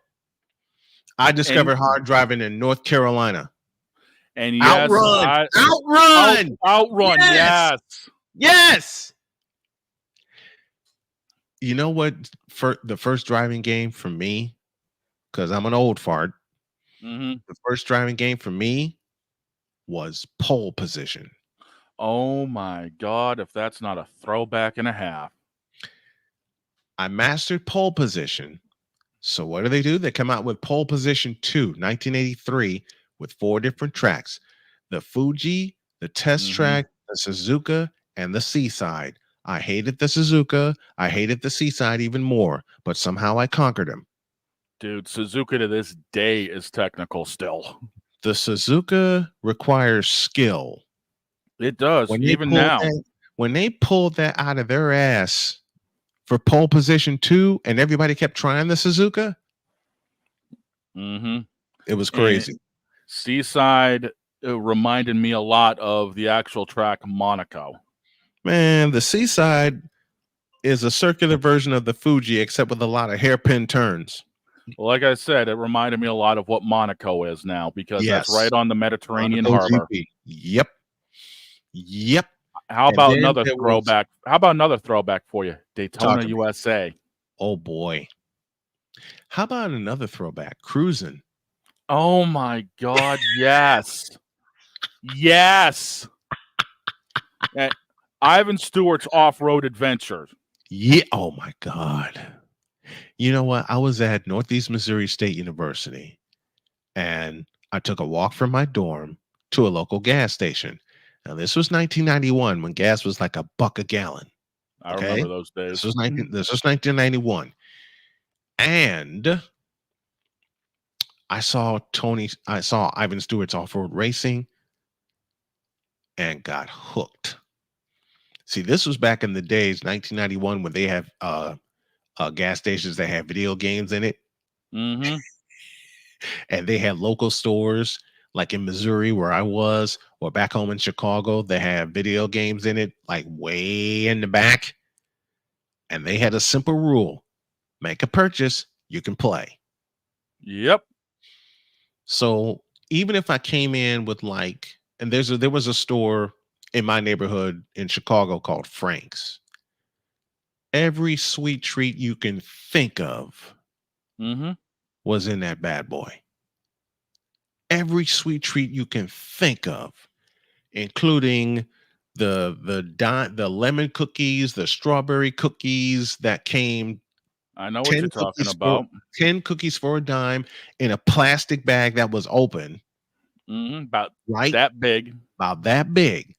I discovered hard driving in North Carolina. And yes, Outrun. Yes. You know what? For the first driving game for me, because I'm an old fart, the first driving game for me was Pole Position. Oh my God! If that's not a throwback and a half. I mastered Pole Position. So what do? They come out with Pole Position 2, 1983, with 4 different tracks. The Fuji, the Test Track, the Suzuka, and the Seaside. I hated the Suzuka. I hated the Seaside even more, but somehow I conquered him. Dude, Suzuka to this day is technical still. The Suzuka requires skill. It does, even now. When they pulled that out of their ass for pole position 2, and everybody kept trying the Suzuka, it was crazy. And Seaside reminded me a lot of the actual track Monaco. Man, the Seaside is a circular version of the Fuji, except with a lot of hairpin turns. Well, like I said, it reminded me a lot of what Monaco is now, because that's right on the Mediterranean harbor. Yep. How about another throwback? How about another throwback for you? Daytona, USA. Oh boy. How about another throwback? Cruising. Oh my God, yes. Yes. Ivan Stewart's off-road adventure. Yeah. Oh my God. You know what? I was at Northeast Missouri State University, and I took a walk from my dorm to a local gas station. Now, this was 1991 when gas was like $1 a gallon. I remember those days. This was 1991. And I saw Ivan Stewart's off-road racing and got hooked. See, this was back in the days, 1991, when they have gas stations that had video games in it. Mm-hmm. And they had local stores like in Missouri where I was, or back home in Chicago, they had video games in it, like way in the back. And they had a simple rule: make a purchase, you can play. Yep. So even if I came in with and there was a store in my neighborhood in Chicago called Frank's. Every sweet treat you can think of was in that bad boy. Every sweet treat you can think of, including the lemon cookies, the strawberry cookies that came. I know what you're talking about. 10 cookies for a dime in a plastic bag that was open. About that big. About that big.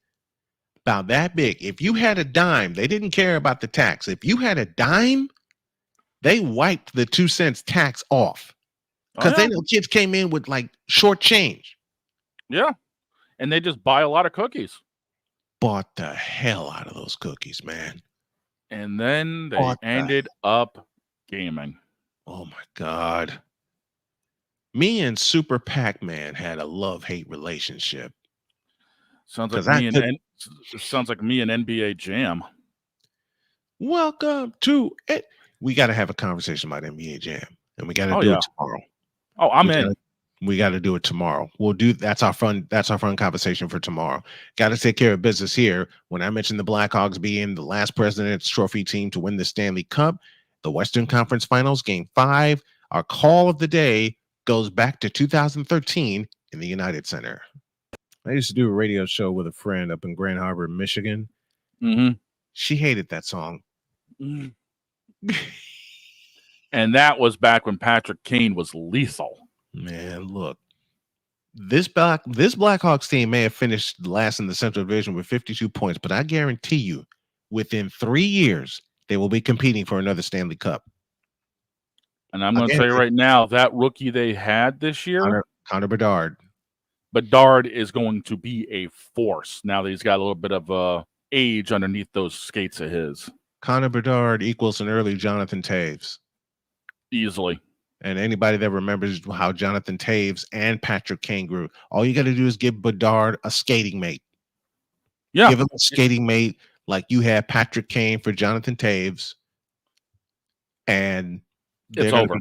About that big. If you had a dime, they didn't care about the tax. If you had a dime, they wiped the 2 cents tax off. Because they know kids came in with short change. Yeah. And they just buy a lot of cookies. Bought the hell out of those cookies, man. And then they ended up gaming. Oh my God. Me and Super Pac-Man had a love-hate relationship. Sounds like me and NBA Jam. Welcome to it. We got to have a conversation about NBA Jam, and we got to do it tomorrow. Oh, I'm in. We got to do it tomorrow. That's our fun conversation for tomorrow. Got to take care of business here. When I mentioned the Blackhawks being the last President's Trophy team to win the Stanley Cup, the Western Conference Finals, Game 5, our call of the day goes back to 2013 in the United Center. I used to do a radio show with a friend up in Grand Harbor, Michigan. She hated that song. And that was back when Patrick Kane was lethal. Man, look. This Blackhawks team may have finished last in the Central Division with 52 points, but I guarantee you, within 3 years, they will be competing for another Stanley Cup. And I'm going to tell you right now, that rookie they had this year, Connor Bedard. Bedard is going to be a force now that he's got a little bit of age underneath those skates of his. Connor Bedard equals an early Jonathan Toews. Easily. And anybody that remembers how Jonathan Toews and Patrick Kane grew, all you got to do is give Bedard a skating mate. Yeah. Give him a skating mate like you had Patrick Kane for Jonathan Toews. And it's over.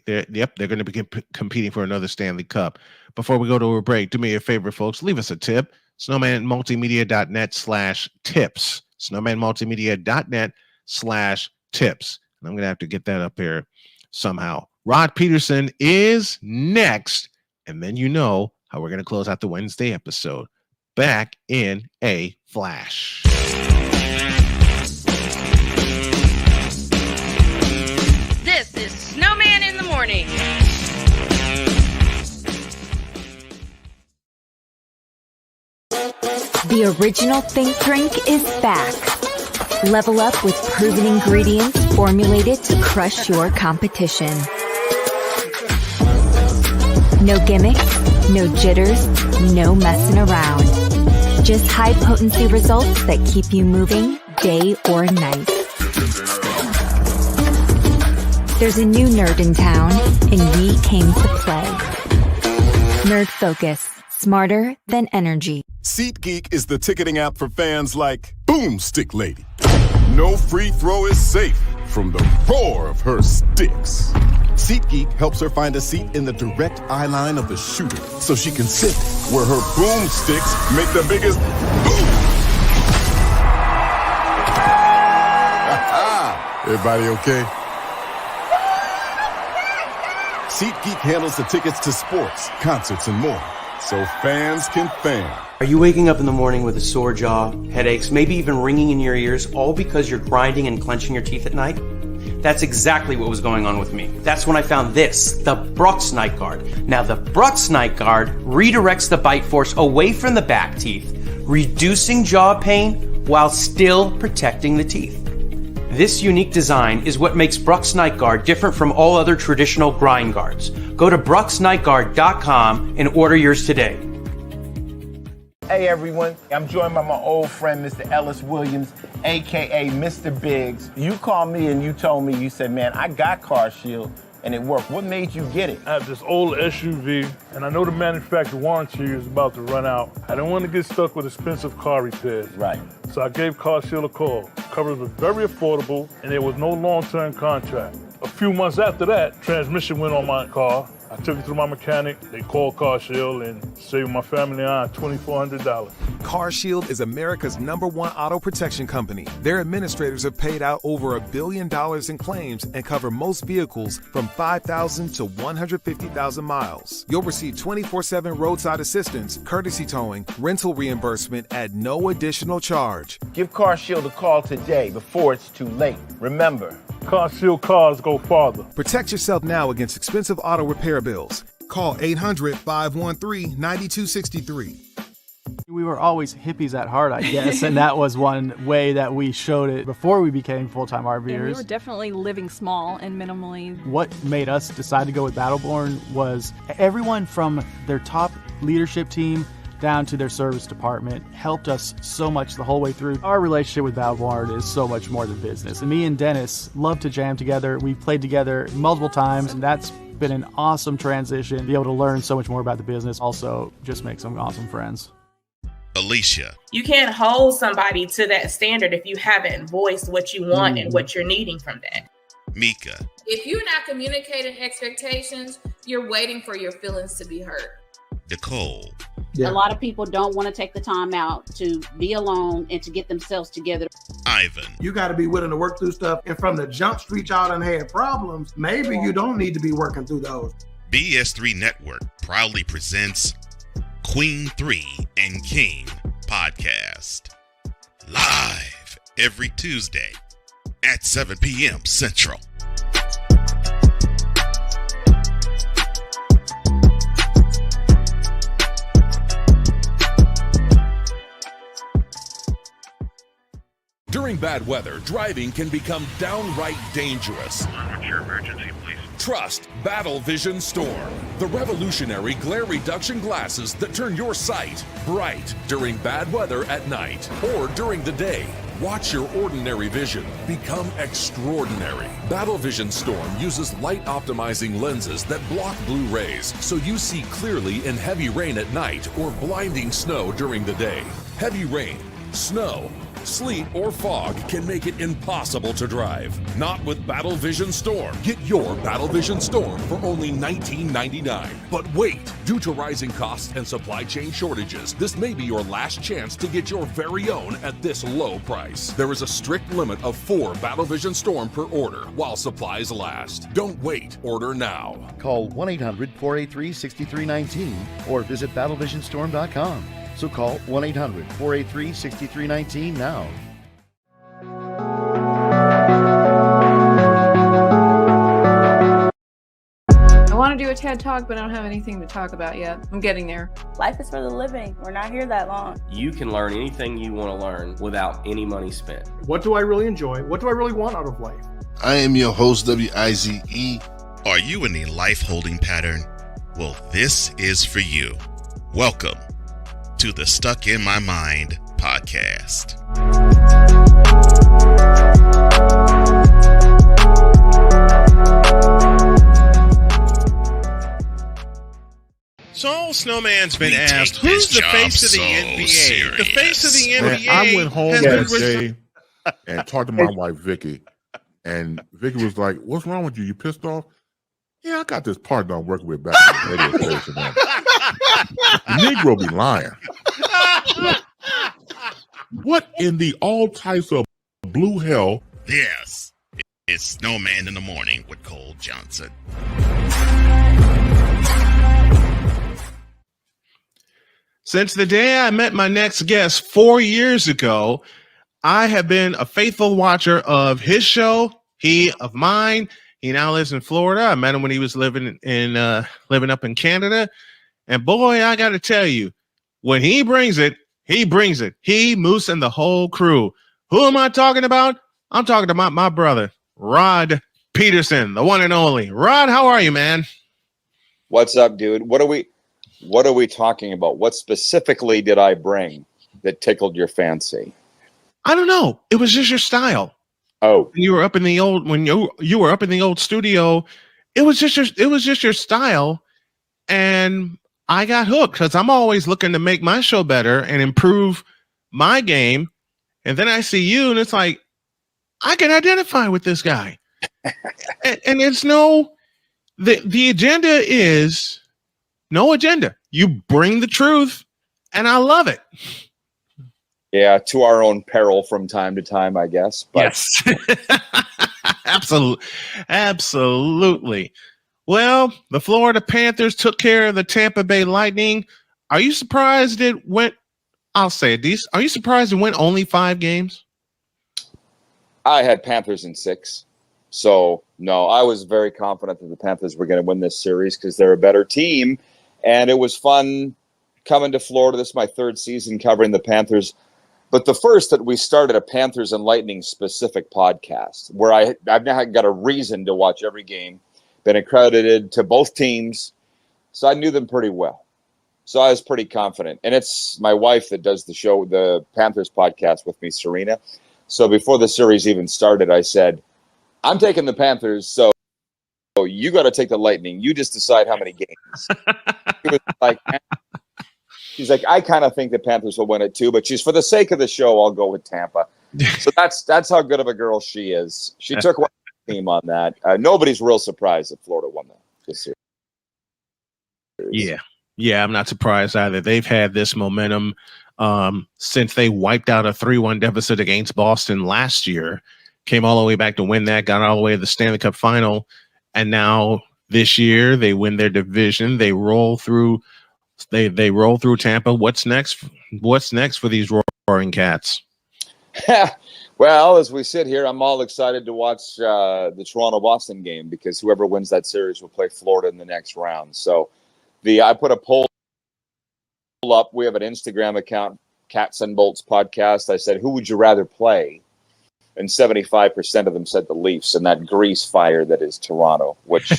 They're going to be competing for another Stanley Cup. Before we go to a break, do me a favor, folks. Leave us a tip. snowmanmultimedia.net/tips. snowmanmultimedia.net/tips. And I'm going to have to get that up here somehow. Rod Peterson is next. And then you know how we're going to close out the Wednesday episode. Back in a flash. This is Snowman in the Morning. The original Think Drink is back. Level up with proven ingredients formulated to crush your competition. No gimmicks, no jitters, no messing around. Just high-potency results that keep you moving day or night. There's a new nerd in town, and we came to play. Nerd Focus. Smarter than energy. SeatGeek is the ticketing app for fans like Boomstick Lady. No free throw is safe from the roar of her sticks. SeatGeek helps her find a seat in the direct eye line of the shooter so she can sit where her boomsticks make the biggest boom. Everybody okay? SeatGeek handles the tickets to sports, concerts, and more, so fans can fan. Are you waking up in the morning with a sore jaw, headaches, maybe even ringing in your ears, all because you're grinding and clenching your teeth at night? That's exactly what was going on with me. That's when I found this, the Brux Night Guard. Now, the Brux Night Guard redirects the bite force away from the back teeth, reducing jaw pain while still protecting the teeth. This unique design is what makes Brux Night Guard different from all other traditional grind guards. Go to BruxNightGuard.com and order yours today. Hey everyone, I'm joined by my old friend, Mr. Ellis Williams, AKA Mr. Biggs. You called me and you told me, you said, man, I got CarShield and it worked. What made you get it? I have this old SUV and I know the manufacturer warranty is about to run out. I don't want to get stuck with expensive car repairs. Right. So I gave CarShield a call. Coverage was very affordable and there was no long-term contract. A few months after that, transmission went on my car. I took it to my mechanic, they called CarShield and saved my family and I $2,400. CarShield is America's #1 auto protection company. Their administrators have paid out over $1 billion in claims and cover most vehicles from 5,000 to 150,000 miles. You'll receive 24/7 roadside assistance, courtesy towing, rental reimbursement at no additional charge. Give CarShield a call today before it's too late. Remember, CarShield cars go farther. Protect yourself now against expensive auto repair bills. Call 800-513-9263. We were always hippies at heart, I guess, and that was one way that we showed it before we became full-time RVers. And we were definitely living small and minimally. What made us decide to go with Battleborn was everyone from their top leadership team down to their service department helped us so much the whole way through. Our relationship with Battleborn is so much more than business. And me and Dennis love to jam together. We've played together multiple times, and that's been an awesome transition. Be able to learn so much more about the business, also just make some awesome friends. Alicia. You can't hold somebody to that standard if you haven't voiced what you want and what you're needing from that. Mika. If you're not communicating expectations, you're waiting for your feelings to be hurt. Nicole. Yeah. A lot of people don't want to take the time out to be alone and to get themselves together. Ivan. You got to be willing to work through stuff. And from the jump street y'all done had problems, maybe you don't need to be working through those. BS3 Network proudly presents Queen 3 and King podcast. Live every Tuesday at 7 p.m. Central. During bad weather, driving can become downright dangerous. What's your emergency, please? Trust Battle Vision Storm, the revolutionary glare reduction glasses that turn your sight bright during bad weather at night or during the day. Watch your ordinary vision become extraordinary. Battle Vision Storm uses light-optimizing lenses that block blue rays so you see clearly in heavy rain at night or blinding snow during the day. Heavy rain, snow, sleet, or fog can make it impossible to drive. Not with Battle Vision Storm. Get your Battle Vision Storm for only $19.99. But wait, due to rising costs and supply chain shortages, this may be your last chance to get your very own at this low price. There is a strict limit of 4 Battle Vision Storm per order while supplies last. Don't wait, order now. Call 1-800-483-6319 or visit battlevisionstorm.com. So call 1-800-483-6319 now. I want want to do a TED Talk, but I don't have anything to talk about yet. I'm getting there. Life is for the living. We're not here that long. You can learn anything you want to learn without any money spent. What do I really enjoy? What do I really want out of life? I am your host, WIZE. Are you in a life holding pattern? Well, this is for you. Welcome to the Stuck in My Mind podcast. So Snowman's been asked, who's the face of the NBA? The face of the NBA. Man, I went home has that been day and talked to my wife, Vicky. And Vicky was like, what's wrong with you? You pissed off? Yeah, I got this partner I'm working with back in the radio station. The Negro be lying. What in the all types of blue hell? Yes, it's Snowman in the Morning with Cole Johnson. Since the day I met my next guest 4 years ago, I have been a faithful watcher of his show, he of mine. He now lives in Florida. I met him when he was living up in Canada. And boy, I got to tell you, when he brings it, he brings it. He, Moose, and the whole crew. Who am I talking about? I'm talking about my brother, Rod Peterson, the one and only. Rod, how are you, man? What's up, dude? What are we talking about? What specifically did I bring that tickled your fancy? I don't know. It was just your style. Oh, when you were up in the old studio, it was just your style, and I got hooked because I'm always looking to make my show better and improve my game. And then I see you, and it's like I can identify with this guy. and it's the agenda is no agenda. You bring the truth, and I love it. Yeah, to our own peril from time to time, I guess. But. Yes. Absolutely. Well, the Florida Panthers took care of the Tampa Bay Lightning. Are you surprised it went? I'll say it. Are you surprised it went only 5 games? I had Panthers in 6. So, no, I was very confident that the Panthers were going to win this series because they're a better team. And it was fun coming to Florida. This is my 3rd season covering the Panthers. But the first that we started a Panthers and Lightning specific podcast where I've now got a reason to watch every game, been accredited to both teams. So I knew them pretty well. So I was pretty confident. And it's my wife that does the show, the Panthers podcast with me, Serena. So before the series even started, I said, I'm taking the Panthers. So you got to take the Lightning. You just decide how many games. It was like, she's like, I kind of think the Panthers will win it too, but she's for the sake of the show, I'll go with Tampa. So that's how good of a girl she is. She took one team on that. Nobody's real surprised that Florida won this series. Yeah, I'm not surprised either. They've had this momentum since they wiped out a 3-1 deficit against Boston last year, came all the way back to win that, got all the way to the Stanley Cup final, and now this year they win their division. They roll through. They roll through Tampa. What's next? What's next for these Roaring Cats? Well, as we sit here, I'm all excited to watch the Toronto-Boston game because whoever wins that series will play Florida in the next round. So I put a poll up. We have an Instagram account, Cats and Bolts Podcast. I said, who would you rather play? And 75% of them said the Leafs and that grease fire that is Toronto, which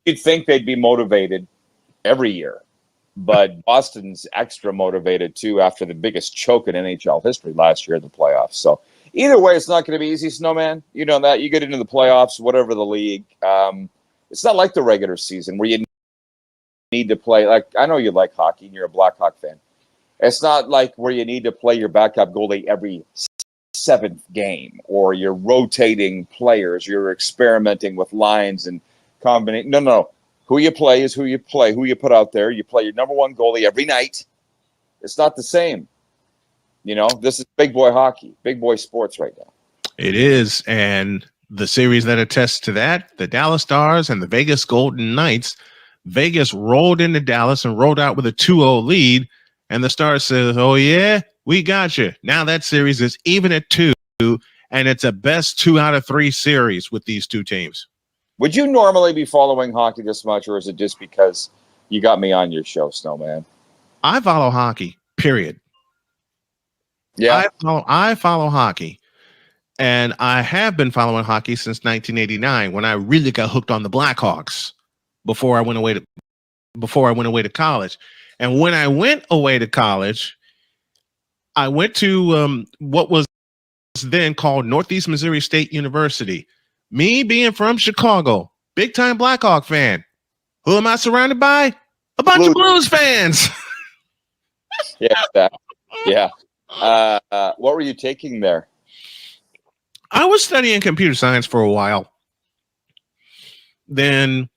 you'd think they'd be motivated every year, but Boston's extra motivated too after the biggest choke in NHL history last year in the playoffs. So either way, it's not going to be easy, Snowman. You know that. You get into the playoffs, whatever the league. It's not like the regular season where you need to play. Like I know you like hockey and you're a Blackhawk fan. It's not like where you need to play your backup goalie every 7th game or you're rotating players. You're experimenting with lines and combination. No. Who you play is who you play, who you put out there. You play your number 1 goalie every night. It's not the same. You know, this is big boy hockey, big boy sports right now. It is. And the series that attests to that, the Dallas Stars and the Vegas Golden Knights. Vegas rolled into Dallas and rolled out with a 2-0 lead. And the Stars says, oh, yeah, we got you. Now that series is even at 2, and it's a best 2 out of 3 series with these two teams. Would you normally be following hockey this much, or is it just because you got me on your show, Snowman? I follow hockey, period. Yeah. I follow hockey. And I have been following hockey since 1989 when I really got hooked on the Blackhawks before I went away to college. And when I went away to college, I went to what was then called Northeast Missouri State University. Me being from Chicago, big time Blackhawk fan. Who am I surrounded by? A bunch of Blues fans. Yeah. What were you taking there? I was studying computer science for a while. Then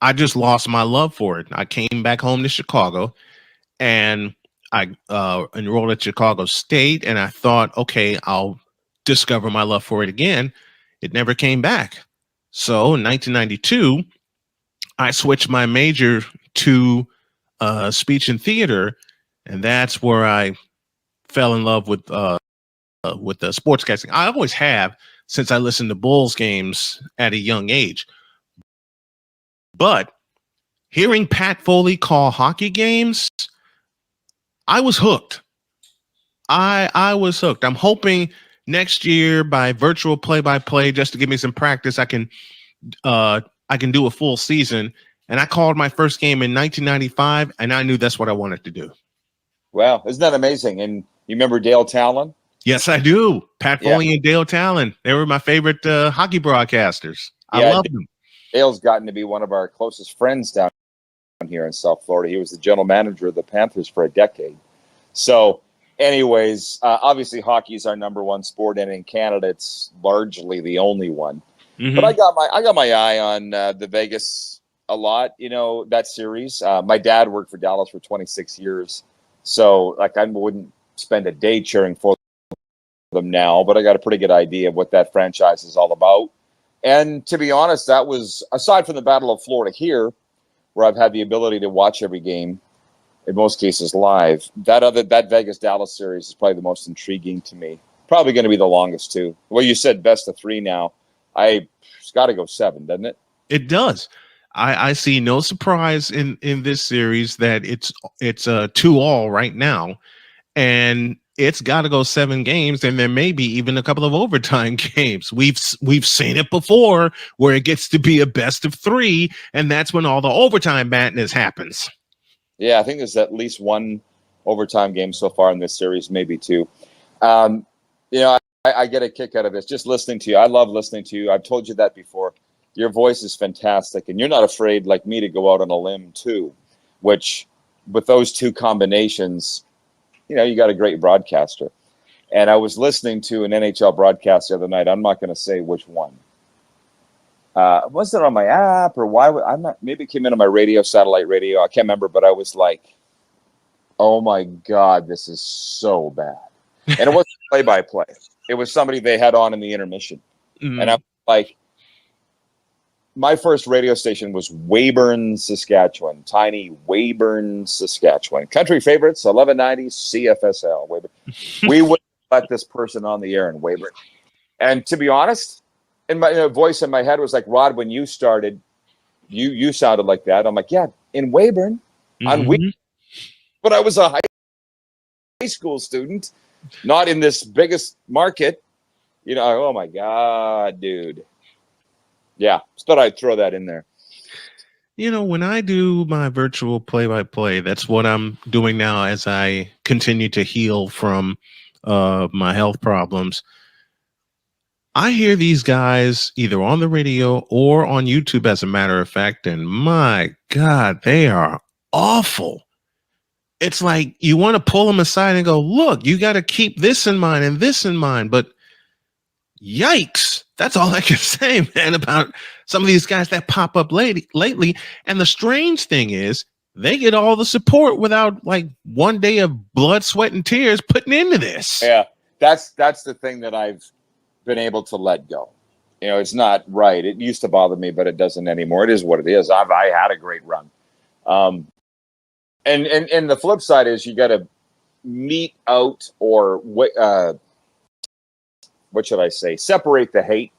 I just lost my love for it. I came back home to Chicago and I enrolled at Chicago State, and I thought, okay, I'll discover my love for it again. It never came back. So in 1992, I switched my major to speech and theater, and that's where I fell in love with the sportscasting. I always have, since I listened to Bulls games at a young age. But hearing Pat Foley call hockey games, I was hooked. I was hooked. I'm hoping next year by virtual play-by-play, just to give me some practice, I can do a full season. And I called my first game in 1995, and I knew that's what I wanted to do. Wow, isn't that amazing? And you remember Dale Talon? Yes, I do. Pat Foley and Dale Talon. They were my favorite hockey broadcasters. I love them. Dale's gotten to be one of our closest friends down here in South Florida. He was the general manager of the Panthers for a decade. So anyways, obviously hockey is our number one sport, and in Canada, it's largely the only one. Mm-hmm. But I got my eye on the Vegas a lot, that series. My dad worked for Dallas for 26 years. So like I wouldn't spend a day cheering for them now, but I got a pretty good idea of what that franchise is all about. And to be honest, that was, aside from the Battle of Florida here, where I've had the ability to watch every game, in most cases live, that Vegas-Dallas series is probably the most intriguing to me. Probably going to be the longest too. Well, you said best of 3 now. It's got to go 7, doesn't it? It does. I see no surprise in this series that it's 2-2 right now, and it's got to go 7 games, and there may be even a couple of overtime games. We've seen it before where it gets to be a best of 3, and that's when all the overtime madness happens. Yeah, I think there's at least 1 overtime game so far in this series, maybe 2. I get a kick out of this just listening to you. I love listening to you. I've told you that before. Your voice is fantastic, and you're not afraid, like me, to go out on a limb too, which with those 2 combinations, you got a great broadcaster. And I was listening to an NHL broadcast the other night. I'm not going to say which one. Was it on my app or why? Maybe it came in on my radio, satellite radio. I can't remember, but I was like, oh my God, this is so bad. And it wasn't play-by-play. It was somebody they had on in the intermission. Mm-hmm. And I'm like, my first radio station was Weyburn, Saskatchewan. Tiny Weyburn, Saskatchewan. Country favorites, 1190 CFSL. Weyburn. We wouldn't let this person on the air in Weyburn. And to be honest, in my voice in my head was like, Rod, when you started, you sounded like that. I'm like, yeah, in Weyburn, on week. But I was a high school student, not in this biggest market. Oh my God, dude. Yeah, just thought I'd throw that in there. When I do my virtual play-by-play, that's what I'm doing now as I continue to heal from my health problems. I hear these guys either on the radio or on YouTube, as a matter of fact, and my God, they are awful. It's like you want to pull them aside and go, look, you got to keep this in mind and this in mind, but yikes. That's all I can say, man, about some of these guys that pop up lately. And the strange thing is they get all the support without like 1 day of blood, sweat, and tears putting into this. Yeah, that's the thing that I've been able to let go. It's not right. It used to bother me, but it doesn't anymore. It is what it is. I had a great run. And the flip side is you got to mete out or what should I say? Separate the hate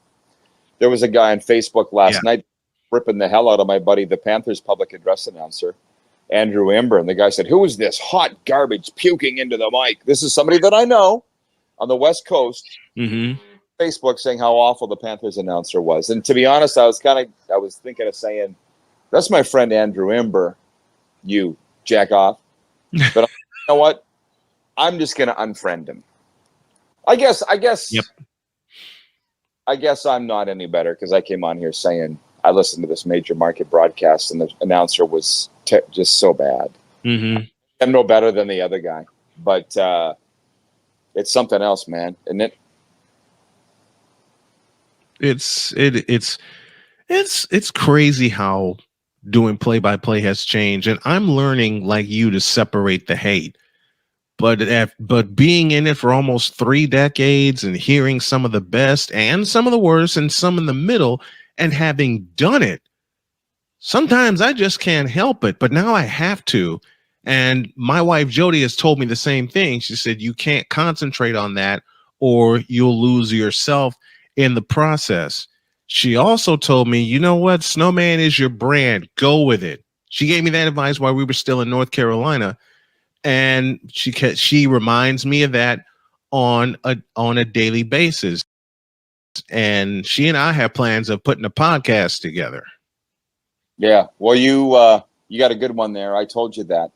there was a guy on Facebook last night ripping the hell out of my buddy, the Panthers public address announcer, Andrew Ember. And the guy said, who is this hot garbage puking into the mic? This is somebody that I know on the West Coast. Facebook saying how awful the Panthers announcer was. And to be honest, I was thinking of saying, that's my friend Andrew Ember, you jack off. But you know what? I'm just going to unfriend him. I guess I'm not any better because I came on here saying I listened to this major market broadcast and the announcer was just so bad. I'm no better than the other guy, but it's something else, man, isn't it? It's crazy how doing play-by-play has changed, and I'm learning like you to separate the hate. But being in it for almost 3 decades and hearing some of the best and some of the worst and some in the middle and having done it, sometimes I just can't help it. But now I have to. And my wife Jody has told me the same thing. She said you can't concentrate on that or you'll lose yourself in the process. She also told me, you know what? Snowman is your brand. Go with it. She gave me that advice while we were still in North Carolina. And she reminds me of that on a daily basis. And she and I have plans of putting a podcast together. Yeah. Well, you got a good one there. I told you that.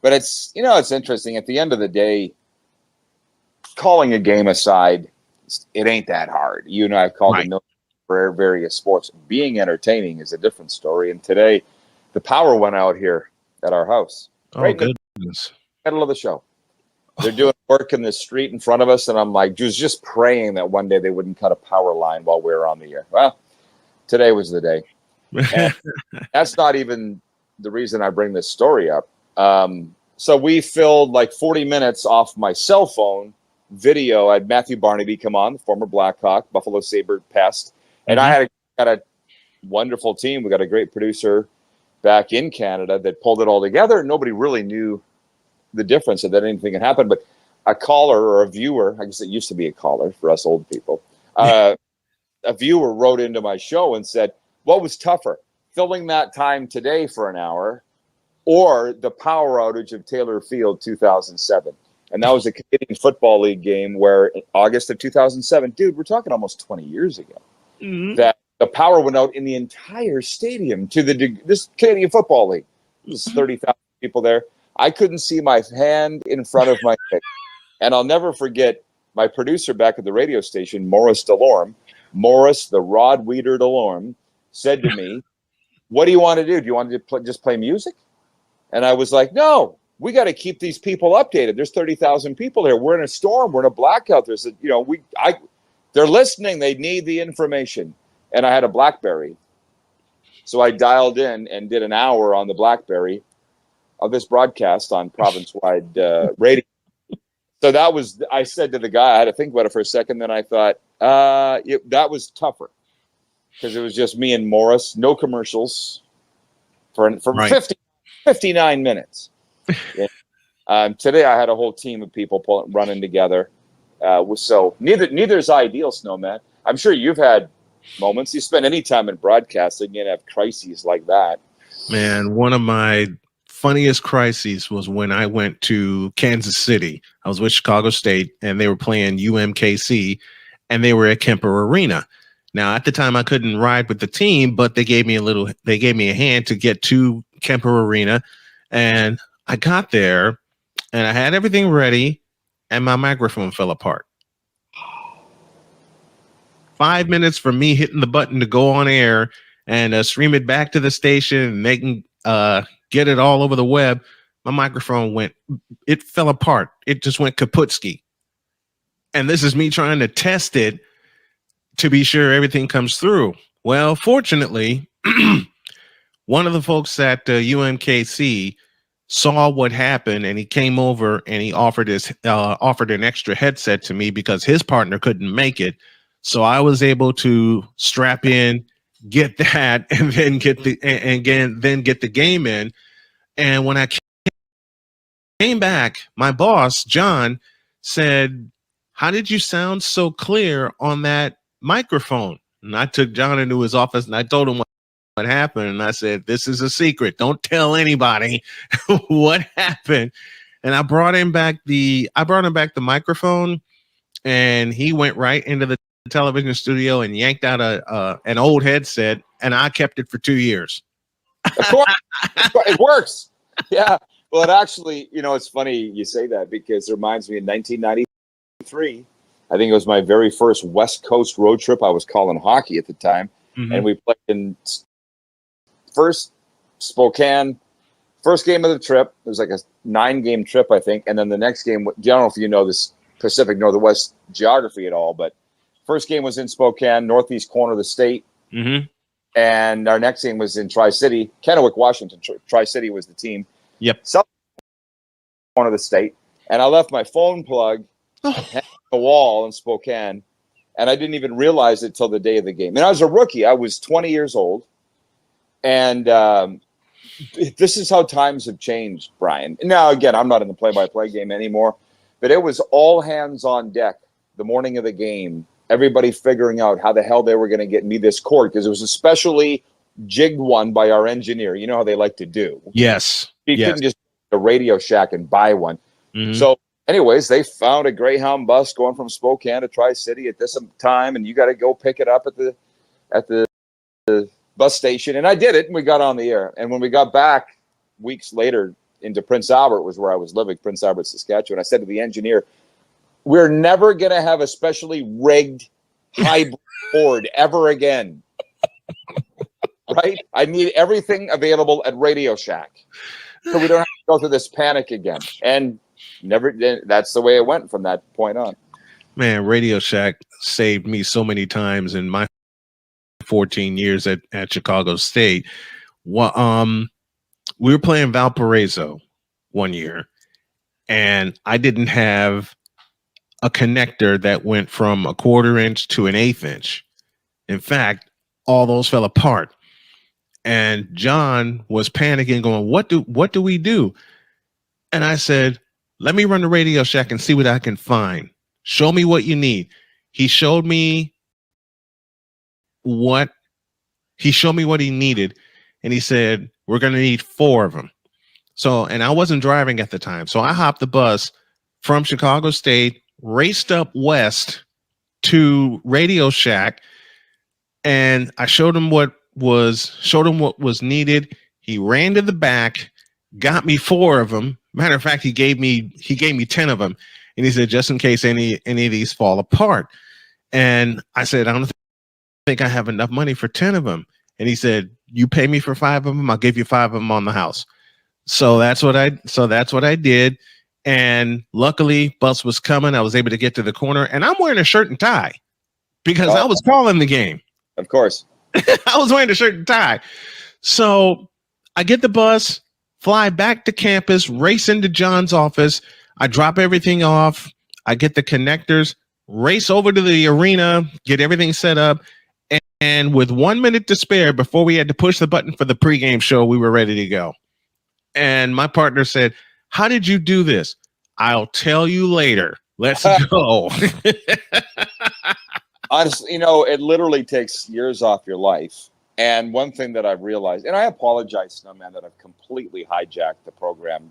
But it's interesting. At the end of the day, calling a game aside, it ain't that hard. You and I have called it for various sports. Being entertaining is a different story. And today, the power went out here at our house. Oh, goodness. Middle of the show. They're doing work in the street in front of us, and I'm like, just praying that one day they wouldn't cut a power line while we were on the air. Well, today was the day. And that's not even the reason I bring this story up. So we filled like 40 minutes off my cell phone video. I had Matthew Barnaby come on, the former Blackhawk, Buffalo Sabre pest. And I had a wonderful team. We got a great producer back in Canada that pulled it all together. Nobody really knew the difference of that anything can happen. But a caller or a viewer, I guess it used to be a caller for us old people, a viewer wrote into my show and said, what was tougher, filling that time today for an hour or the power outage of Taylor Field 2007? And that was a Canadian Football League game where in August of 2007, dude, we're talking almost 20 years ago, that the power went out in the entire stadium to this Canadian Football League. There's 30,000 people there. I couldn't see my hand in front of my face. And I'll never forget my producer back at the radio station, Morris Delorme, Morris, the Rod Weeder Delorme, said to me, what do you want to do? Do you want to just play music? And I was like, no, we got to keep these people updated. There's 30,000 people here. We're in a storm. We're in a blackout. They're listening. They need the information. And I had a BlackBerry. So I dialed in and did an hour on the BlackBerry of this broadcast on province-wide radio. So I said to the guy, I had to think about it for a second. Then I thought that was tougher because it was just me and Morris, no commercials for 59 minutes. Today I had a whole team of people running together. So neither is ideal, Snowman. I'm sure you've had moments. You spend any time in broadcasting, you have crises like that. Man, one of my funniest crises was when I went to Kansas City. I was with Chicago State and they were playing UMKC and they were at Kemper Arena. Now at the time I couldn't ride with the team, but they gave me a hand to get to Kemper Arena. And I got there and I had everything ready and my microphone fell apart. 5 minutes from me hitting the button to go on air and stream it back to the station and they can get it all over the web. My microphone it fell apart. It just went kaputski. And this is me trying to test it to be sure everything comes through. Well, fortunately, one of the folks at UMKC saw what happened and he came over and he offered an extra headset to me because his partner couldn't make it. So I was able to strap in, get that, and then get the game in. And when I came back, my boss, John, said, how did you sound so clear on that microphone? And I took John into his office and I told him what happened. And I said, this is a secret. Don't tell anybody what happened. And I brought him back the microphone, and he went right into the television studio and yanked out an old headset, and I kept it for 2 years. Of course, it works. Yeah. Well, it actually, it's funny you say that, because it reminds me of 1993. I think it was my very first West Coast road trip. I was calling hockey at the time, and we played in first Spokane. First game of the trip, it was like a 9-game trip, I think. And then the next game, I don't know if you know this Pacific Northwest geography at all, but first game was in Spokane, northeast corner of the state. Mm-hmm. And our next game was in Tri-City, Kennewick, Washington. Tri-City was the team. Yep. South corner of the state. And I left my phone plug on the wall in Spokane, and I didn't even realize it till the day of the game. And I was a rookie. I was 20 years old. And this is how times have changed, Brian. Now, again, I'm not in the play-by-play game anymore, but it was all hands on deck the morning of the game, everybody figuring out how the hell they were going to get me this cord, because it was a specially jigged one by our engineer. You know how they like to do. Yes. You couldn't just go to Radio Shack and buy one. Mm-hmm. So anyways, they found a Greyhound bus going from Spokane to Tri-City at this time, and you got to go pick it up at the bus station. And I did it, and we got on the air. And when we got back weeks later into Prince Albert, was where I was living, Prince Albert, Saskatchewan, I said to the engineer, we're never going to have a specially rigged hybrid board ever again. Right? I need everything available at Radio Shack, so we don't have to go through this panic again. And that's the way it went from that point on. Man, Radio Shack saved me so many times in my 14 years at Chicago State. Well, we were playing Valparaiso one year, and I didn't have a connector that went from a 1/4 inch to an 1/8 inch. In fact, all those fell apart. And John was panicking, going, what do we do? And I said, let me run to Radio Shack and see what I can find. Show me what you need. He showed me what he needed. And he said, we're going to need 4 of them. So, and I wasn't driving at the time. So I hopped the bus from Chicago State, raced up west to Radio Shack, and I showed him what was needed. He ran to the back, got me 4 of them. Matter of fact, he gave me 10 of them, and he said, just in case any of these fall apart. And I said, I don't think I have enough money for 10 of them. And he said, you pay me for 5 of them, I'll give you 5 of them on the house. So that's what I did. And luckily, bus was coming. I was able to get to the corner, and I'm wearing a shirt and tie because I was calling the game. Of course. I was wearing a shirt and tie. So I get the bus, fly back to campus, race into John's office. I drop everything off. I get the connectors, race over to the arena, get everything set up. And with 1 minute to spare before we had to push the button for the pregame show, we were ready to go. And my partner said, how did you do this? I'll tell you later. Let's go. Honestly, it literally takes years off your life. And one thing that I've realized, and I apologize, Snowman, that I've completely hijacked the program.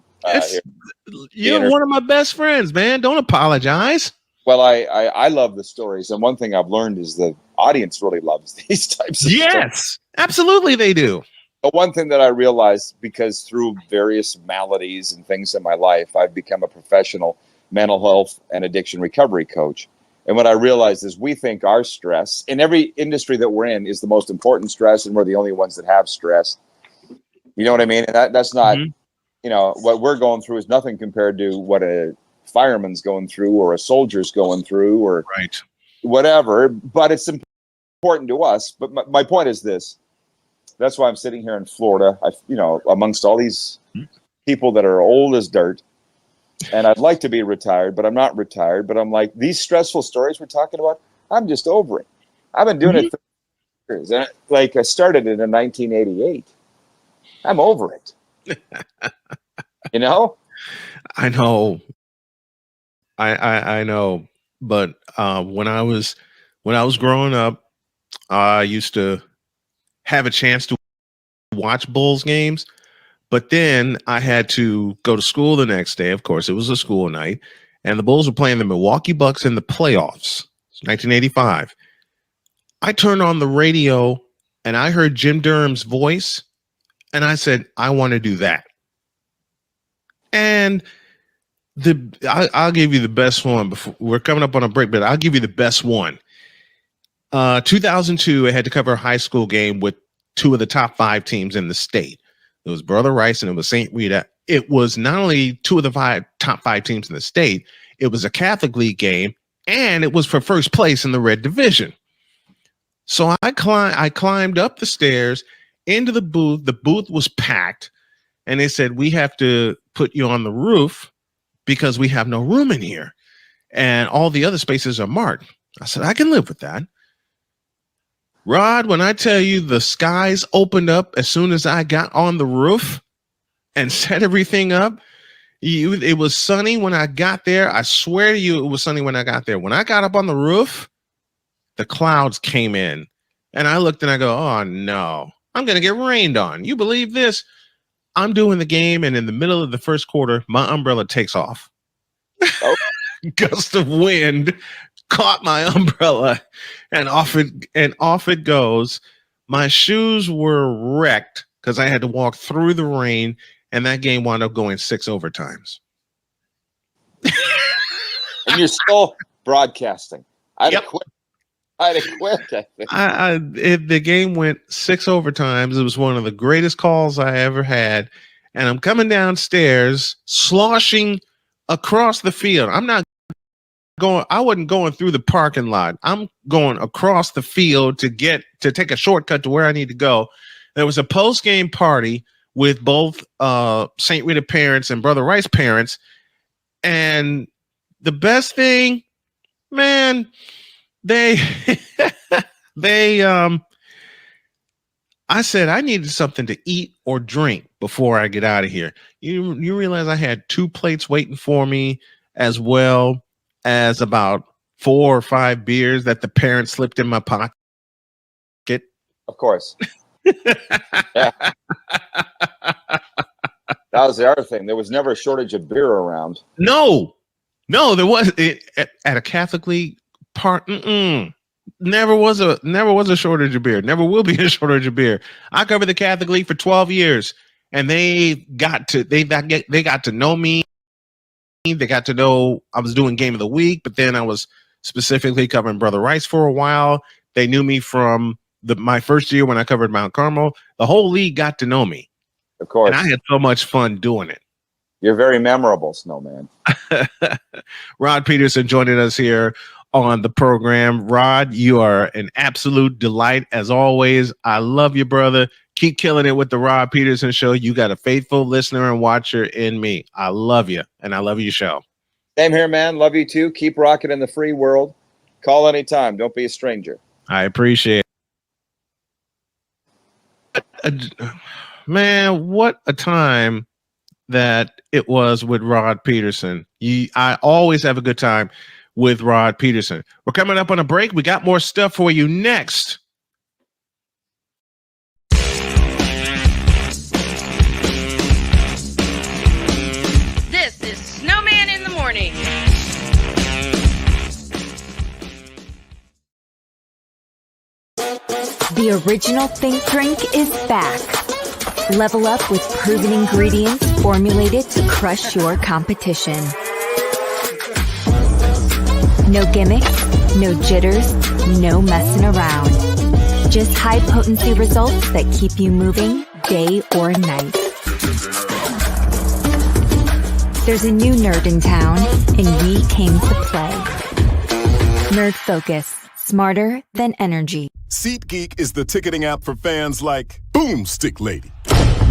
You're one of my best friends, man. Don't apologize. Well, I love the stories. And one thing I've learned is the audience really loves these types of stories. Yes, absolutely they do. But one thing that I realized, because through various maladies and things in my life, I've become a professional mental health and addiction recovery coach. And what I realized is we think our stress in every industry that we're in is the most important stress, and we're the only ones that have stress. You know what I mean? And that's not, what we're going through is nothing compared to what a fireman's going through or a soldier's going through or whatever. But it's important to us. But my point is this. That's why I'm sitting here in Florida, amongst all these people that are old as dirt. And I'd like to be retired, but I'm not retired. But I'm like, these stressful stories we're talking about, I'm just over it. I've been doing it for years. And I started it in 1988. I'm over it. I know. I know. But when I was growing up, I used to have a chance to watch Bulls games, but then I had to go to school the next day. Of course, it was a school night, and the Bulls were playing the Milwaukee Bucks in the playoffs. It's 1985. I turned on the radio, and I heard Jim Durham's voice, and I said, I want to do that. And I'll give you the best one. Before we're coming up on a break, but I'll give you the best one. 2002, I had to cover a high school game with two of the top 5 teams in the state. It was Brother Rice and it was St. Rita. It was not only two of the top 5 teams in the state, it was a Catholic League game, and it was for first place in the Red Division. So I climbed up the stairs into the booth. The booth was packed, and they said, we have to put you on the roof because we have no room in here, and all the other spaces are marked. I said, I can live with that. Rod, when I tell you the skies opened up as soon as I got on the roof and set everything up, it was sunny when I got there. I swear to you, it was sunny when I got there. When I got up on the roof, the clouds came in, and I looked and I go, oh no, I'm going to get rained on. You believe this? I'm doing the game, and in the middle of the first quarter, my umbrella takes off. Oh. Gust of wind caught my umbrella, and off it goes. My shoes were wrecked because I had to walk through the rain, and that game wound up going 6 overtimes. And you're still broadcasting. I'd have quit. The game went 6 overtimes. It was one of the greatest calls I ever had. And I'm coming downstairs, sloshing across the field. I wasn't going through the parking lot. I'm going across the field to take a shortcut to where I need to go. There was a post-game party with both St. Rita parents and Brother Rice parents. And the best thing, man, I said I needed something to eat or drink before I get out of here. You realize I had 2 plates waiting for me, as well as about 4 or 5 beers that the parents slipped in my pocket. Of course. Yeah. That was the other thing. There was never a shortage of beer around. No, there was at a Catholic League part. Never was a shortage of beer. Never will be a shortage of beer. I covered the Catholic League for 12 years, and they got to know me. They got to know I was doing Game of the Week, but then I was specifically covering Brother Rice for a while. They knew me from my first year when I covered Mount Carmel. The whole league got to know me. Of course. And I had so much fun doing it. You're very memorable, Snowman. Rod Peterson joining us here on the program. Rod, you are an absolute delight as always. I love you, brother. Keep killing it with the Rod Peterson Show. You got a faithful listener and watcher in me. I love you, and I love your show. Same here, man. Love you too. Keep rocking in the free world. Call anytime. Don't be a stranger. I appreciate it. Man, what a time that it was with Rod Peterson. I always have a good time with Rod Peterson. We're coming up on a break. We got more stuff for you next. This is Snowman in the Morning. The original Think Drink is back. Level up with proven ingredients formulated to crush your competition. No gimmicks, no jitters, no messing around. Just high potency results that keep you moving day or night. There's a new nerd in town, and we came to play. Nerd Focus, smarter than energy. SeatGeek is the ticketing app for fans like Boomstick Lady.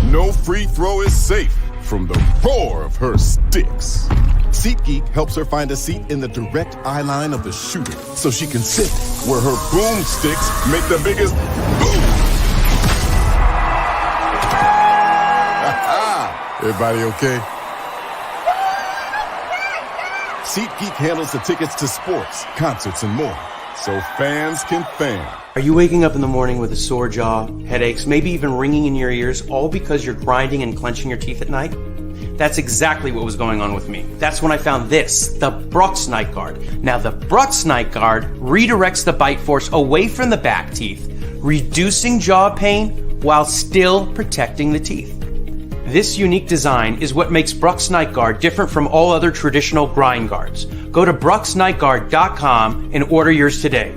No free throw is safe from the roar of her sticks. SeatGeek helps her find a seat in the direct eye line of the shooter so she can sit where her boomsticks make the biggest boom. Everybody okay? SeatGeek handles the tickets to sports, concerts, and more, so fans can fan. Are you waking up in the morning with a sore jaw, headaches, maybe even ringing in your ears, all because you're grinding and clenching your teeth at night? That's exactly what was going on with me. That's when I found this, the Brux Night Guard. Now, the Brux Night Guard redirects the bite force away from the back teeth, reducing jaw pain while still protecting the teeth. This unique design is what makes Brux Night Guard different from all other traditional grind guards. Go to BruxNightGuard.com and order yours today.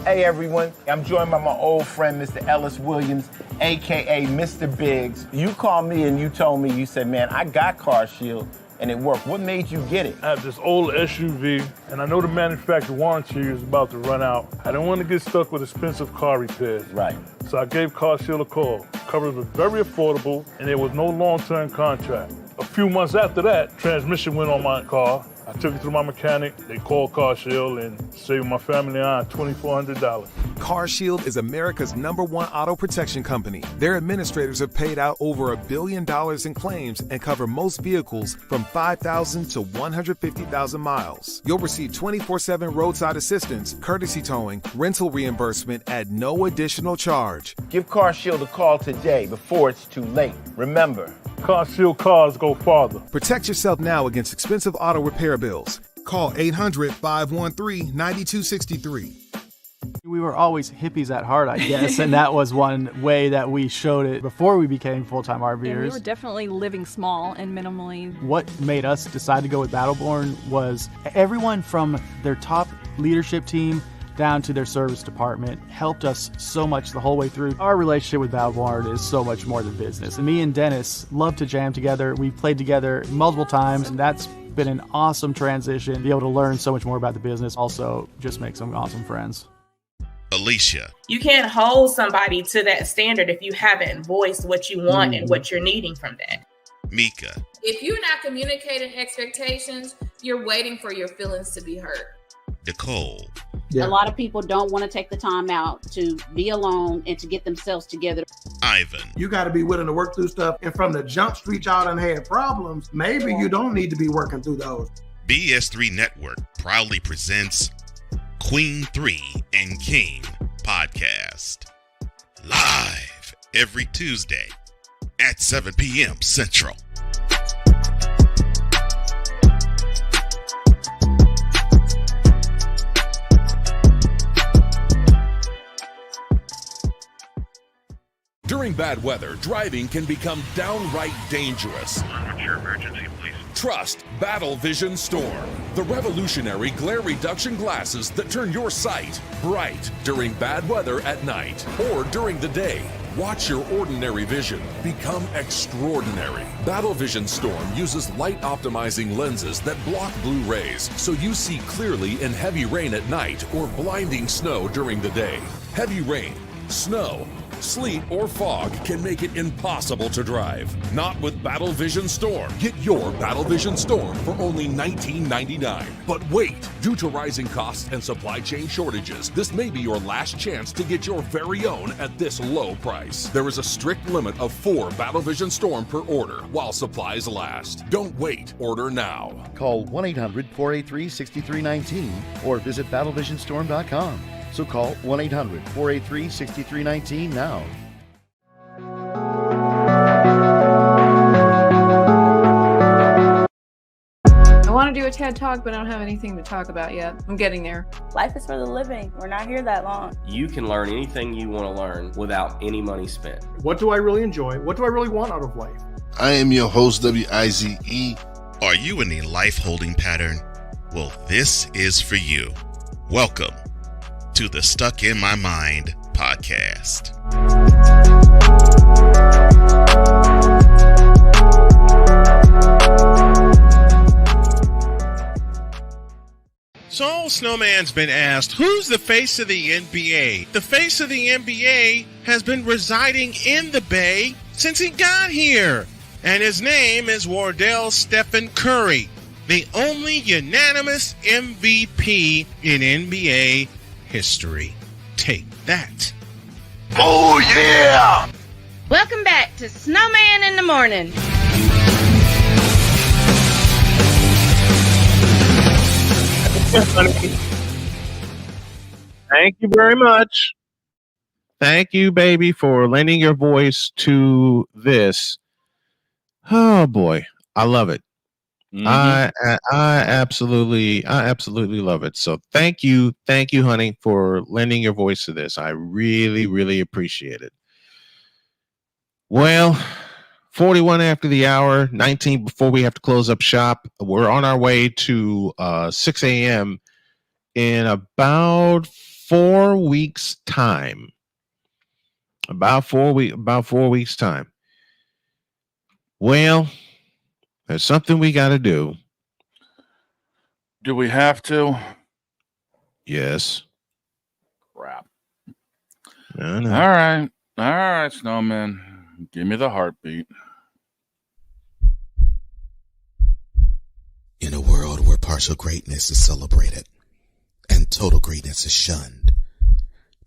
Hey everyone, I'm joined by my old friend, Mr. Ellis Williams, aka Mr. Biggs. You called me and you told me, you said, man, I got CarShield and it worked. What made you get it? I have this old SUV and I know the manufacturer warranty is about to run out. I don't want to get stuck with expensive car repairs. Right. So I gave CarShield a call. Coverage was very affordable and there was no long-term contract. A few months after that, transmission went on my car. I took it to my mechanic, they called CarShield and saved my family on $2,400. CarShield is America's #1 auto protection company. Their administrators have paid out over $1 billion in claims and cover most vehicles from 5,000 to 150,000 miles. You'll receive 24/7 roadside assistance, courtesy towing, rental reimbursement at no additional charge. Give CarShield a call today before it's too late. Remember, CarShield cars go farther. Protect yourself now against expensive auto repair bills. Call 800-513-9263. We were always hippies at heart, I guess, and that was one way that we showed it before we became full-time RVers. Yeah, we were definitely living small and minimally. What made us decide to go with Battleborn was everyone from their top leadership team down to their service department helped us so much the whole way through. Our relationship with Battleborn is so much more than business. And me and Dennis love to jam together. We've played together multiple times, and that's been an awesome transition. Be able to learn so much more about the business. Also, just make some awesome friends. Alicia. You can't hold somebody to that standard if you haven't voiced what you want and what you're needing from that. Mika. If you're not communicating expectations, you're waiting for your feelings to be hurt. Nicole. A lot of people don't want to take the time out to be alone and to get themselves together. Ivan. You got to be willing to work through stuff. And from the jump street y'all done had problems, maybe you don't need to be working through those. BS3 Network proudly presents Queen 3 and King podcast. Live every Tuesday at 7 p.m. Central. During bad weather, driving can become downright dangerous. What's your emergency, please? Trust Battle Vision Storm, the revolutionary glare reduction glasses that turn your sight bright during bad weather at night or during the day. Watch your ordinary vision become extraordinary. Battle Vision Storm uses light optimizing lenses that block blue rays so you see clearly in heavy rain at night or blinding snow during the day. Heavy rain, snow, sleet, or fog can make it impossible to drive. Not with Battle Vision Storm. Get your Battle Vision Storm for only $19.99. But wait, due to rising costs and supply chain shortages, this may be your last chance to get your very own at this low price. There is a strict limit of 4 Battle Vision Storm per order while supplies last. Don't wait, order now. Call 1-800-483-6319 or visit battlevisionstorm.com. So call 1-800-483-6319 now. I want to do a TED Talk, but I don't have anything to talk about yet. I'm getting there. Life is for the living. We're not here that long. You can learn anything you want to learn without any money spent. What do I really enjoy? What do I really want out of life? I am your host, W-I-Z-E. Are you in a life holding pattern? Well, this is for you. Welcome to the Stuck in My Mind podcast. So, Snowman's been asked, who's the face of the NBA? The face of the NBA has been residing in the Bay since he got here. And his name is Wardell Stephen Curry, the only unanimous MVP in NBA history. Take that. Oh, yeah! Welcome back to Snowman in the Morning. Thank you very much. Thank you, baby, for lending your voice to this. Oh boy, I love it. I absolutely love it. So thank you, honey, for lending your voice to this. I really appreciate it. Well, 41 after the hour, 19 before we have to close up shop. We're on our way to 6 a.m. in about 4 weeks' time. About 4 weeks' time. Well, there's something we got to do. Do we have to? Yes. Crap. No. All right, Snowman. Give me the heartbeat. In a world where partial greatness is celebrated and total greatness is shunned,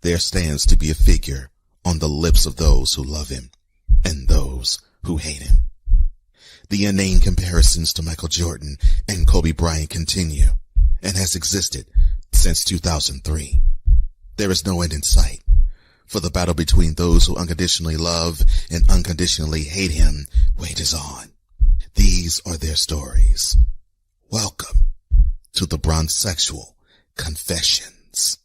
there stands to be a figure on the lips of those who love him and those who hate him. The inane comparisons to Michael Jordan and Kobe Bryant continue and has existed since 2003. There is no end in sight, for the battle between those who unconditionally love and unconditionally hate him wages on. These are their stories. Welcome to the Bronzexual Confessions.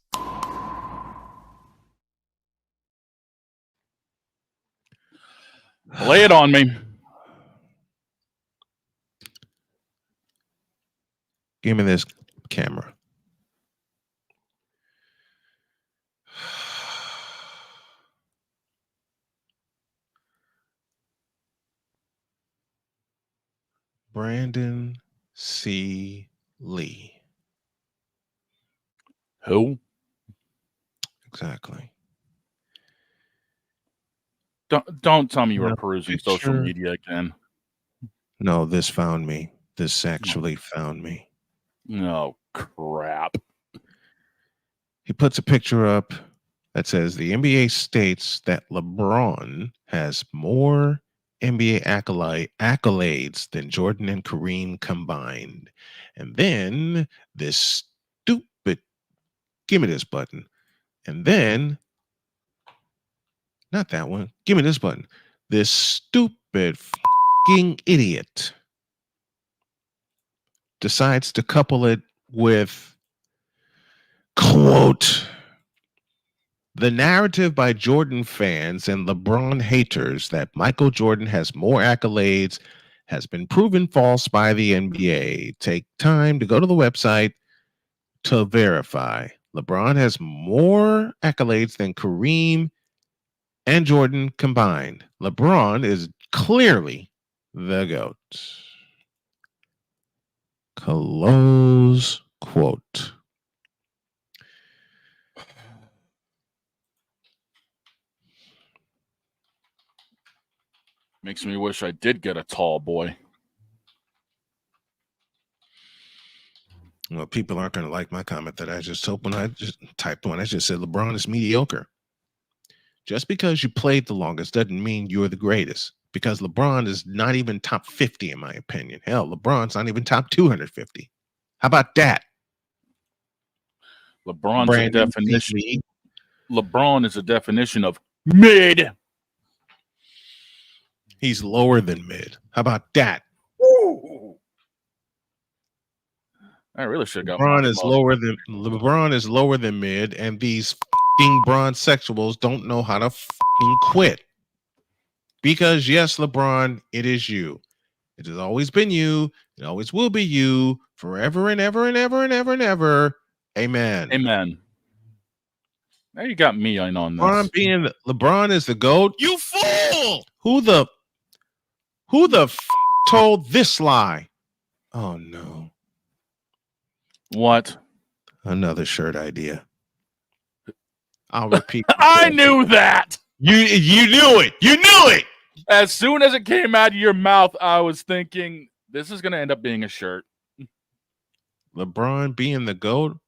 Lay it on me. Give me this camera. Brandon C. Lee. Who? Exactly. Don't tell me you were perusing social media again. No, this found me. This actually found me. No, crap. He puts a picture up that says the NBA states that LeBron has more NBA accolades than Jordan and Kareem combined. And then this stupid, give me this button. And then, not that one, give me this button. This stupid fucking idiot decides to couple it with, quote, the narrative by Jordan fans and LeBron haters that Michael Jordan has more accolades has been proven false by the NBA. Take time to go to the website to verify. LeBron has more accolades than Kareem and Jordan combined. LeBron is clearly the GOAT. Close quote. Makes me wish I did get a tall boy. Well, people aren't going to like my comment that I just typed when I just said LeBron is mediocre. Just because you played the longest doesn't mean you're the greatest, because LeBron is not even top 50 in my opinion. Hell, LeBron's not even top 250. How about that? LeBron is a definition of mid. He's lower than mid. How about that? Ooh. I really should have got LeBron is lower than mid, and these fucking bronzexuals don't know how to fucking quit. Because yes, LeBron, it is you. It has always been you. It always will be you forever and ever and ever and ever and ever. Amen. Amen. Now you got me in on this. LeBron is the GOAT. You fool! Who the told this lie? Oh no. What? Another shirt idea. I'll repeat. I knew that. You knew it. You knew it. As soon as it came out of your mouth, I was thinking this is going to end up being a shirt. LeBron being the GOAT?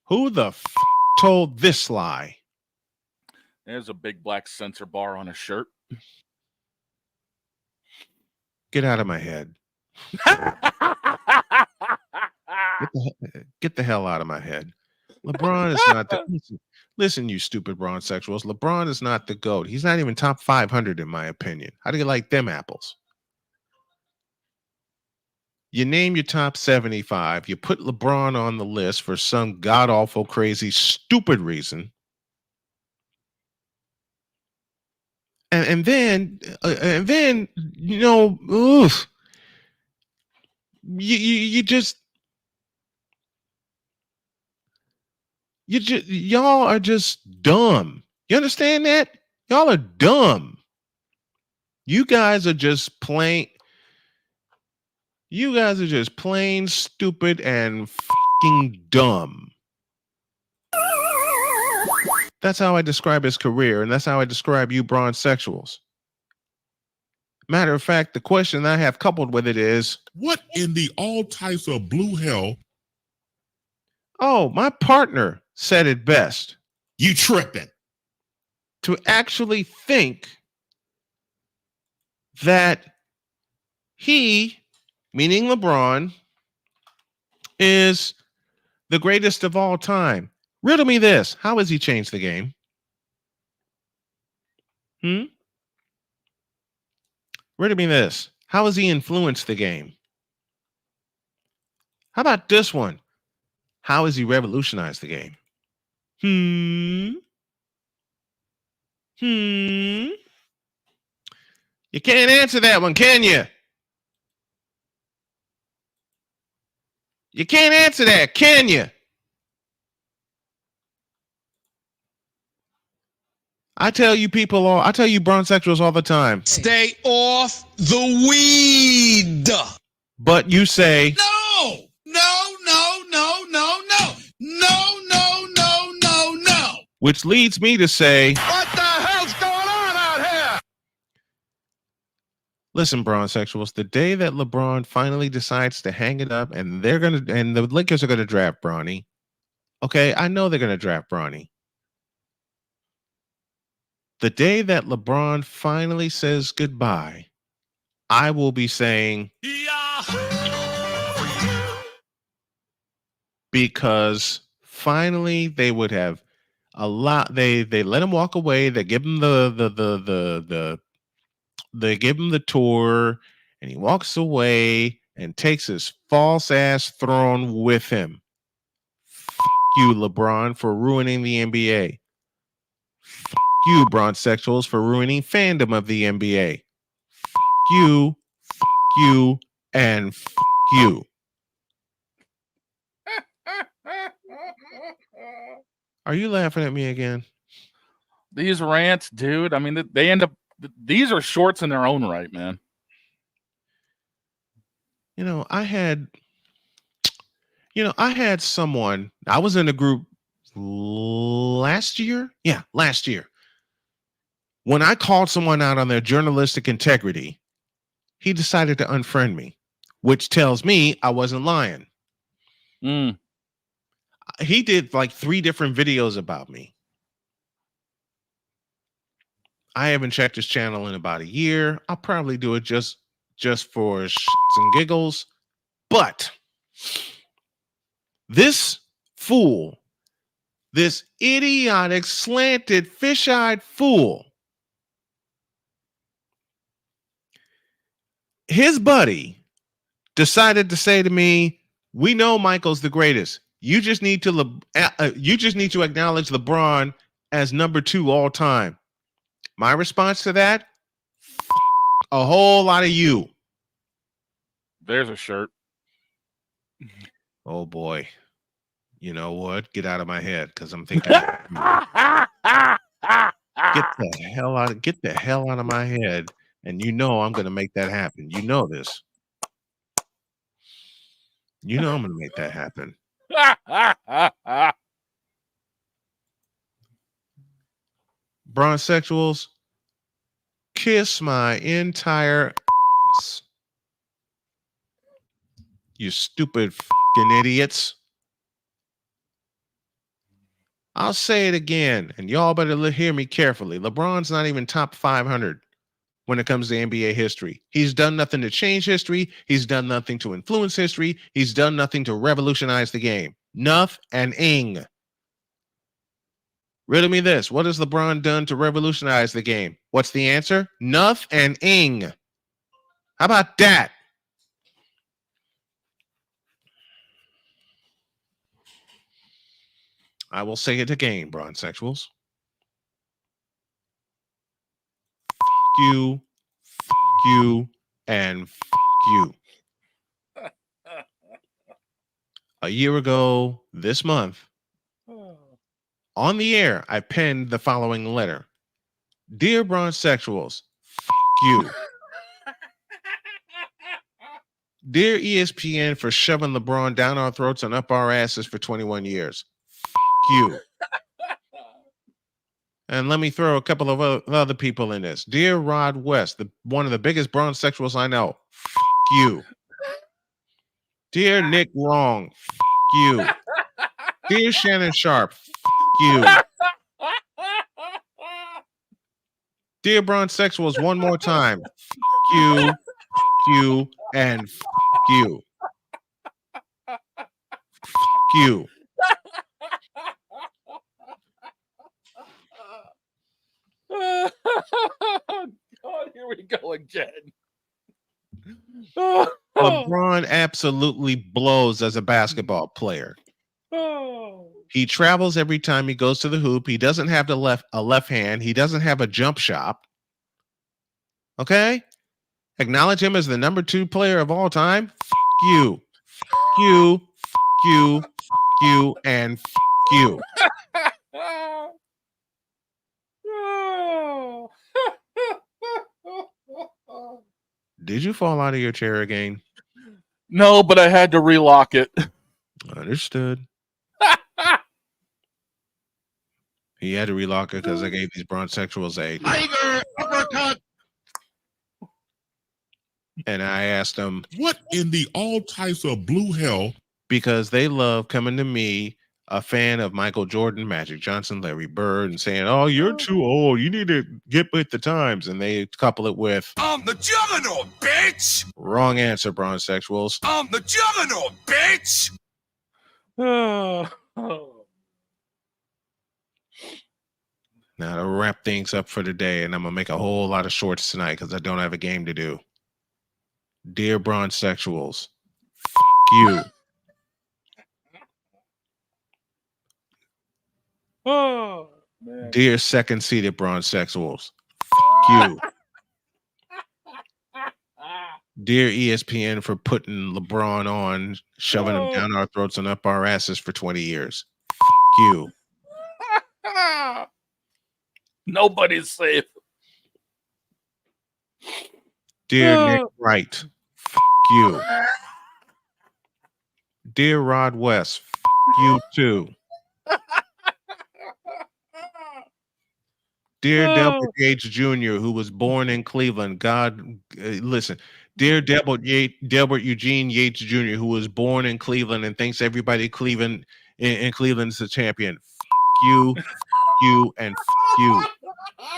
Who the told this lie? There's a big black censor bar on a shirt. Get out of my head. Get the hell out of my head. LeBron is not the listen, you stupid bronsexuals. LeBron is not the GOAT. He's not even top 500 in my opinion. How do you like them apples? You name your top 75. You put LeBron on the list for some god-awful, crazy, stupid reason. And then you know, oof, y'all are just dumb. You understand that? Y'all are dumb. You guys are just plain. You guys are just plain stupid and fucking dumb. That's how I describe his career, and that's how I describe you bronsexuals. Matter of fact, the question I have coupled with it is, what in the all types of blue hell? Oh, my partner said it best. You tripping. To actually think that he, meaning LeBron, is the greatest of all time. Riddle me this. How has he changed the game? Riddle me this. How has he influenced the game? How about this one? How has he revolutionized the game? You can't answer that one, can you? You can't answer that, can you? I tell you bronsexuals all the time. Stay off the weed. But you say, No. which leads me to say, What the hell's going on out here? Listen, bronsexuals, the day that LeBron finally decides to hang it up and the Lakers are gonna draft Bronny. Okay, I know they're gonna draft Bronny. The day that LeBron finally says goodbye, I will be saying, because finally they would have a lot. They let him walk away. They give him they give him the tour, and he walks away and takes his false ass throne with him. F you, LeBron, for ruining the NBA. F you, bronsexuals, for ruining fandom of the NBA. F you, and f you. Are you laughing at me again? These rants, dude. I mean, they end up. These are shorts in their own right, man. I had someone. I was in a group last year. Yeah, last year. When I called someone out on their journalistic integrity, he decided to unfriend me, which tells me I wasn't lying. He did like 3 different videos about me. I haven't checked his channel in about a year. I'll probably do it just for shits and giggles. But this fool, this idiotic, slanted, fish-eyed fool, his buddy decided to say to me, "We know Michael's the greatest. You just need to acknowledge LeBron as number 2 all time." My response to that, a whole lot of you. There's a shirt. Oh boy. You know what? Get out of my head, because I'm thinking get the hell out of my head. And you know I'm gonna make that happen. You know this. You know I'm gonna make that happen. Bronsexuals, kiss my entire ass. You stupid fucking idiots. I'll say it again, and y'all better hear me carefully. LeBron's not even top 500 when it comes to NBA history. He's done nothing to change history. He's done nothing to influence history. He's done nothing to revolutionize the game. Nuff and ing. Riddle me this. What has LeBron done to revolutionize the game? What's the answer? Nothing. How about that? I will say it again, Bronsexuals. You, and you. A year ago this month, on the air, I penned the following letter. Dear Bronsexuals, you. Dear ESPN for shoving LeBron down our throats and up our asses for 21 years. You. And let me throw a couple of other people in this. Dear Rod West, one of the biggest Bronsexuals I know. You. Dear Nick Wrong. You. Dear Shannon Sharp. You. Dear Bronsexuals, one more time. You, and you. You. God, here we go again. LeBron absolutely blows as a basketball player. He travels every time he goes to the hoop. He doesn't have a left hand. He doesn't have a jump shot. Okay? Acknowledge him as the number 2 player of all time. You, and you. Did you fall out of your chair again? No, but I had to relock it. Understood. He had to relock it because I gave these Bronsexuals a Tiger uppercut. And I asked them, what in the all types of blue hell? Because they love coming to me, a fan of Michael Jordan, Magic Johnson, Larry Bird, and saying, oh, you're too old. You need to get with the times. And they couple it with, I'm the juggernaut, bitch! Wrong answer, Bronsexuals. I'm the juggernaut, bitch! Now to wrap things up for today, and I'm going to make a whole lot of shorts tonight because I don't have a game to do. Dear Bronsexuals, you. Dear second-seated Bronsexuals, you. Dear ESPN for putting LeBron on, shoving him down our throats and up our asses for 20 years. You. Nobody's safe. Dear Nick Wright, you. Dear Rod West, you too. Dear Delbert Yates Jr., who was born in Cleveland, listen. Dear Delbert Eugene Yates Jr., who was born in Cleveland and thinks everybody Cleveland in Cleveland is a champion. You, and you.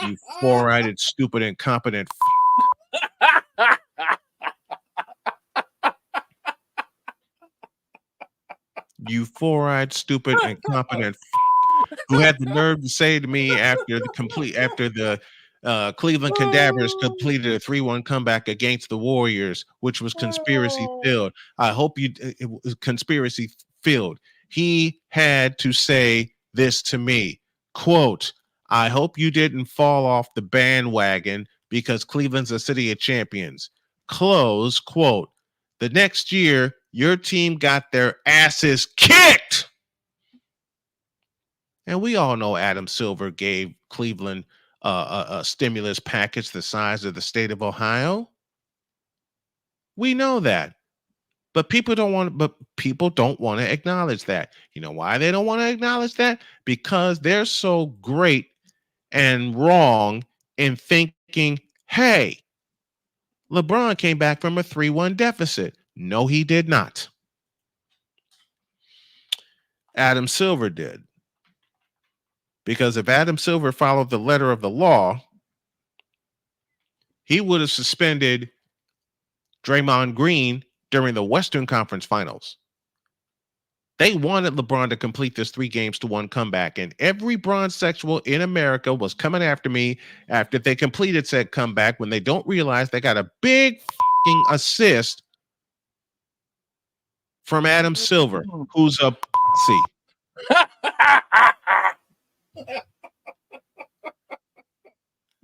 You four-eyed, stupid, incompetent. You four-eyed, stupid, incompetent. Who had the nerve to say to me after the Cleveland Cadavers completed a 3-1 comeback against the Warriors, which was conspiracy filled. I hope it was conspiracy filled. He had to say this to me, quote, I hope you didn't fall off the bandwagon because Cleveland's a city of champions. Close quote. The next year, your team got their asses kicked. And we all know Adam Silver gave Cleveland a stimulus package the size of the state of Ohio. We know that. But people don't want to acknowledge that. You know why they don't want to acknowledge that? Because they're so great and wrong in thinking, hey, LeBron came back from a 3-1 deficit. No, he did not. Adam Silver did. Because if Adam Silver followed the letter of the law, he would have suspended Draymond Green during the Western Conference Finals. They wanted LeBron to complete this 3-games-to-1 comeback, and every bronzexual in America was coming after me after they completed said comeback when they don't realize they got a big fucking assist from Adam Silver, who's a pussy.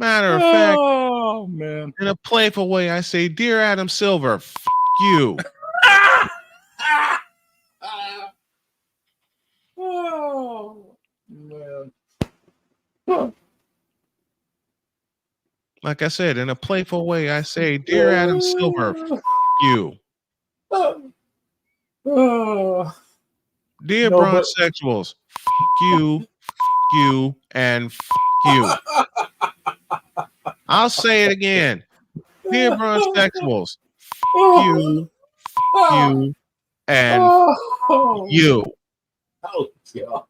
Matter of fact, man, in a playful way, I say, "Dear Adam Silver, f you." Oh man. Like I said, in a playful way, I say, "Dear Adam Silver, f you." Dear bronzexuals, f you, and f you. I'll say it again. Dear bronzexuals, f you, and f you. Oh God!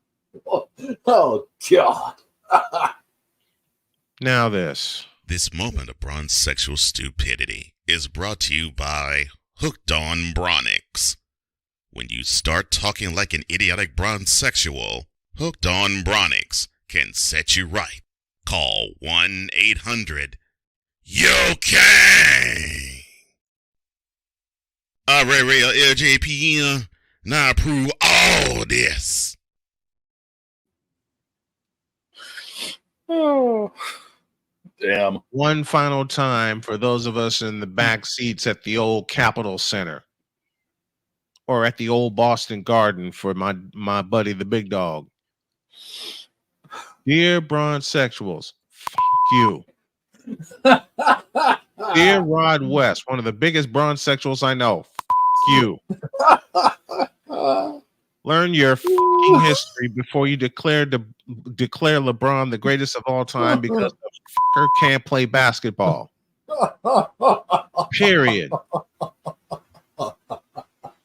Oh God! Now this. This moment of bronzexual stupidity is brought to you by Hooked on Bronix. When you start talking like an idiotic bronzexual, Hooked on Bronix can set you right. Call 1-800-YO-KANG. Real LJPN. Now approve all this. Oh, damn. One final time for those of us in the back seats at the old Capitol Center or at the old Boston Garden for my buddy, the big dog. Dear bronzexuals, f you. Dear Rod West, one of the biggest bronzexuals I know, f you. Learn your f***ing history before you declare LeBron the greatest of all time because the f***er can't play basketball. Period.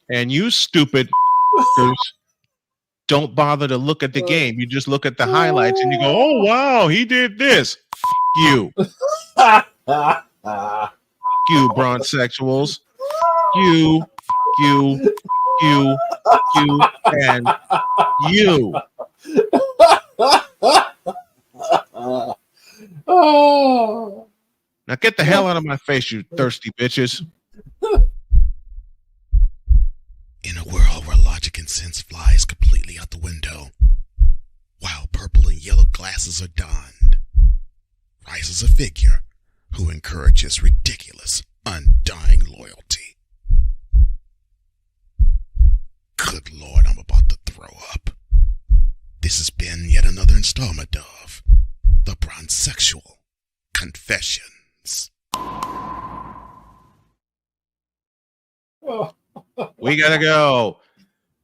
And you stupid f***ers don't bother to look at the game. You just look at the highlights and you go, "Oh, wow, he did this." F you. F you, bronzexuals. You, and you. Now get the hell out of my face, you thirsty bitches. In a world where logic and sense flies completely out the window, while purple and yellow glasses are donned, rises a figure who encourages ridiculous, undying loyalty. Good Lord, I'm about to throw up. This has been yet another installment of The Bronzexual Confessions. We gotta go.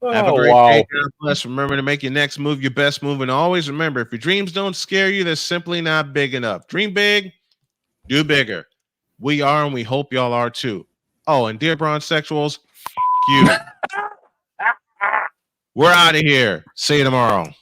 Have a great day. God bless. Remember to make your next move your best move. And always remember, if your dreams don't scare you, they're simply not big enough. Dream big, do bigger. We are, and we hope y'all are too. Oh, and dear bronzexuals, you. We're out of here. See you tomorrow.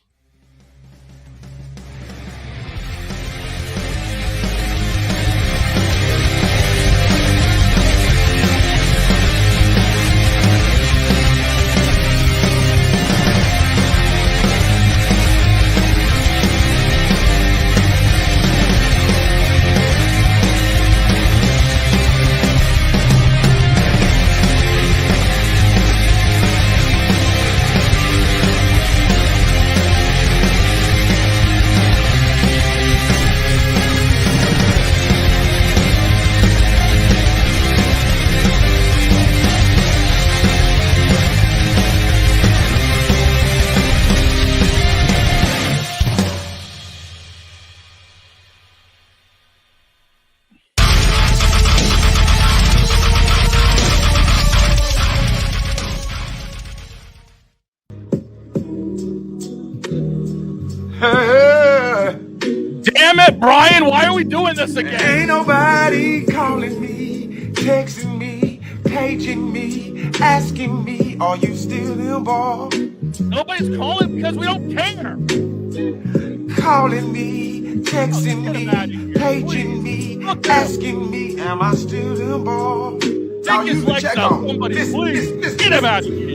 Damn it, Brian! Why are we doing this again? Ain't nobody calling me, texting me, paging me, asking me, are you still involved? Nobody's calling because we don't care. Calling me, texting me, paging me, asking me, am I still involved? Take his legs out, somebody, please. Get him out of here.